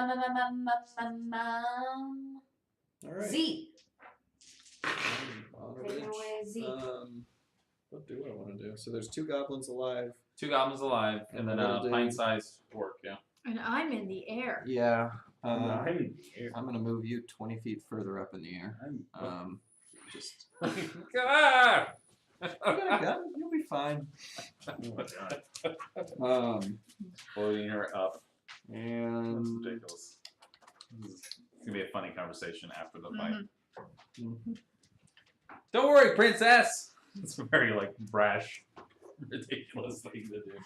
All right. Z. On a Take it ridge. away, Z. What do I want to do? So there's 2 goblins alive. 2 goblins alive, and then That'll a do. pint-sized orc. Yeah. And I'm in the air. Yeah. I'm in the air. I'm gonna move you 20 feet further up in the air. Just. Ah! You got a gun? You'll be fine. Floating her up. That's And ridiculous. It's gonna be a funny conversation after the fight. Mhm. Don't worry, princess. It's a very like brash, ridiculous thing to do.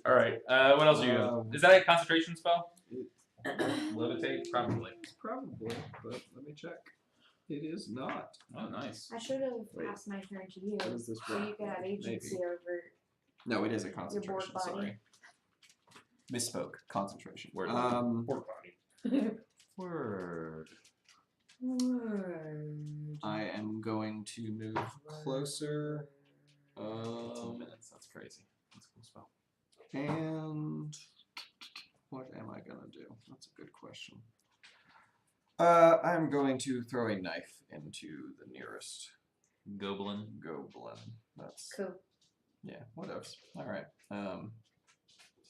All right. What else are you doing? Is that a concentration spell? Levitate, probably. Probably, but let me check. It is not. Oh, nice. I should have Wait. passed my turn to you, What is this so you could have agency Maybe. over. No, it is a bored concentration. body. Sorry. Misspoke. Concentration. Word. Pork body. Word. I am going to move closer. 15 minutes. That's crazy. That's a cool spell. And what am I gonna do? That's a good question. I'm going to throw a knife into the nearest Goblin. goblin. That's Cool. yeah, whatever. All right.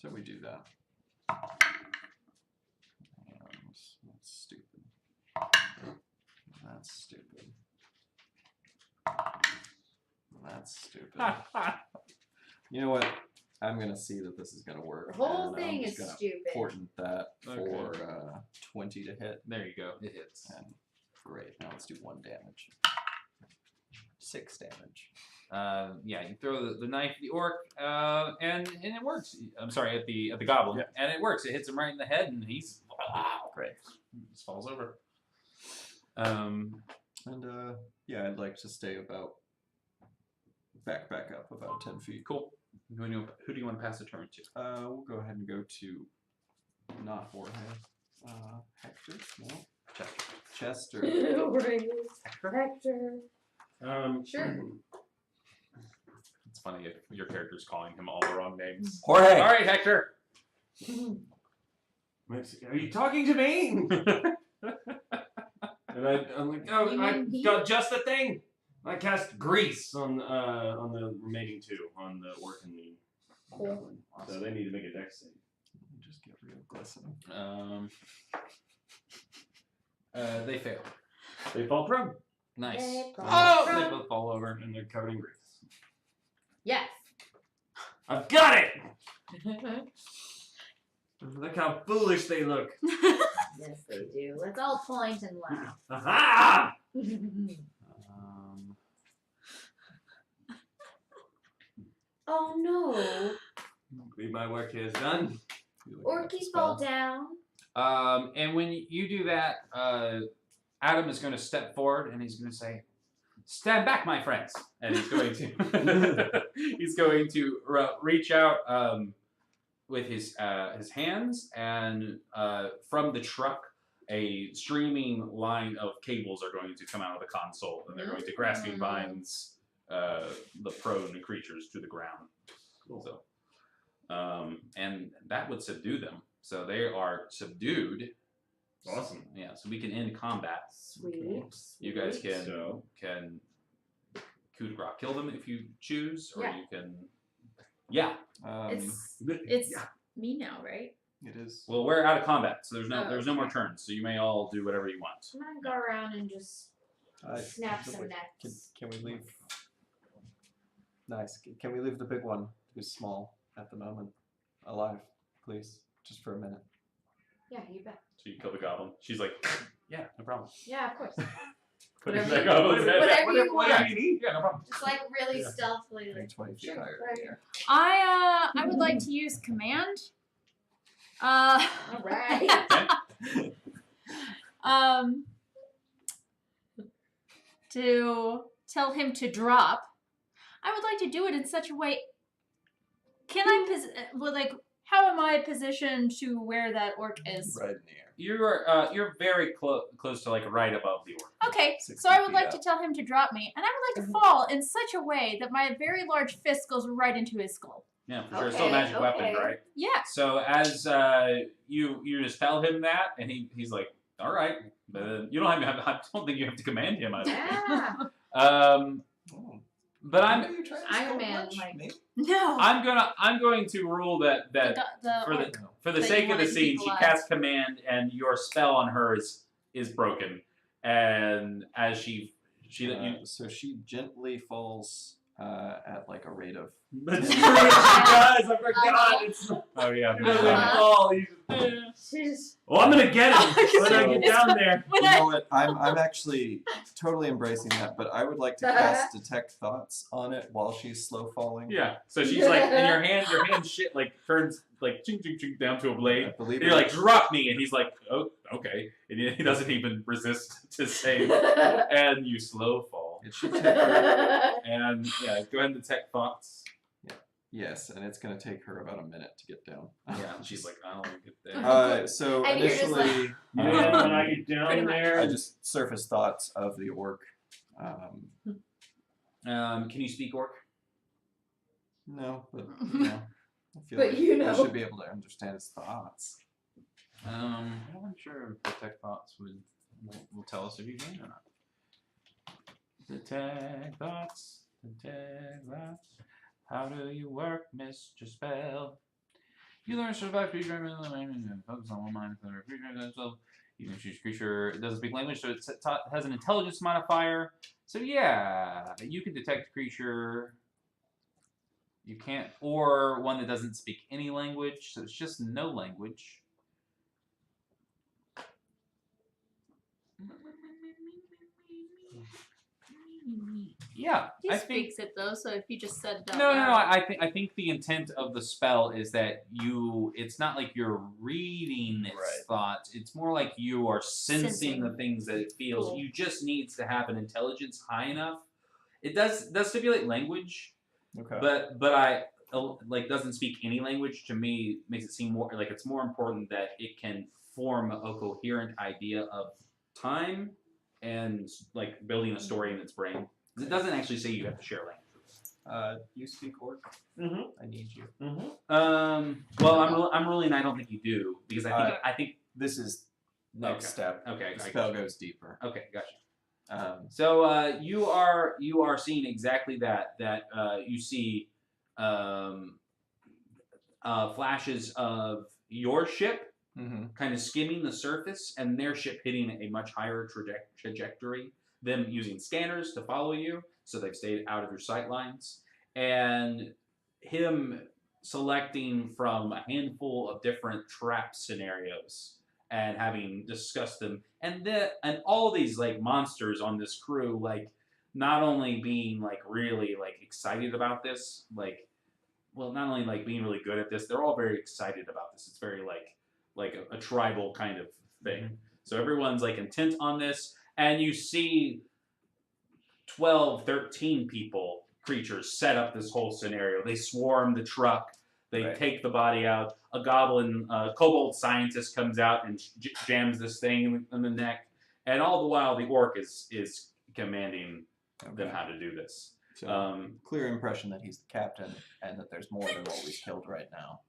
So we do that. And that's stupid. That's stupid. That's stupid. You know what? I'm gonna see that this is gonna work. The whole and thing I'm is just gonna stupid. Portent that Okay. for 20 to hit. There you go. It hits. And great. Now let's do 1 damage. 6 damage. Yeah, you throw the knife at the orc, and it works. I'm sorry, at the goblin, Yeah. and it works. It hits him right in the head, and he's Great. just falls over. And yeah, I'd like to stay about back up about 10 feet. Cool. Who do you want to pass the turn to? We'll go ahead and go to not Jorge. Hector? No. Chester. Hector. Sure. It's funny if your character's calling him all the wrong names. Jorge! All right, Hector. Are you talking to me? And I'm like, oh, You I mean he? got just the thing. I cast grease on the remaining 2 on the orc and the goblin. So they need to make a dex save. Just get real glistening. They fail. They fall prone Nice. They fall Oh, they prone. both fall over. and they're covered in grease. Yes. I've got it. Look how foolish they look. Yes, they do. Let's all point and laugh. Aha! Oh no. Believe my work here is done. You looking at the Orkies fall spell? down. And when you do that, Adam is going to step forward and he's going to say, "Stand back, my friends!" And he's going to reach out with his hands, and from the truck, a streaming line of cables are going to come out of the console, and they're going to grasping binds the prone creatures to the ground. Cool. So, and that would subdue them. So they are subdued. Awesome. Yeah, so we can end combat. Sweet. You guys can So- coup de grace kill them if you choose, or Yeah. you can. Yeah. It's me now, right? It is. Well, we're out of combat, so there's Oh, no more turns. So you may all do whatever you want. I'm gonna go around and just snap some Can, necks. can we leave? Nice. Can we leave the big one, who's small at the moment, alive, please, just for a minute? Yeah, you bet. So you kill the goblin. She's like, yeah, no problem. Yeah, of course. Put it Whatever back up. Whatever you want. Yeah, you need. Yeah, no problem. Just like really Yeah. stealthily. I'm Like, 20 feet sure, higher in whatever. the air. I would like to use command. All right. To tell him to drop. I would like to do it in such a way. Can I how am I positioned to where that orc is? Right in the air. You're very close to like right above the orc. Okay, 60 so I would feet like out. to tell him to drop me, and I would like to fall in such a way that my very large fist goes right into his skull. Yeah, for sure. It's still a magic weapon, okay. right? Yeah. So as you just tell him that, and he's like, all right, but you don't have. I don't think you have to command him. I don't think. Yeah. Oh. But Are I'm you trying to Iron score Man, punch like- me? No. I'm going to rule that the for the orc. No. for the That sake you of the wanted to scene, keep she alive. casts command, and your spell on her is broken. And as she So she gently falls at like a rate of. That's true. She does. I forgot. It's. oh yeah. He doesn't fall. He's She's well, I'm gonna get him when I get down there. When You I- know what? I'm actually totally embracing that, but I would like to cast detect thoughts on it while she's slow falling. Yeah. So she's like, and your hand shit like turns like ching ching ching down to a blade. I believe And you're like, drop me, and he's like, oh, okay, and he doesn't even resist to save, and you slow fall. it should take her. And yeah, go ahead and detect thoughts. Yes, and it's gonna take her about a minute to get down. Yeah, and she's like, I don't want to get there. So And you're just initially, And then when I get Pretty down much. there, I just surface thoughts of the orc. Can you speak orc? No, but you know, I feel But like you I know. should be able to understand his thoughts. I'm not sure if detect thoughts will tell us if you can or not. Detect thoughts. Detect thoughts. How do you work, Mr. Spell? You learn to survive creature and focus on one mind for a creature. So you can choose creature. It doesn't speak language, so it has an intelligence modifier. So yeah, you can detect creature. You can't, or one that doesn't speak any language, so it's just no language. Yeah, He I think. speaks it though, so if you just said it out No. loud. I think the intent of the spell is that it's not like you're reading its Right. thoughts. It's more like you are sensing Sensing. the things that it feels. Cool. You just needs to have an intelligence high enough. It does stipulate language, Okay. but I like doesn't speak any language. To me, makes it seem more like it's more important that it can form a coherent idea of time and like building a story in its brain. It doesn't actually say you have to share language. You speak orc. Mhm. I need you. Well, I'm ruling I don't think you do because I think This is next Okay. step. okay, The I spell gotcha. goes deper. Okay, gotcha. Um, So you are seeing exactly that you see flashes of your ship mhm. kind of skimming the surface and their ship hitting a much higher trajectory, them using scanners to follow you, so they've stayed out of your sight lines, and him selecting from a handful of different trap scenarios and having discussed them, and all these like monsters on this crew, like not only being like really like excited about this, not only like being really good at this, they're all very excited about this. It's very like a tribal kind of thing. So everyone's like intent on this, and you see 12, 13 creatures set up this whole scenario. They swarm the truck. They Right. take the body out. A goblin, kobold scientist comes out and jams this thing in the neck. And all the while, the orc is commanding them Okay. how to do this. So clear impression that he's the captain and that there's more than what we've killed right now.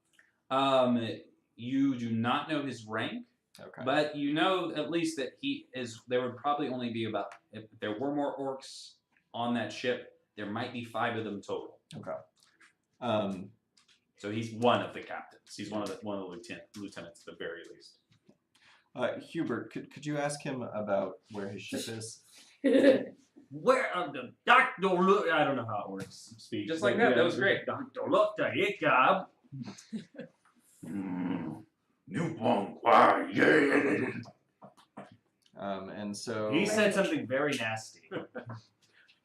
You do not know his rank, Okay. but you know at least that he is. There would probably only be about, if there were more orcs on that ship, there might be 5 of them total. Okay. So he's one of the captains. He's one of the lieutenants at the very least. Hubert, could you ask him about where his ship is? Where the doctor look? I don't know how it works. Speak Just like that. That was great. Doctor look to Jacob. And so He said something very nasty.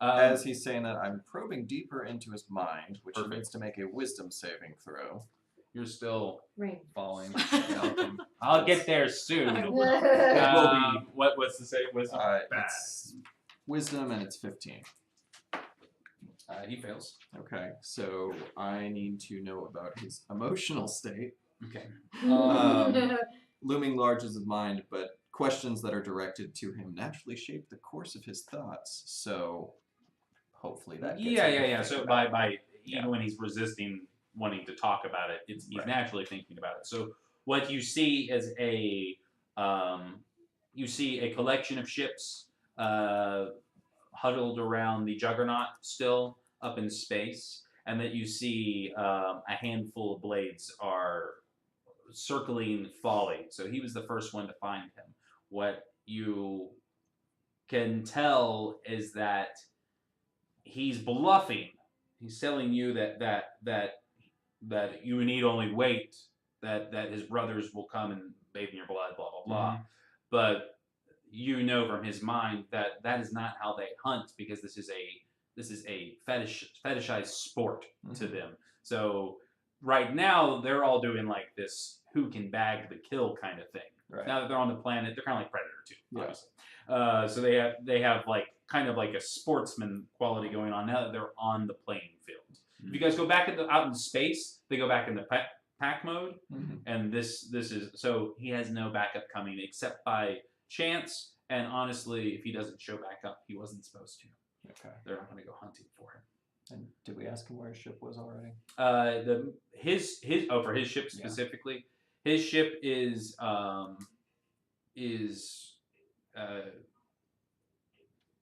as he's saying that, I'm probing deeper into his mind, which Perfect. needs to make a wisdom saving throw. You're still Ring. falling. Yeah. I'll get there soon. What's the say? Wisdom. It's wisdom and it's 15. He fails. Okay, so I need to know about his emotional state. Okay. Looming large is his mind, but questions that are directed to him naturally shape the course of his thoughts. So hopefully that gets him to Yeah. think So about it. by even when he's resisting wanting to talk about it, he's Right. naturally thinking about it. So what you see is a collection of ships huddled around the Juggernaut still up in space, and that you see a handful of blades are circling Folly. So he was the first one to find him. What you can tell is that he's bluffing. He's telling you that you need only wait, that his brothers will come and bathe in your blood, blah blah blah. Mm-hmm. But you know from his mind that is not how they hunt, because this is a fetishized sport to them. So right now they're all doing like this who can bag the kill kind of thing. Right. Now that they're on the planet, they're kind of like Predator too, Yeah. obviously. So they have like kind of like a sportsman quality going on now that they're on the playing field. If you guys go back out in space, they go back in the pack mode, and this is so he has no backup coming except by chance. And honestly, if he doesn't show back up, he wasn't supposed to. Okay. They're not going to go hunting for him. And did we ask him where his ship was already? For his ship specifically, his ship is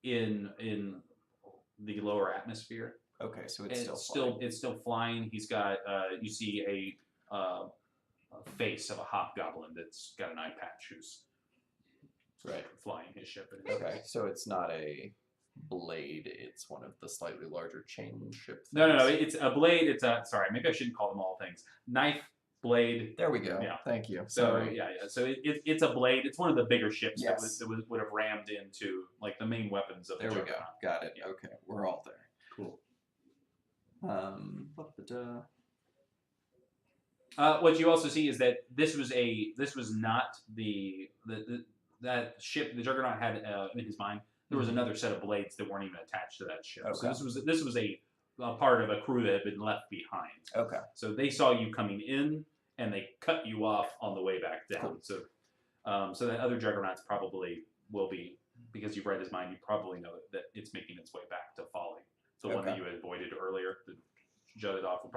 in the lower atmosphere. Okay, so And it's still it's still flying. He's got you see a face of a hobgoblin that's got an eye patch who's right. flying his ship. Okay, so it's not a blade, it's one of the slightly larger chain ship things. No, it's a blade. It's a sorry, maybe I shouldn't call them all things. Knife, blade. There we go. Yeah. Thank you. So Sorry. yeah. So it's a blade. It's one of the bigger ships Yes. that would have rammed into like the main weapons of the There we go. Juggernaut. Got it. Yeah. Okay, we're all there. Cool. What you also see is that this was not that ship the Juggernaut had in his mind. There was another set of blades that weren't even attached to that ship. So Okay. this was a part of a crew that had been left behind. Okay. So they saw you coming in and they cut you off on the way back down. Cool. So that other Juggernauts probably will be, because you've read his mind, you probably know that it's making its way back to Folly. The one that you had avoided earlier, that jutted off, it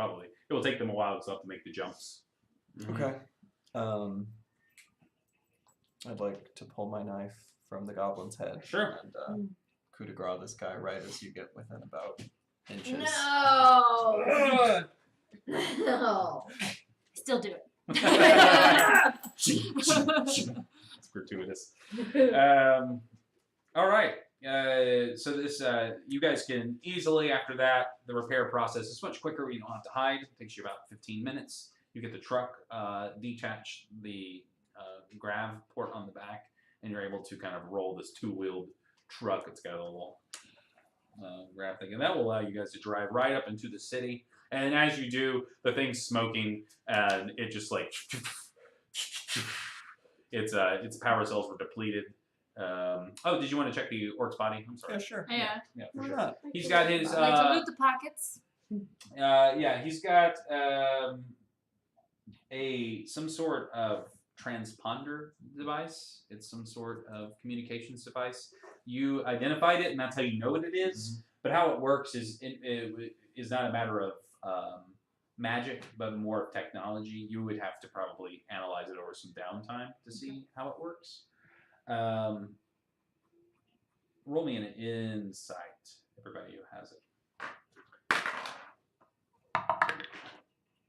will take them a while to make the jumps. Okay. I'd like to pull my knife from the goblin's head. Sure. And coup de grace this guy right as you get within about inches. No. No. Still do it. It's gratuitous. All right. So this, you guys can easily, after that, the repair process is much quicker. You don't have to hide. It takes you about 15 minutes. You get the truck, detach the grav port on the back, and you're able to kind of roll this two-wheeled truck. It's got a little grav thing, and that will allow you guys to drive right up into the city. And as you do, the thing's smoking, and it just like its power cells were depleted. Did you want to check the orc's body? I'm sorry. Yeah, sure. Yeah. Yeah, for Why sure. not? He's got his. I like to loot the pockets. He's got some sort of transponder device. It's some sort of communications device. You identified it, and that's how you know what it is. But how it works is is not a matter of magic, but more of technology. You would have to probably analyze it over some downtime to see how it works. Roll me an insight, everybody who has it.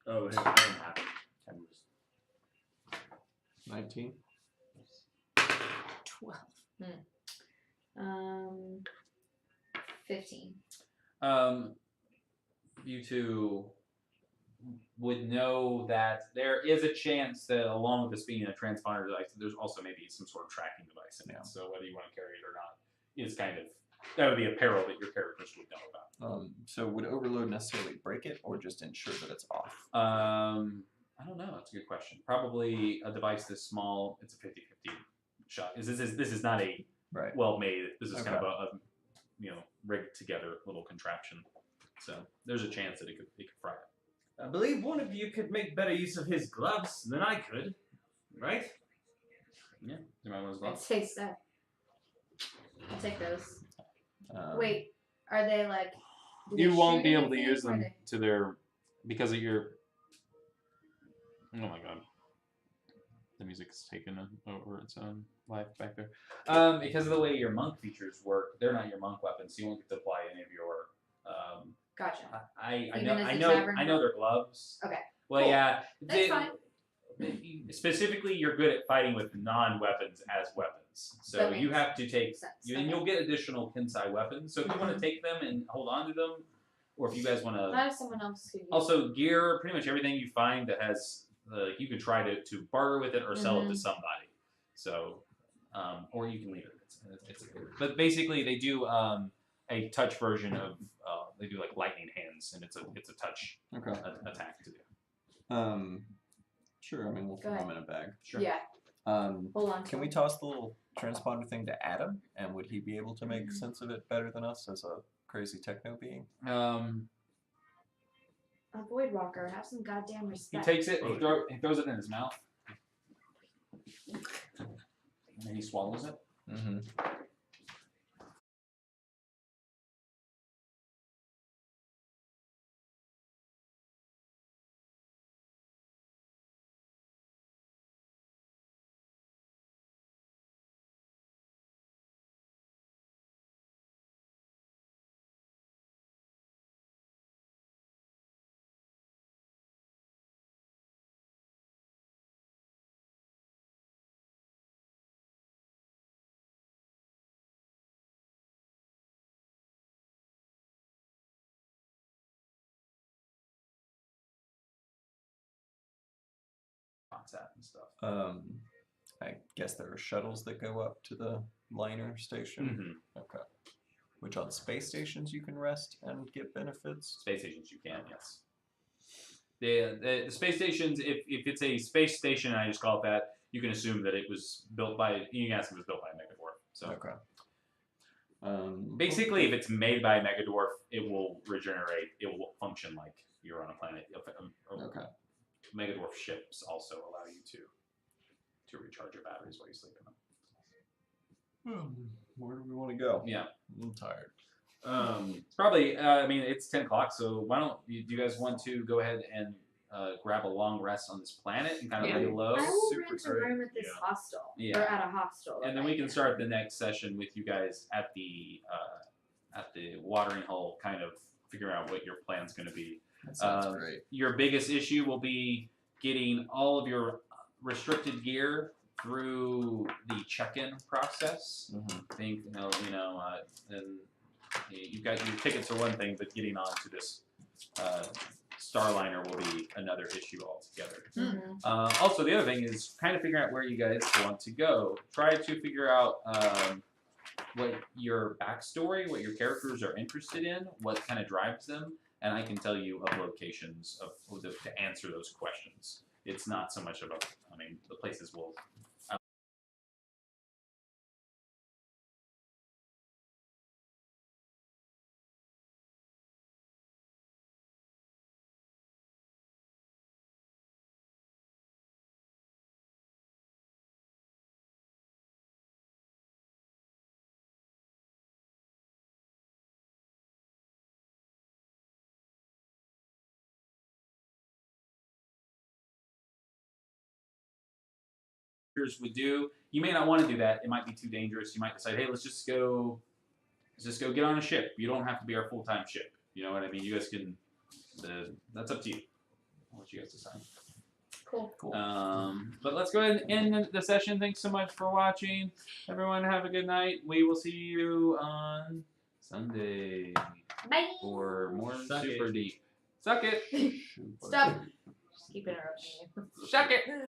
Oh, I don't have it. 19. 12. 15. You two would know that there is a chance that along with this being a transponder device, there's also maybe some sort of tracking device in it. So whether you want to carry it or not is kind of, that would be a peril that your characters would know about. So would overload necessarily break it, or just ensure that it's off? I don't know. That's a good question. Probably a device this small. It's a 50-50 shot. This is not a well made. This is kind of a rigged together little contraption. So there's a chance that it could fry it. I believe one of you could make better use of his gloves than I could, right? Yeah. Do you mind those I'd gloves? say so. I'll take those. Wait. Are they like... do they You won't shoot be able to anything, use or them they- to their because of your. Oh my god. The music's taken over its own life back there. Because of the way your monk features work, they're not your monk weapons, so you won't get to apply any of your. Gotcha. I Even know as I a know tavern I know they're gloves. Okay. Well, Cool. yeah. That's fine. Specifically, you're good at fighting with non-weapons as weapons, so That you makes have to take. sense. And you'll get additional Kinsai weapons. So if you want to take them and hold on to them, or if you guys want to. Not if someone else could use Also, gear, pretty much everything you find that has, you can try to barter with it or sell it to somebody. So, or you can leave it. But basically, they do a touch version of, they do like lightning hands, and it's a touch attack to do. Sure. I mean, we'll throw them in a bag. Sure. Yeah. Hold on. Can we toss the little transponder thing to Adam, and would he be able to make sense of it better than us as a crazy techno being? A Voidwalker, have some goddamn He respect. takes it, he throws it in his mouth, and he swallows it. Mm-hmm. And stuff. I guess there are shuttles that go up to the liner station. Okay. Which on space stations you can rest and get benefits? Space stations you can, yes. The space stations, if it's a space station, and I just call it that, you can assume that it was built by, you can ask if it was built by a Megadwarf. So basically, if it's made by a Megadwarf, it will regenerate, it will function like you're on a planet. Megadwarf ships also allow you to recharge your batteries while you sleep in them. Where do we want to go? Yeah. I'm tired. It's probably, I mean, it's 10 o'clock, so why don't do you guys want to go ahead and grab a long rest on this planet and kind of lay low? I will Super rent a great. room at this hostel. Yeah. Or at a hostel. And then we can start the next session with you guys at the watering hole, kind of figuring out what your plan's going to be. That sounds great. Your biggest issue will be getting all of your restricted gear through the check-in process. I think and you've got your tickets are one thing, but getting onto this Starliner will be another issue altogether. Also, the other thing is kind of figuring out where you guys want to go. Try to figure out what your backstory, what your characters are interested in, what kind of drives them, and I can tell you of locations to answer those questions. It's not so much of the places will characters would do. You may not want to do that. It might be too dangerous. You might decide, hey, let's just go get on a ship. You don't have to be our full-time ship. You know what I mean? You guys can. That's up to you. I'll let you guys decide. Cool. But let's go ahead and end the session. Thanks so much for watching. Everyone have a good night. We will see you on Sunday Bye. for more Suck Super it. Deep. Suck it. Stop. Just keep interrupting you. Suck it.